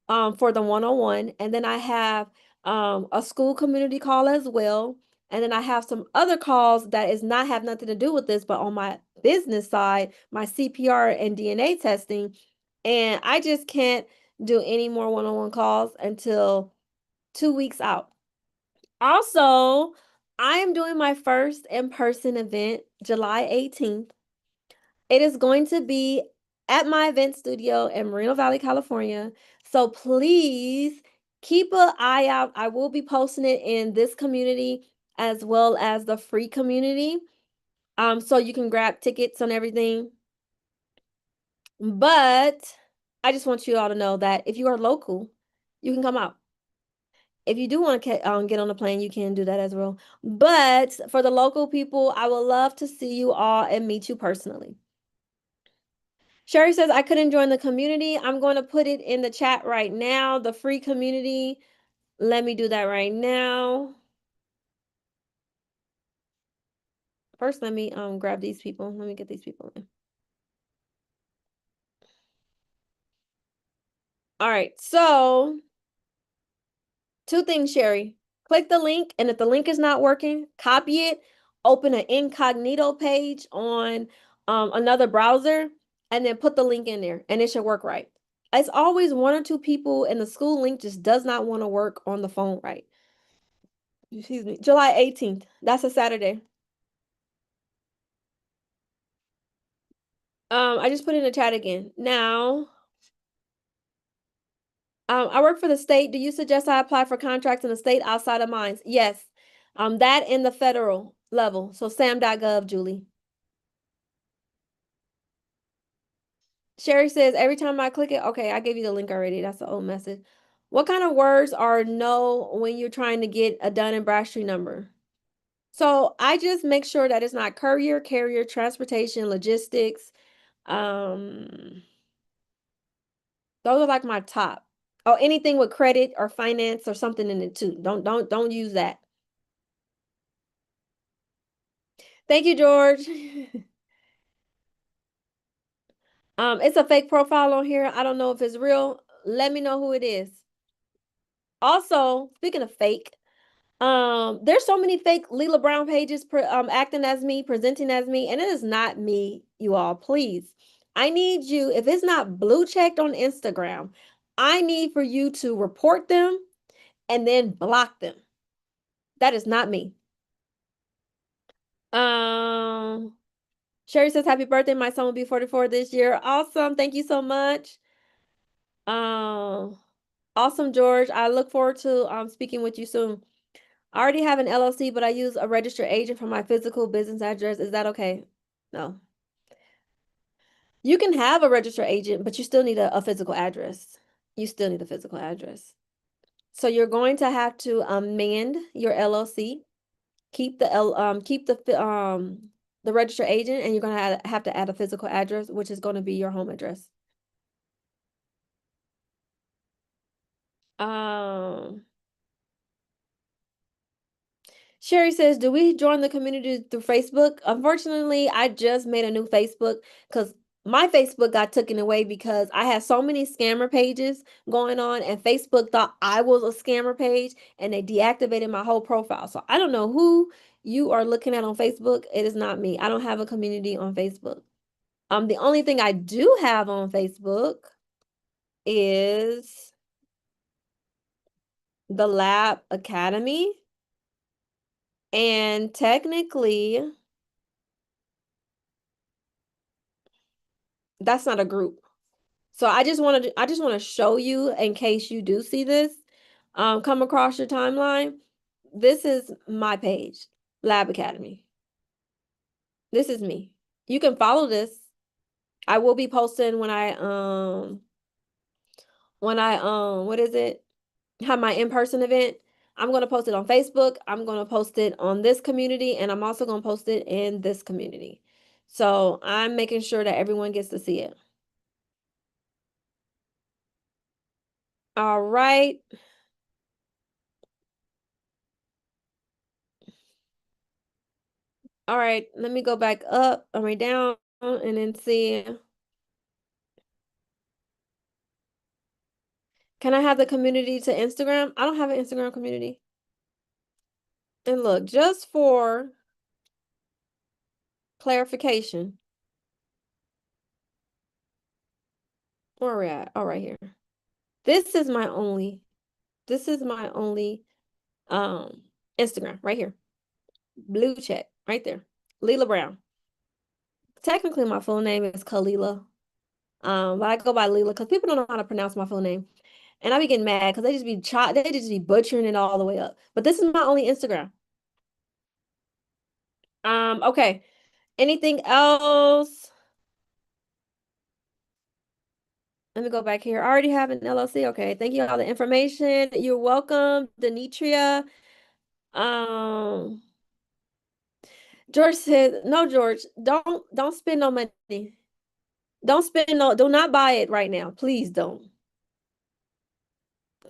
for the one-on-one. And then I have a school community call as well. And then I have some other calls that is not have nothing to do with this, but on my business side, my CPR and DNA testing. And I just can't do any more one-on-one calls until 2 weeks out. Also, I am doing my first in-person event July 18th. It is going to be at my event studio in Moreno Valley, California. So please keep an eye out. I will be posting it in this community as well as the free community. So you can grab tickets and everything. But I just want you all to know that if you are local, you can come out. If you do want to get on a plane, you can do that as well. But for the local people, I would love to see you all and meet you personally. Sherry says, I couldn't join the community. I'm going to put it in the chat right now, the free community. Let me do that right now. First, let me grab these people. Let me get these people in. All right, so 2 things, Sherry. Click the link, and if the link is not working, copy it, open an incognito page on another browser, and then put the link in there, and it should work right. It's always 1 or 2 people, and the school link just does not want to work on the phone right. Excuse me, July 18th. That's a Saturday. I just put in the chat again. Now, I work for the state. Do you suggest I apply for contracts in the state outside of mine? Yes. That in the federal level. So sam.gov, Julie. Sherry says, every time I click it, okay, I gave you the link already. That's the old message. What kind of words are no when you're trying to get a Dun and Bradstreet number? So I just make sure that it's not courier, carrier, transportation, logistics. Those are like my top. Oh, anything with credit or finance or something in it too. Don't use that. Thank you, George. It's a fake profile on here. I don't know if it's real. Let me know who it is. Also, speaking of fake, there's so many fake Leela Brown pages acting as me, presenting as me, and it is not me, you all. Please. I need you, if it's not blue checked on Instagram, I need for you to report them and then block them. That is not me. Sherry says, happy birthday. My son will be 44 this year. Awesome. Thank you so much. Um, awesome, George. I look forward to speaking with you soon. I already have an LLC, but I use a registered agent for my physical business address. Is that okay? No. You can have a registered agent, but you still need a physical address. You still need a physical address. So you're going to have to amend your LLC, keep the registered agent, and you're gonna have to add a physical address, which is going to be your home address. Um, Sherry says, do we join the community through Facebook? Unfortunately, I just made a new Facebook because my Facebook got taken away because I had so many scammer pages going on, and Facebook thought I was a scammer page and they deactivated my whole profile. So I don't know who you are looking at on Facebook. It is not me. I don't have a community on Facebook. The only thing I do have on Facebook is the Lab Academy, and technically that's not a group. So I just want to show you in case you do see this come across your timeline. This is my page, Lab Academy. This is me. You can follow this. I will be posting when I what is it? Have my in-person event. I'm going to post it on Facebook. I'm going to post it on this community, and I'm also going to post it in this community. So I'm making sure that everyone gets to see it. All right. All right. Let me go back up, I mean down, and then see. Can I have the community to Instagram? I don't have an Instagram community. And look, just for clarification, where are we at? Oh, right here. This is my only, this is my only um Instagram right here. Blue check right there. Leela Brown. Technically, my full name is Kalila. But I go by Leela because people don't know how to pronounce my full name. And I be getting mad because they just be butchering it all the way up. But this is my only Instagram. Okay. Anything else? Let me go back here. I already have an LLC. Okay. Thank you all the information. You're welcome, Denitria. Um, George said, no, George, don't spend no money. Do not buy it right now. Please don't.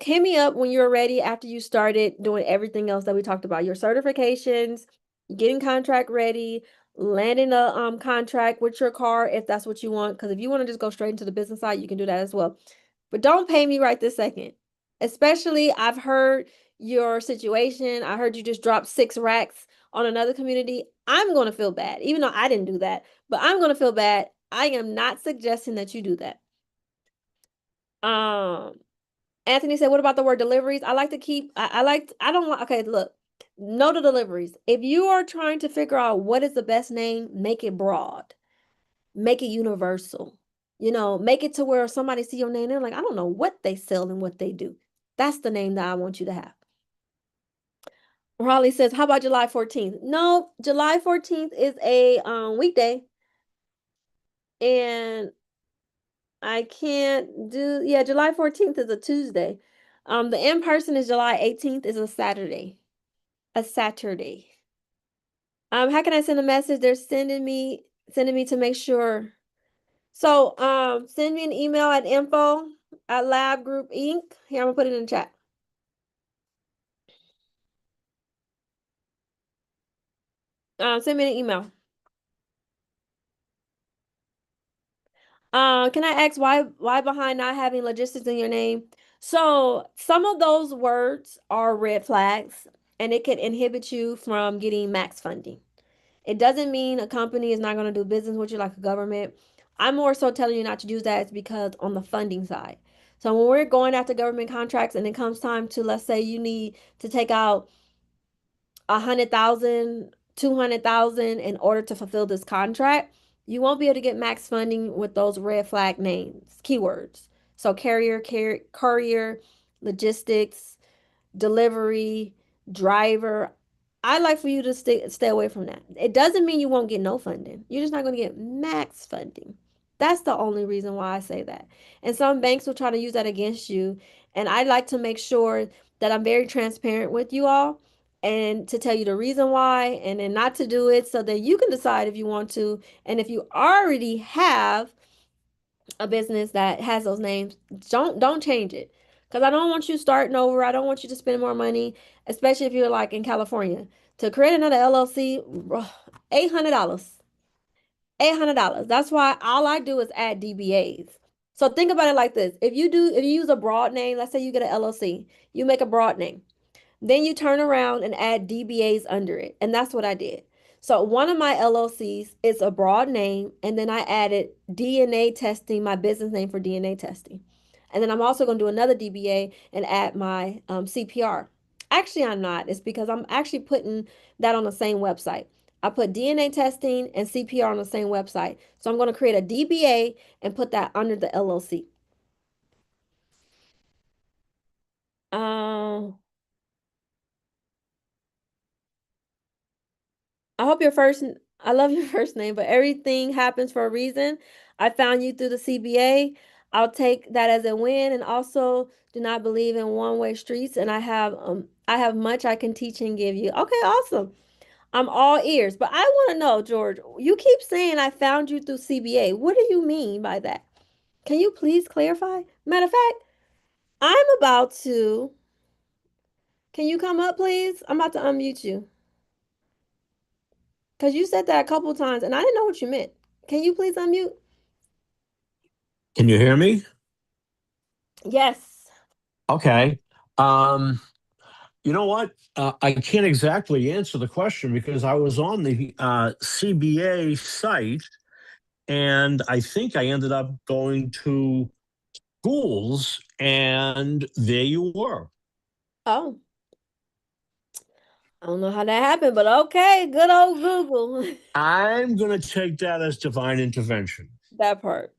Hit me up when you're ready after you started doing everything else that we talked about, your certifications, getting contract ready, landing a contract with your car if that's what you want. Because if you want to just go straight into the business side, you can do that as well. But don't pay me right this second. Especially, I've heard your situation. I heard you just dropped 6 racks on another community. I'm going to feel bad, even though I didn't do that. But I'm going to feel bad. I am not suggesting that you do that. Um, Anthony said, what about the word deliveries? I like to keep, I don't want, okay, look, no to deliveries. If you are trying to figure out what is the best name, make it broad, make it universal, make it to where somebody see your name, they're like, I don't know what they sell and what they do. That's the name that I want you to have. Raleigh says, how about July 14th? No, July 14th is a weekday. And I can't do, yeah, July 14th is a Tuesday. The in-person is July 18th is a Saturday. A Saturday. How can I send a message? They're sending me to make sure. So, send me an email at info@Lab Group Inc. Here, I'm gonna put it in the chat. Send me an email. Can I ask why behind not having logistics in your name? So some of those words are red flags, and it can inhibit you from getting max funding. It doesn't mean a company is not going to do business with you like a government. I'm more so telling you not to use that is because on the funding side. So when we're going after government contracts and it comes time to, let's say you need to take out 100,000, 200,000 in order to fulfill this contract, you won't be able to get max funding with those red flag names, keywords. So courier, logistics, delivery, driver. I like for you to stay away from that. It doesn't mean you won't get no funding. You're just not going to get max funding. That's the only reason why I say that. And some banks will try to use that against you. And I like to make sure that I'm very transparent with you all and to tell you the reason why and then not to do it so that you can decide if you want to. And if you already have a business that has those names, don't change it. Because I don't want you starting over. I don't want you to spend more money, especially if you're like in California. To create another LLC, $800. $800. That's why all I do is add DBAs. So think about it like this. If you use a broad name, let's say you get an LLC, you make a broad name. Then you turn around and add DBAs under it. And that's what I did. So one of my LLCs is a broad name, and then I added DNA testing, my business name for DNA testing. And then I'm also going to do another DBA and add my CPR. Actually, I'm not. It's because I'm actually putting that on the same website. I put DNA testing and CPR on the same website. So I'm going to create a DBA and put that under the LLC. Um, I hope your first, I love your first name, but everything happens for a reason. I found you through the CBA. I'll take that as a win and also do not believe in one-way streets. And I have much I can teach and give you. Okay, awesome. I'm all ears. But I want to know, George, you keep saying I found you through CBA. What do you mean by that? Can you please clarify? Matter of fact, I'm about to, can you come up, please? I'm about to unmute you. Because you said that a couple times and I didn't know what you meant. Can you please unmute? Can you hear me? Yes. Okay. Um, you know what? I can't exactly answer the question because I was on the CBA site and I think I ended up going to schools and there you were. Oh, I don't know how that happened, but okay. Good old Google. I'm going to take that as divine intervention. That part.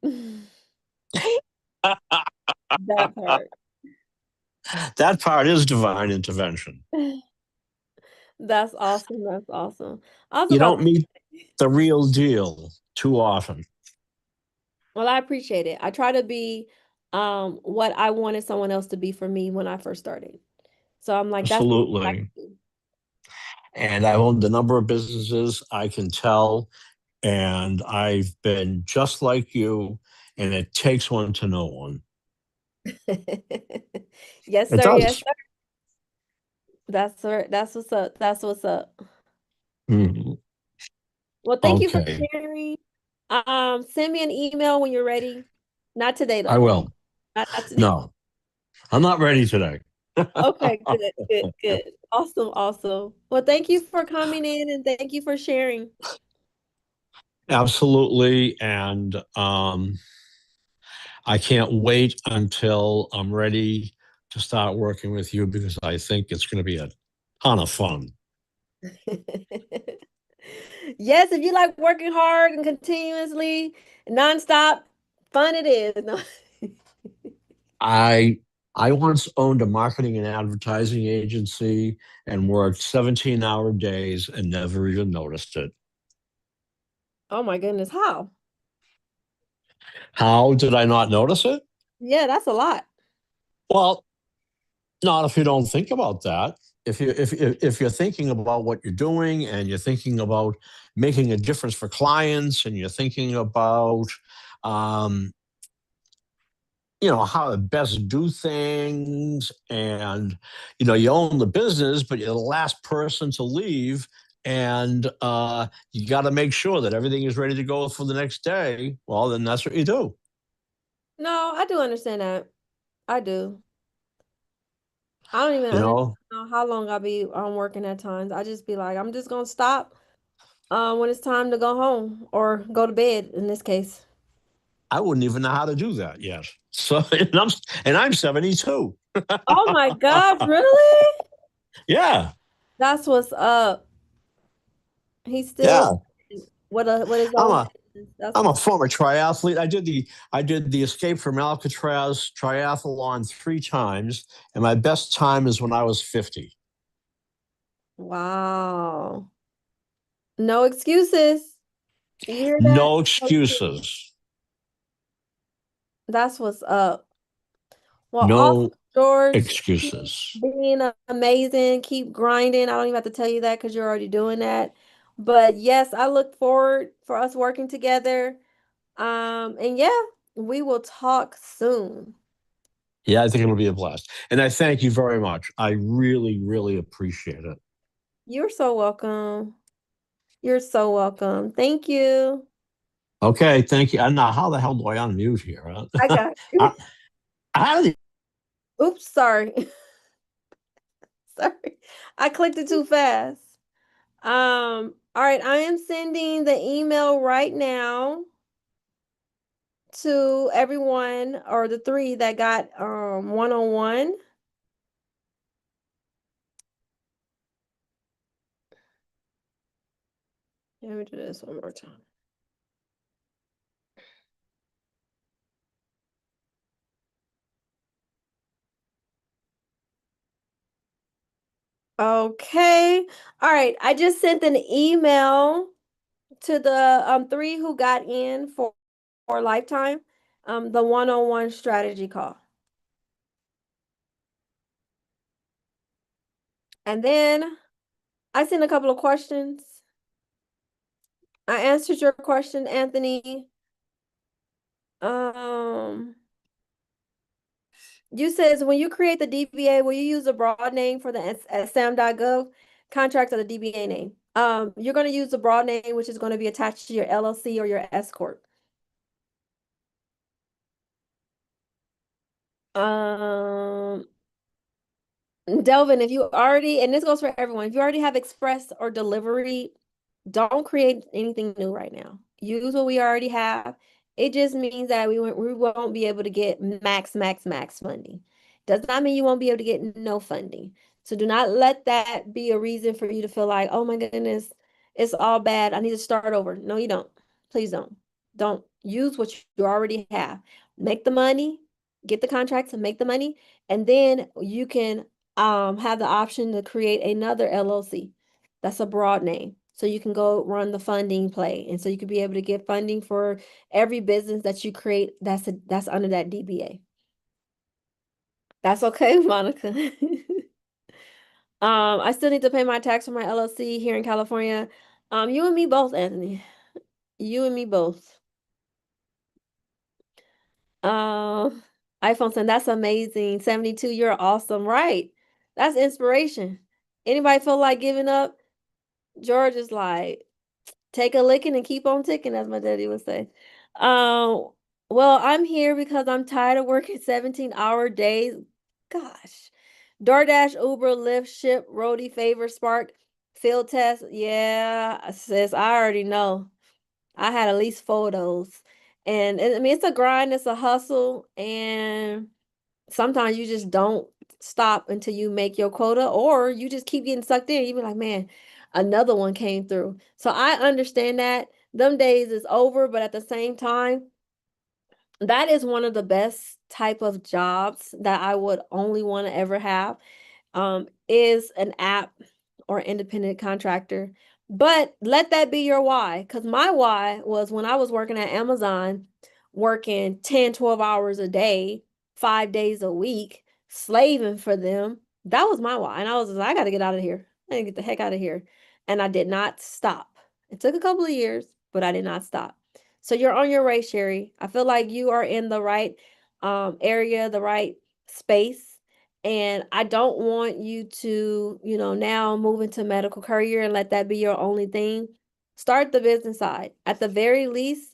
That part. That part is divine intervention. That's awesome. That's awesome. I was You about don't to meet say, the real deal too often. well, I appreciate it. I try to be what I wanted someone else to be for me when I first started. So I'm like, that's what I Absolutely. can And I've owned a number of businesses. I can tell. And I've been just like you, and it takes one to know one. do. Yes, It sir. Yes, does. sir. That's sir. That's what's up. That's what's up. Mhm. Well, thank you for Okay, sharing. Send me an email when you're ready. Not today I though. will. Not today. No, I'm not ready today. Okay, good, good, good. Awesome, awesome. Well, thank you for coming in and thank you for sharing. Absolutely. And I can't wait until I'm ready to start working with you because I think it's going to be a ton of fun. Yes, if you like working hard and continuously, nonstop, fun it is. No. I I once owned a marketing and advertising agency and worked 17-hour days and never even noticed it. Oh my goodness, how? How did I not notice it? Yeah, that's a lot. Well, not if you don't think about that. If you're thinking about what you're doing and you're thinking about making a difference for clients and you're thinking about um, how to best do things and you own the business but you're the last person to leave and you got to make sure that everything is ready to go for the next day, well then that's what you do. No, I do understand that. I do. I don't even you understand know how long I be working at times. I just be like, I'm just gonna stop when it's time to go home or go to bed in this case. I wouldn't even know how to do that yet. So and I'm 72. Oh my gosh, really? Yeah, That's what's up. He's yeah. still with his I'm own a business. That's I'm a what's former triathlete. I did the Escape from Alcatraz triathlon 3 times, and my best time is when I was 50. Wow. No excuses. You hear that? No No excuses. excuses. That's what's up. Well, awesome, No George. Keep excuses. being amazing. Keep grinding. I don't even have to tell you that because you're already doing that. But yes, I look forward for us working together. And yeah, we will talk soon. Yeah, I think it'll be a blast. And I thank you very much. I really, really appreciate it. You're so welcome. You're so welcome. Thank you. Okay, thank you. And now, how the hell do I unmute here? I got you. I, how do Oops, sorry. Sorry. I clicked it too fast. All right, I am sending the email right now to everyone or the three that got one-on-one. Let me do this one more time. Okay. All right. I just sent an email to the three who got in for lifetime, the one-on-one strategy call. And then I sent a couple of questions. I answered your question, Anthony. Um, you says when you create the DBA, will you use a broad name for the sam.gov contract or the DBA name? You're going to use the broad name, which is going to be attached to your LLC or your S corp. Um, Delvin, if you already, and this goes for everyone, if you already have express or delivery, don't create anything new right now. Use what we already have. It just means that we won't be able to get max funding. Does not mean you won't be able to get no funding. So do not let that be a reason for you to feel like, oh my goodness, it's all bad. I need to start over. No, you don't. Please don't. Don't use what you already have. Make the money, get the contracts and make the money, and then you can have the option to create another LLC. That's a broad name. So you can go run the funding play. And so you could be able to get funding for every business that you create that's under that DBA. That's okay, Monica. I still need to pay my tax for my LLC here in California. You and me both, Anthony. You and me both. Um, iPhone 10, that's amazing. 72, you're awesome. Right. That's inspiration. Anybody feel like giving up? George is like, take a licking and keep on ticking, as my daddy would say. Um, well, I'm here because I'm tired of working 17-hour days. Gosh. DoorDash, Uber, Lyft, Ship, Roadie, Favor, Spark, Field Test. Yeah, sis, I already know. I had at least four of those. And I mean, it's a grind, it's a hustle, and sometimes you just don't stop until you make your quota, or you just keep getting sucked in. You be like, man, another one came through. So I understand that. Them days is over, but at the same time, that is one of the best type of jobs that I would only want to ever have, is an app or independent contractor. But let that be your why. Because my why was when I was working at Amazon, working 10, 12 hours a day, 5 days a week, slaving for them. That was my why. And I was like, I got to get out of here. I got to get the heck out of here. And I did not stop. It took a couple of years, but I did not stop. So you're on your way, Sherry. I feel like you are in the right area, the right space. And I don't want you to, now move into medical courier and let that be your only thing. Start the business side. At the very least,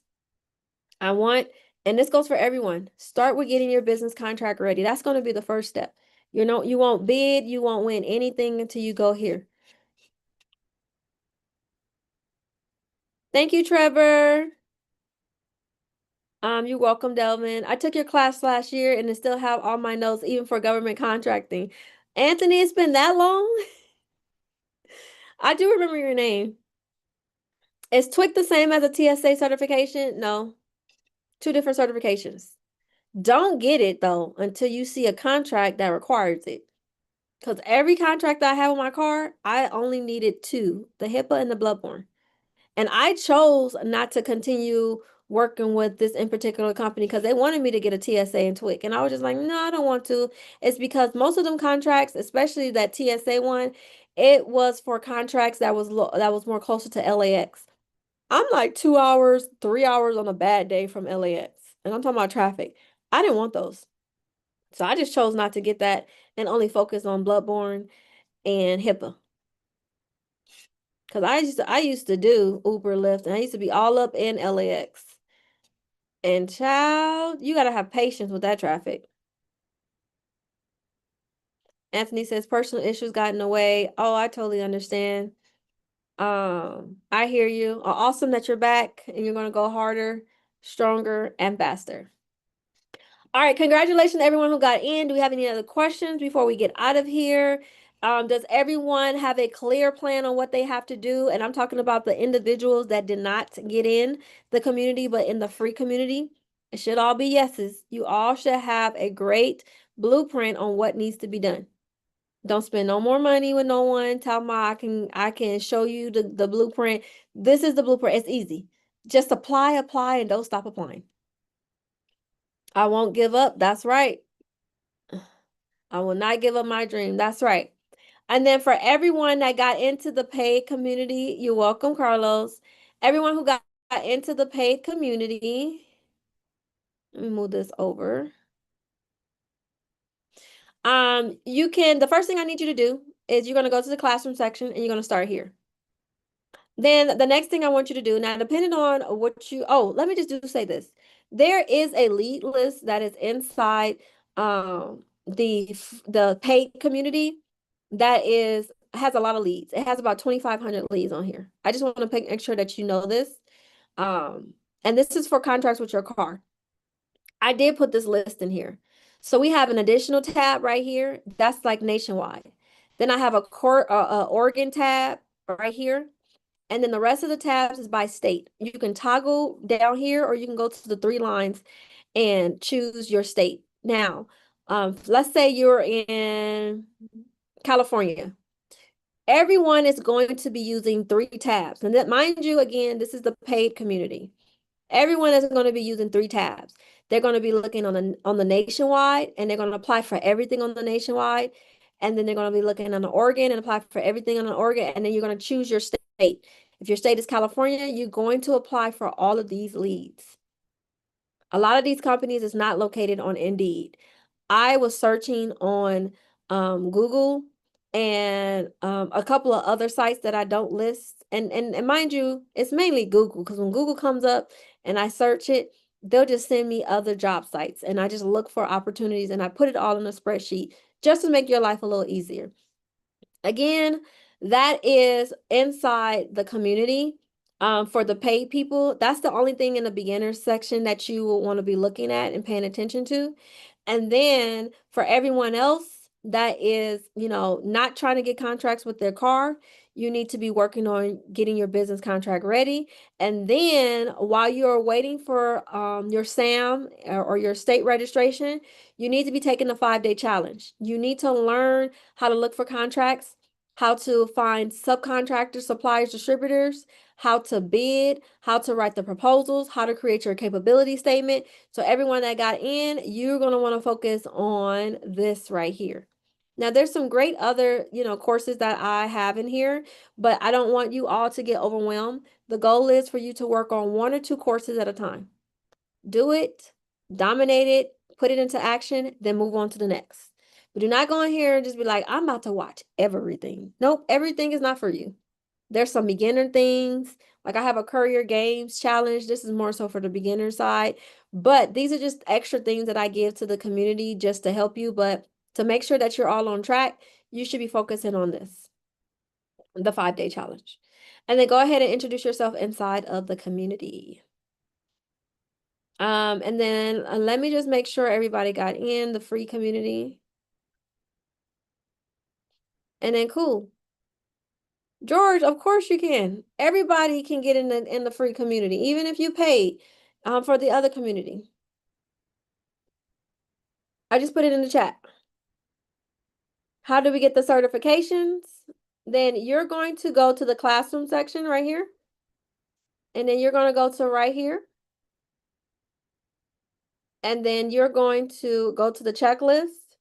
I want, and this goes for everyone, start with getting your business contract ready. That's going to be the first step. You won't bid, you won't win anything until you go here. Thank you, Trevor. You're welcome, Delvin. I took your class last year and I still have all my notes, even for government contracting. Anthony, it's been that long? I do remember your name. Is TWIC the same as a TSA certification? No, two different certifications. Don't get it though until you see a contract that requires it. Because every contract that I have on my car, I only needed two, the HIPAA and the bloodborne. And I chose not to continue working with this in particular company because they wanted me to get a TSA and TWIC. And I was just like, no, I don't want to. It's because most of them contracts, especially that TSA one, it was for contracts that was more closer to LAX. I'm like 2 hours, 3 hours on a bad day from LAX. And I'm talking about traffic. I didn't want those. So I just chose not to get that and only focus on bloodborne and HIPAA. Because I used to do Uber, Lyft, and I used to be all up in LAX. And child, you gotta have patience with that traffic. Anthony says personal issues got in the way. Oh, I totally understand. I hear you. Awesome that you're back and you're gonna go harder, stronger, and faster. All right, congratulations to everyone who got in. Do we have any other questions before we get out of here? Does everyone have a clear plan on what they have to do? And I'm talking about the individuals that did not get in the community, but in the free community. It should all be yeses. You all should have a great blueprint on what needs to be done. Don't spend no more money with no one. Tell me I can show you the blueprint. This is the blueprint. It's easy. Just apply, and don't stop applying. I won't give up. That's right. I will not give up my dream. That's right. And then for everyone that got into the paid community, you're welcome, Carlos. Everyone who got into the paid community, let me move this over. The first thing I need you to do is you're going to go to the classroom section and you're going to start here. Then the next thing I want you to do, now depending on let me just say this. There is a lead list that is inside the paid community that has a lot of leads. It has about 2,500 leads on here. I just want to make sure that you know this. And this is for contracts with your car. I did put this list in here. So we have an additional tab right here. That's like nationwide. Then I have a Oregon tab right here. And then the rest of the tabs is by state. You can toggle down here or you can go to the three lines and choose your state. Now, let's say you're in California. Everyone is going to be using three tabs. And that, mind you, again, this is the paid community. Everyone is going to be using three tabs. They're going to be looking on the nationwide, and they're going to apply for everything on the nationwide. And then they're going to be looking on the Oregon and apply for everything on the Oregon. And then you're going to choose your state. If your state is California, you're going to apply for all of these leads. A lot of these companies is not located on Indeed. I was searching on Google and a couple of other sites that I don't list. And mind you, it's mainly Google because when Google comes up and I search it, they'll just send me other job sites and I just look for opportunities and I put it all in a spreadsheet just to make your life a little easier. Again, that is inside the community. For the paid people, that's the only thing in the beginner section that you will want to be looking at and paying attention to. And then for everyone else that is, not trying to get contracts with their car, you need to be working on getting your business contract ready. And then while you're waiting for your SAM or your state registration, you need to be taking the 5-day challenge. You need to learn how to look for contracts, how to find subcontractors, suppliers, distributors, how to bid, how to write the proposals, how to create your capability statement. So everyone that got in, you're going to want to focus on this right here. Now, there's some great other, courses that I have in here, but I don't want you all to get overwhelmed. The goal is for you to work on 1 or 2 courses at a time. Do it, dominate it, put it into action, then move on to the next. But do not go in here and just be like, I'm about to watch everything. Nope, everything is not for you. There's some beginner things. Like I have a Courier Games challenge. This is more so for the beginner side. But these are just extra things that I give to the community just to help you. But to make sure that you're all on track, you should be focusing on this, the 5-day challenge. And then go ahead and introduce yourself inside of the community. And then let me just make sure everybody got in the free community. And then cool. George, of course you can. Everybody can get in the free community, even if you paid for the other community. I just put it in the chat. How do we get the certifications? Then you're going to go to the classroom section right here. And then you're going to go to right here. And then you're going to go to the checklist.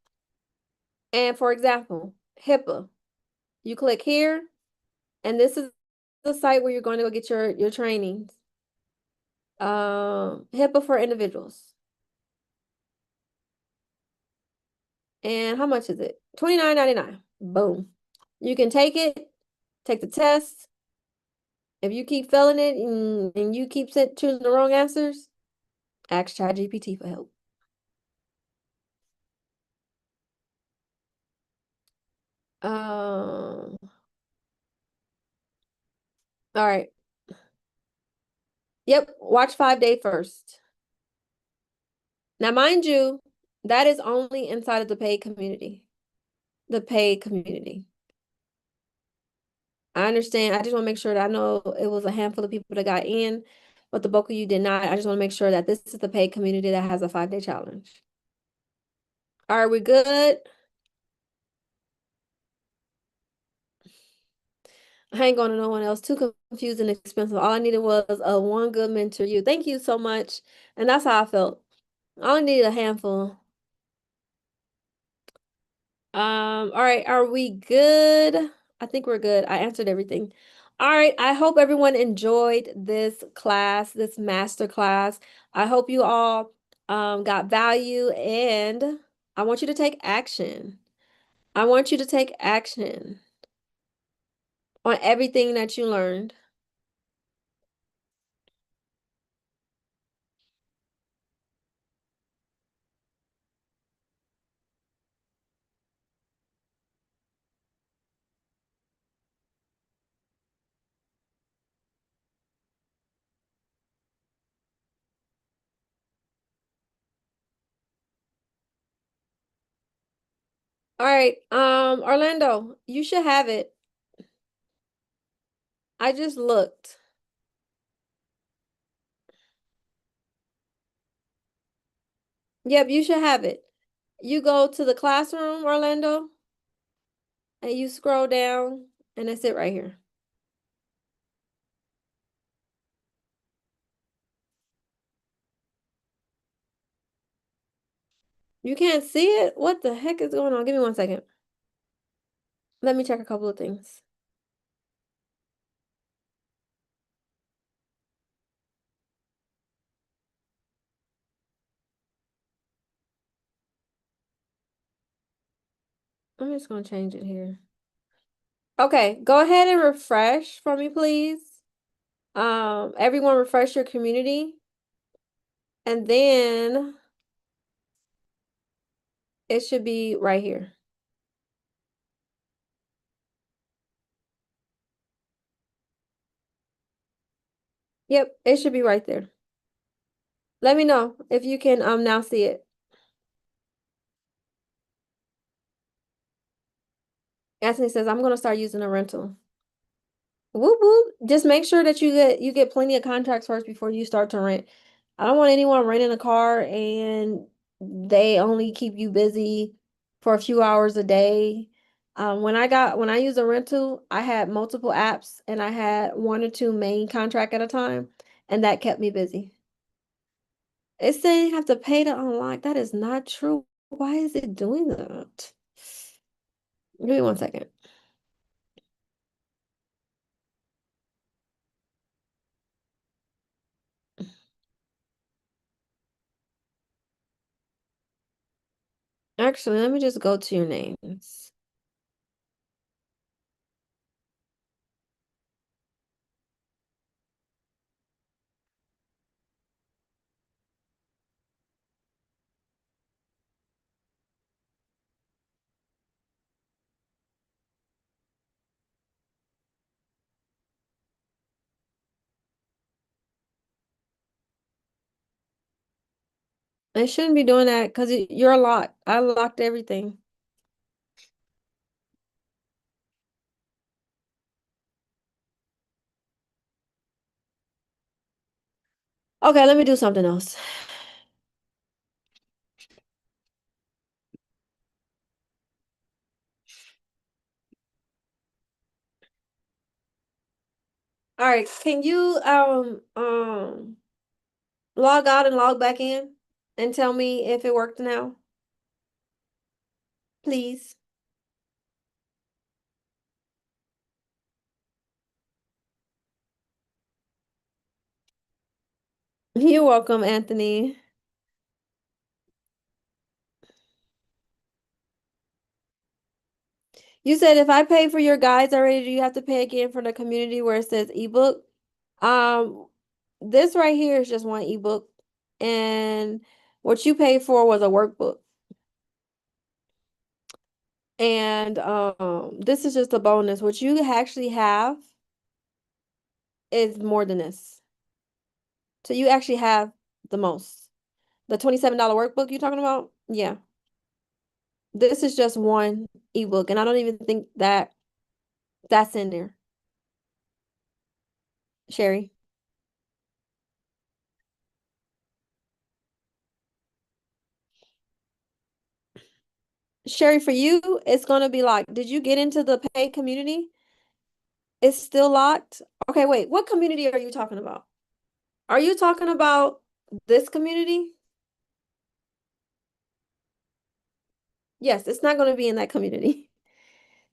And for example, HIPAA. You click here, and this is the site where you're going to go get your trainings. HIPAA for individuals. And how much is it? $29.99. Boom. You can take it, take the test. If you keep failing it and you keep choosing the wrong answers, ask ChatGPT for help. All right. Yep, watch 5 Day first. Now, mind you, that is only inside of the paid community. The paid community. I understand. I just want to make sure that I know it was a handful of people that got in, but the bulk of you did not. I just want to make sure that this is the paid community that has a 5 Day challenge. Are we good? I ain't going to no one else. Too confused and expensive. All I needed was a one good mentor. You. Thank you so much. And that's how I felt. I only needed a handful. All right, are we good? I think we're good. I answered everything. All right, I hope everyone enjoyed this class, this master class. I hope you all got value, and I want you to take action. I want you to take action on everything that you learned. All right, Orlando, you should have it. I just looked. Yep, you should have it. You go to the classroom, Orlando, and you scroll down, and that's it right here. You can't see it? What the heck is going on? Give me 1 second. Let me check a couple of things. I'm just going to change it here. Okay, go ahead and refresh for me, please. Everyone refresh your community. And then it should be right here. Yep, it should be right there. Let me know if you can now see it. Anthony says, I'm going to start using a rental. Whoop whoop. Just make sure that you get plenty of contracts first before you start to rent. I don't want anyone renting a car and they only keep you busy for a few hours a day. When I used a rental, I had multiple apps and I had one or two main contract at a time, and that kept me busy. It's saying you have to pay to unlock. That is not true. Why is it doing that? Give me 1 second. Actually, let me just go to your names. It shouldn't be doing that because you're locked. I locked everything. Okay, let me do something else. All right, can you log out and log back in and tell me if it worked now, please? You're welcome, Anthony. You said if I pay for your guides already, do you have to pay again for the community where it says ebook? Um, this right here is just one ebook, and what you paid for was a workbook. And this is just a bonus. What you actually have is more than this. So you actually have the most. The $27 workbook you're talking about? Yeah. This is just one ebook, and I don't even think that that's in there. Sherry. Sherry, for you, it's gonna be like, did you get into the paid community? It's still locked? Okay, wait, what community are you talking about? Are you talking about this community? Yes, it's not gonna be in that community.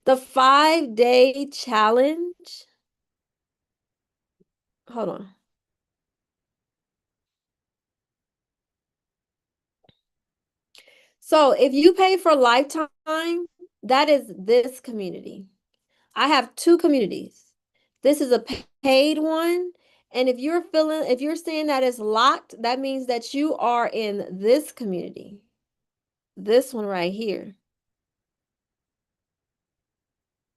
The 5-day challenge. Hold on. So if you pay for lifetime, that is this community. I have two communities. This is a paid one. And if you're saying that it's locked, that means that you are in this community. This one right here.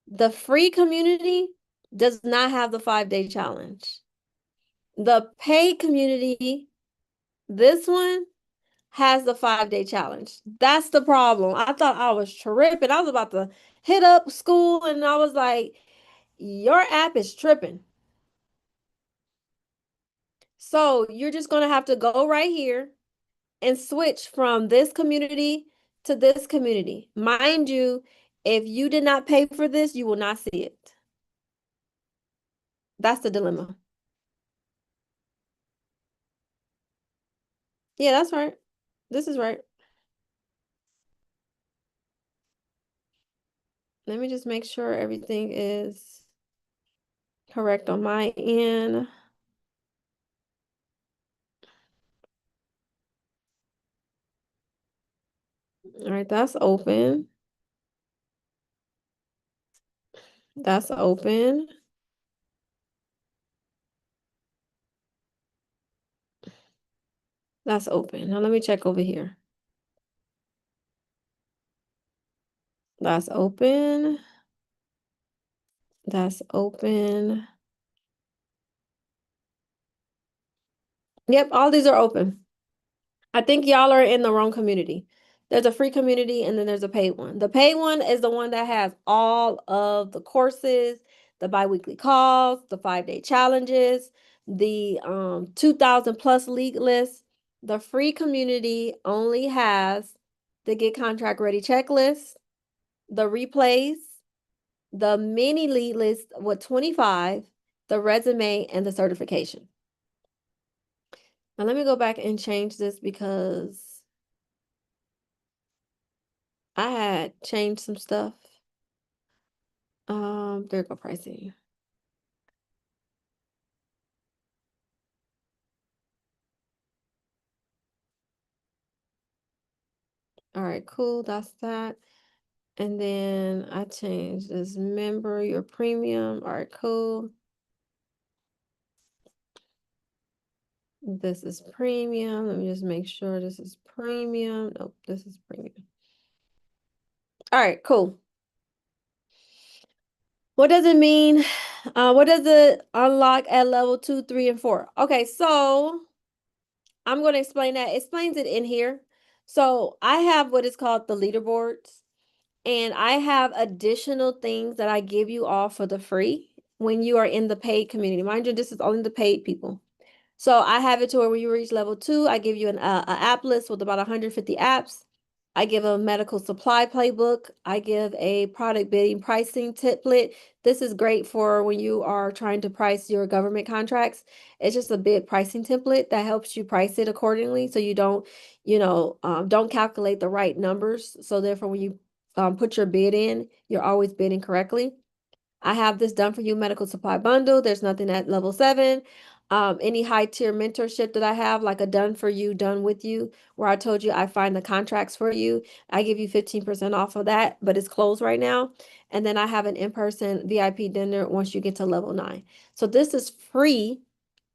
The free community does not have the 5-day challenge. The paid community, this one has the 5-day challenge. That's the problem. I thought I was tripping. I was about to hit up school and I was like, your app is tripping. So you're just going to have to go right here and switch from this community to this community. Mind you, if you did not pay for this, you will not see it. That's the dilemma. Yeah, that's right. This is right. Let me just make sure everything is correct on my end. All right, that's open. That's open. That's open. Now let me check over here. That's open. That's open. Yep, all these are open. I think y'all are in the wrong community. There's a free community and then there's a paid one. The paid one is the one that has all of the courses, the biweekly calls, the 5-day challenges, the 2,000 plus league list. The free community only has the Get Contract Ready checklist, the replays, the mini lead list with 25, the resume, and the certification. Now let me go back and change this because I had changed some stuff. There go pricing. All right, cool. That's that. And then I changed this member, your premium. All right, cool. This is premium. Let me just make sure this is premium. Nope, this is premium. All right, cool. What does it mean? What does it unlock at level 2, 3, and 4? Okay, so I'm going to explain that. It explains it in here. So I have what is called the leaderboards, and I have additional things that I give you all for the free when you are in the paid community. Mind you, this is only the paid people. So I have it to where when you reach level 2, I give you an app list with about 150 apps. I give a medical supply playbook. I give a product bidding pricing template. This is great for when you are trying to price your government contracts. It's just a bid pricing template that helps you price it accordingly so you don't calculate the right numbers. So therefore, when you put your bid in, you're always bidding correctly. I have this done for you medical supply bundle. There's nothing at level 7. Any high tier mentorship that I have, like a done for you, done with you, where I told you I find the contracts for you. I give you 15% off of that, but it's closed right now. And then I have an in-person VIP dinner once you get to level 9. So this is free.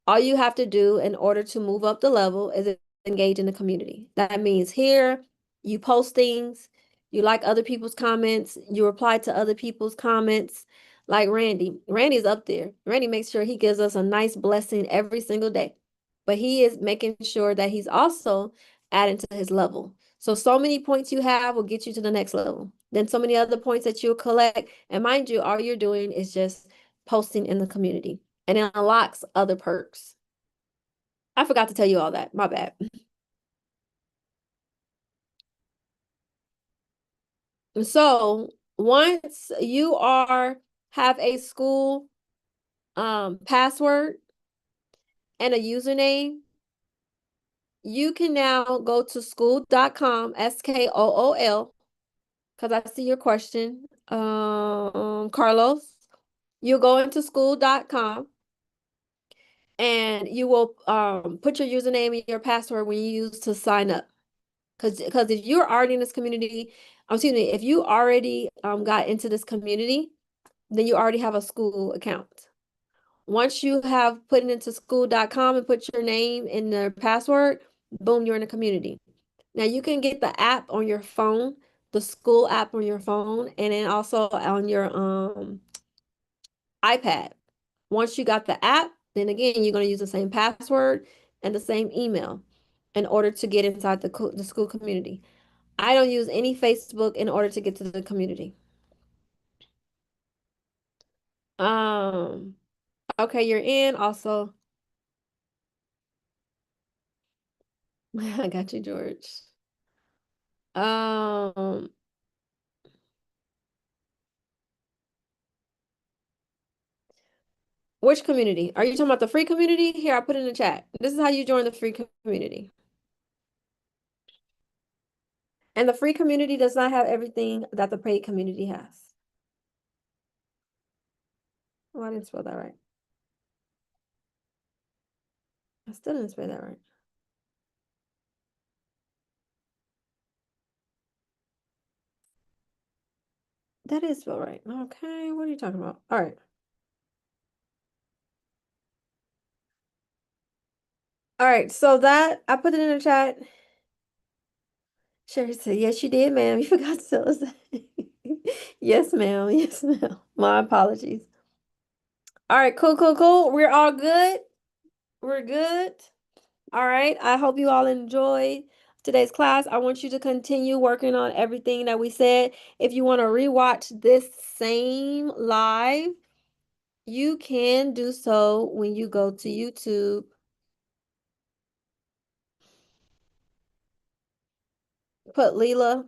All you have to do in order to move up the level is engage in the community. That means here you post things, you like other people's comments, you reply to other people's comments. Like Randy. Randy's up there. Randy makes sure he gives us a nice blessing every single day. But he is making sure that he's also adding to his level. So many points you have will get you to the next level. Then so many other points that you'll collect. And mind you, all you're doing is just posting in the community and it unlocks other perks. I forgot to tell you all that. My bad. So once you are have a school password and a username, you can now go to school.com, SKOOL, because I see your question, Carlos. You go into school.com and you will put your username and your password when you use to sign up. Because if you're already in this community, excuse me, if you already got into this community, then you already have a school account. Once you have put it into school.com and put your name and the password, boom, you're in the community. Now you can get the app on your phone, the school app on your phone, and then also on your iPad. Once you got the app, then again, you're going to use the same password and the same email in order to get inside the school community. I don't use any Facebook in order to get to the community. Um, okay, you're in also. I got you, George. Um, which community? Are you talking about the free community? Here, I put in the chat. This is how you join the free community. And the free community does not have everything that the paid community has. Oh, I didn't spell that right. I still didn't spell that right. That is spelled right. Okay, what are you talking about? All right. All right, so that I put it in the chat. Sherry said, yes, you did, ma'am. You forgot to tell us that. Yes, ma'am. Yes, ma'am. My apologies. All right, cool, cool, cool. We're all good. We're good. All right. I hope you all enjoyed today's class. I want you to continue working on everything that we said. If you want to rewatch this same live, you can do so when you go to YouTube. Put Leela.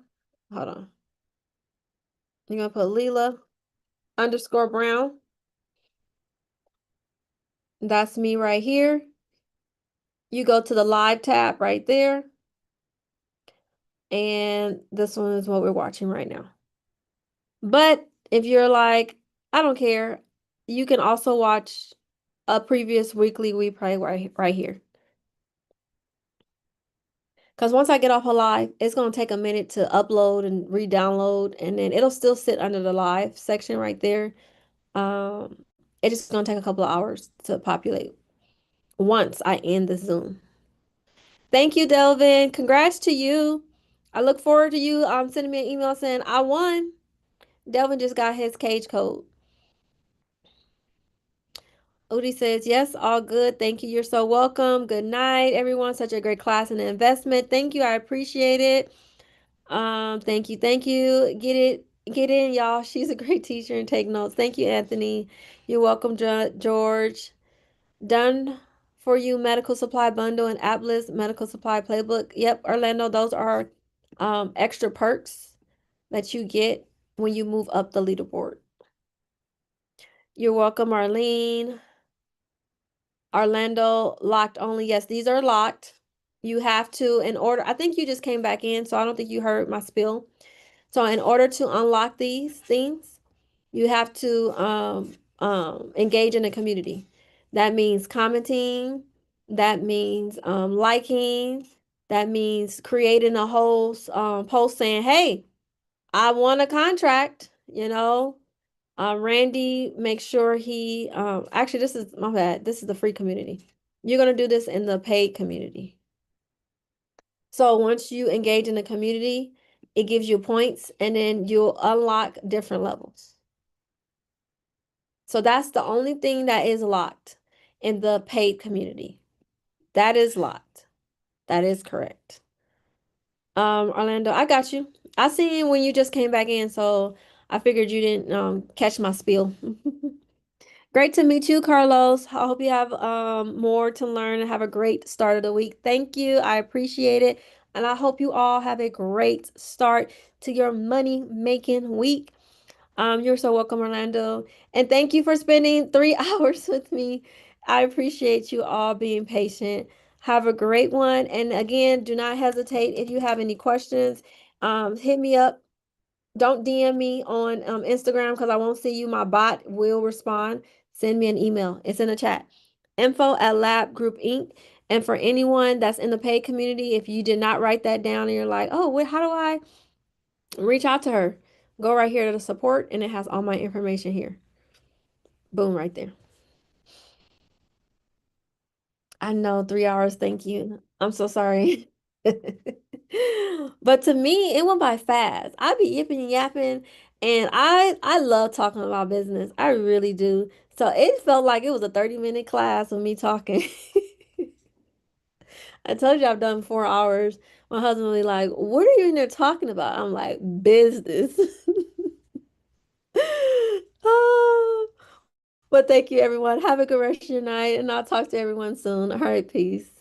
Hold on. You're going to put Leela underscore Brown. That's me right here. You go to the live tab right there. And this one is what we're watching right now. But if you're like, I don't care, you can also watch a previous weekly replay right here. Because once I get off a live, it's going to take a minute to upload and re-download, and then it'll still sit under the live section right there. It's just going to take a couple of hours to populate once I end the Zoom. Thank you, Delvin. Congrats to you. I look forward to you sending me an email saying I won. Delvin just got his cage code. Udi says, yes, all good. Thank you. You're so welcome. Good night, everyone. Such a great class and investment. Thank you. I appreciate it. Thank you. Thank you. Get in, y'all. She's a great teacher and take notes. Thank you, Anthony. You're welcome, George. Done for you medical supply bundle and Atlas medical supply playbook. Yep, Orlando, those are extra perks that you get when you move up the leaderboard. You're welcome, Arlene. Orlando, locked only. Yes, these are locked. You have to, in order, I think you just came back in, so I don't think you heard my spiel. So in order to unlock these things, you have to engage in a community. That means commenting, that means liking, that means creating a whole post saying, hey, I want a contract, you know. Randy, make sure he, actually, this is my bad. This is the free community. You're going to do this in the paid community. So once you engage in the community, it gives you points and then you'll unlock different levels. So that's the only thing that is locked in the paid community. That is locked. That is correct. Orlando, I got you. I seen when you just came back in, so I figured you didn't catch my spiel. Great to meet you, Carlos. I hope you have more to learn and have a great start of the week. Thank you. I appreciate it. And I hope you all have a great start to your money making week. You're so welcome, Orlando. And thank you for spending 3 hours with me. I appreciate you all being patient. Have a great one. And again, do not hesitate if you have any questions. Hit me up. Don't DM me on Instagram because I won't see you. My bot will respond. Send me an email. It's in the chat. Info at Group Inc. And for anyone that's in the paid community, if you did not write that down and you're like, oh, how do I reach out to her? Go right here to the support and it has all my information here. Boom, right there. I know 3 hours. Thank you. I'm so sorry. But to me, it went by fast. I be yipping and yapping, and I love talking about business. I really do. So it felt like it was a 30-minute class with me talking. I told you I've done 4 hours. My husband will be like, "What are you in there talking about?" I'm like, "Business." Oh, but thank you, everyone. Have a good rest of your night, and I'll talk to everyone soon. All right, peace.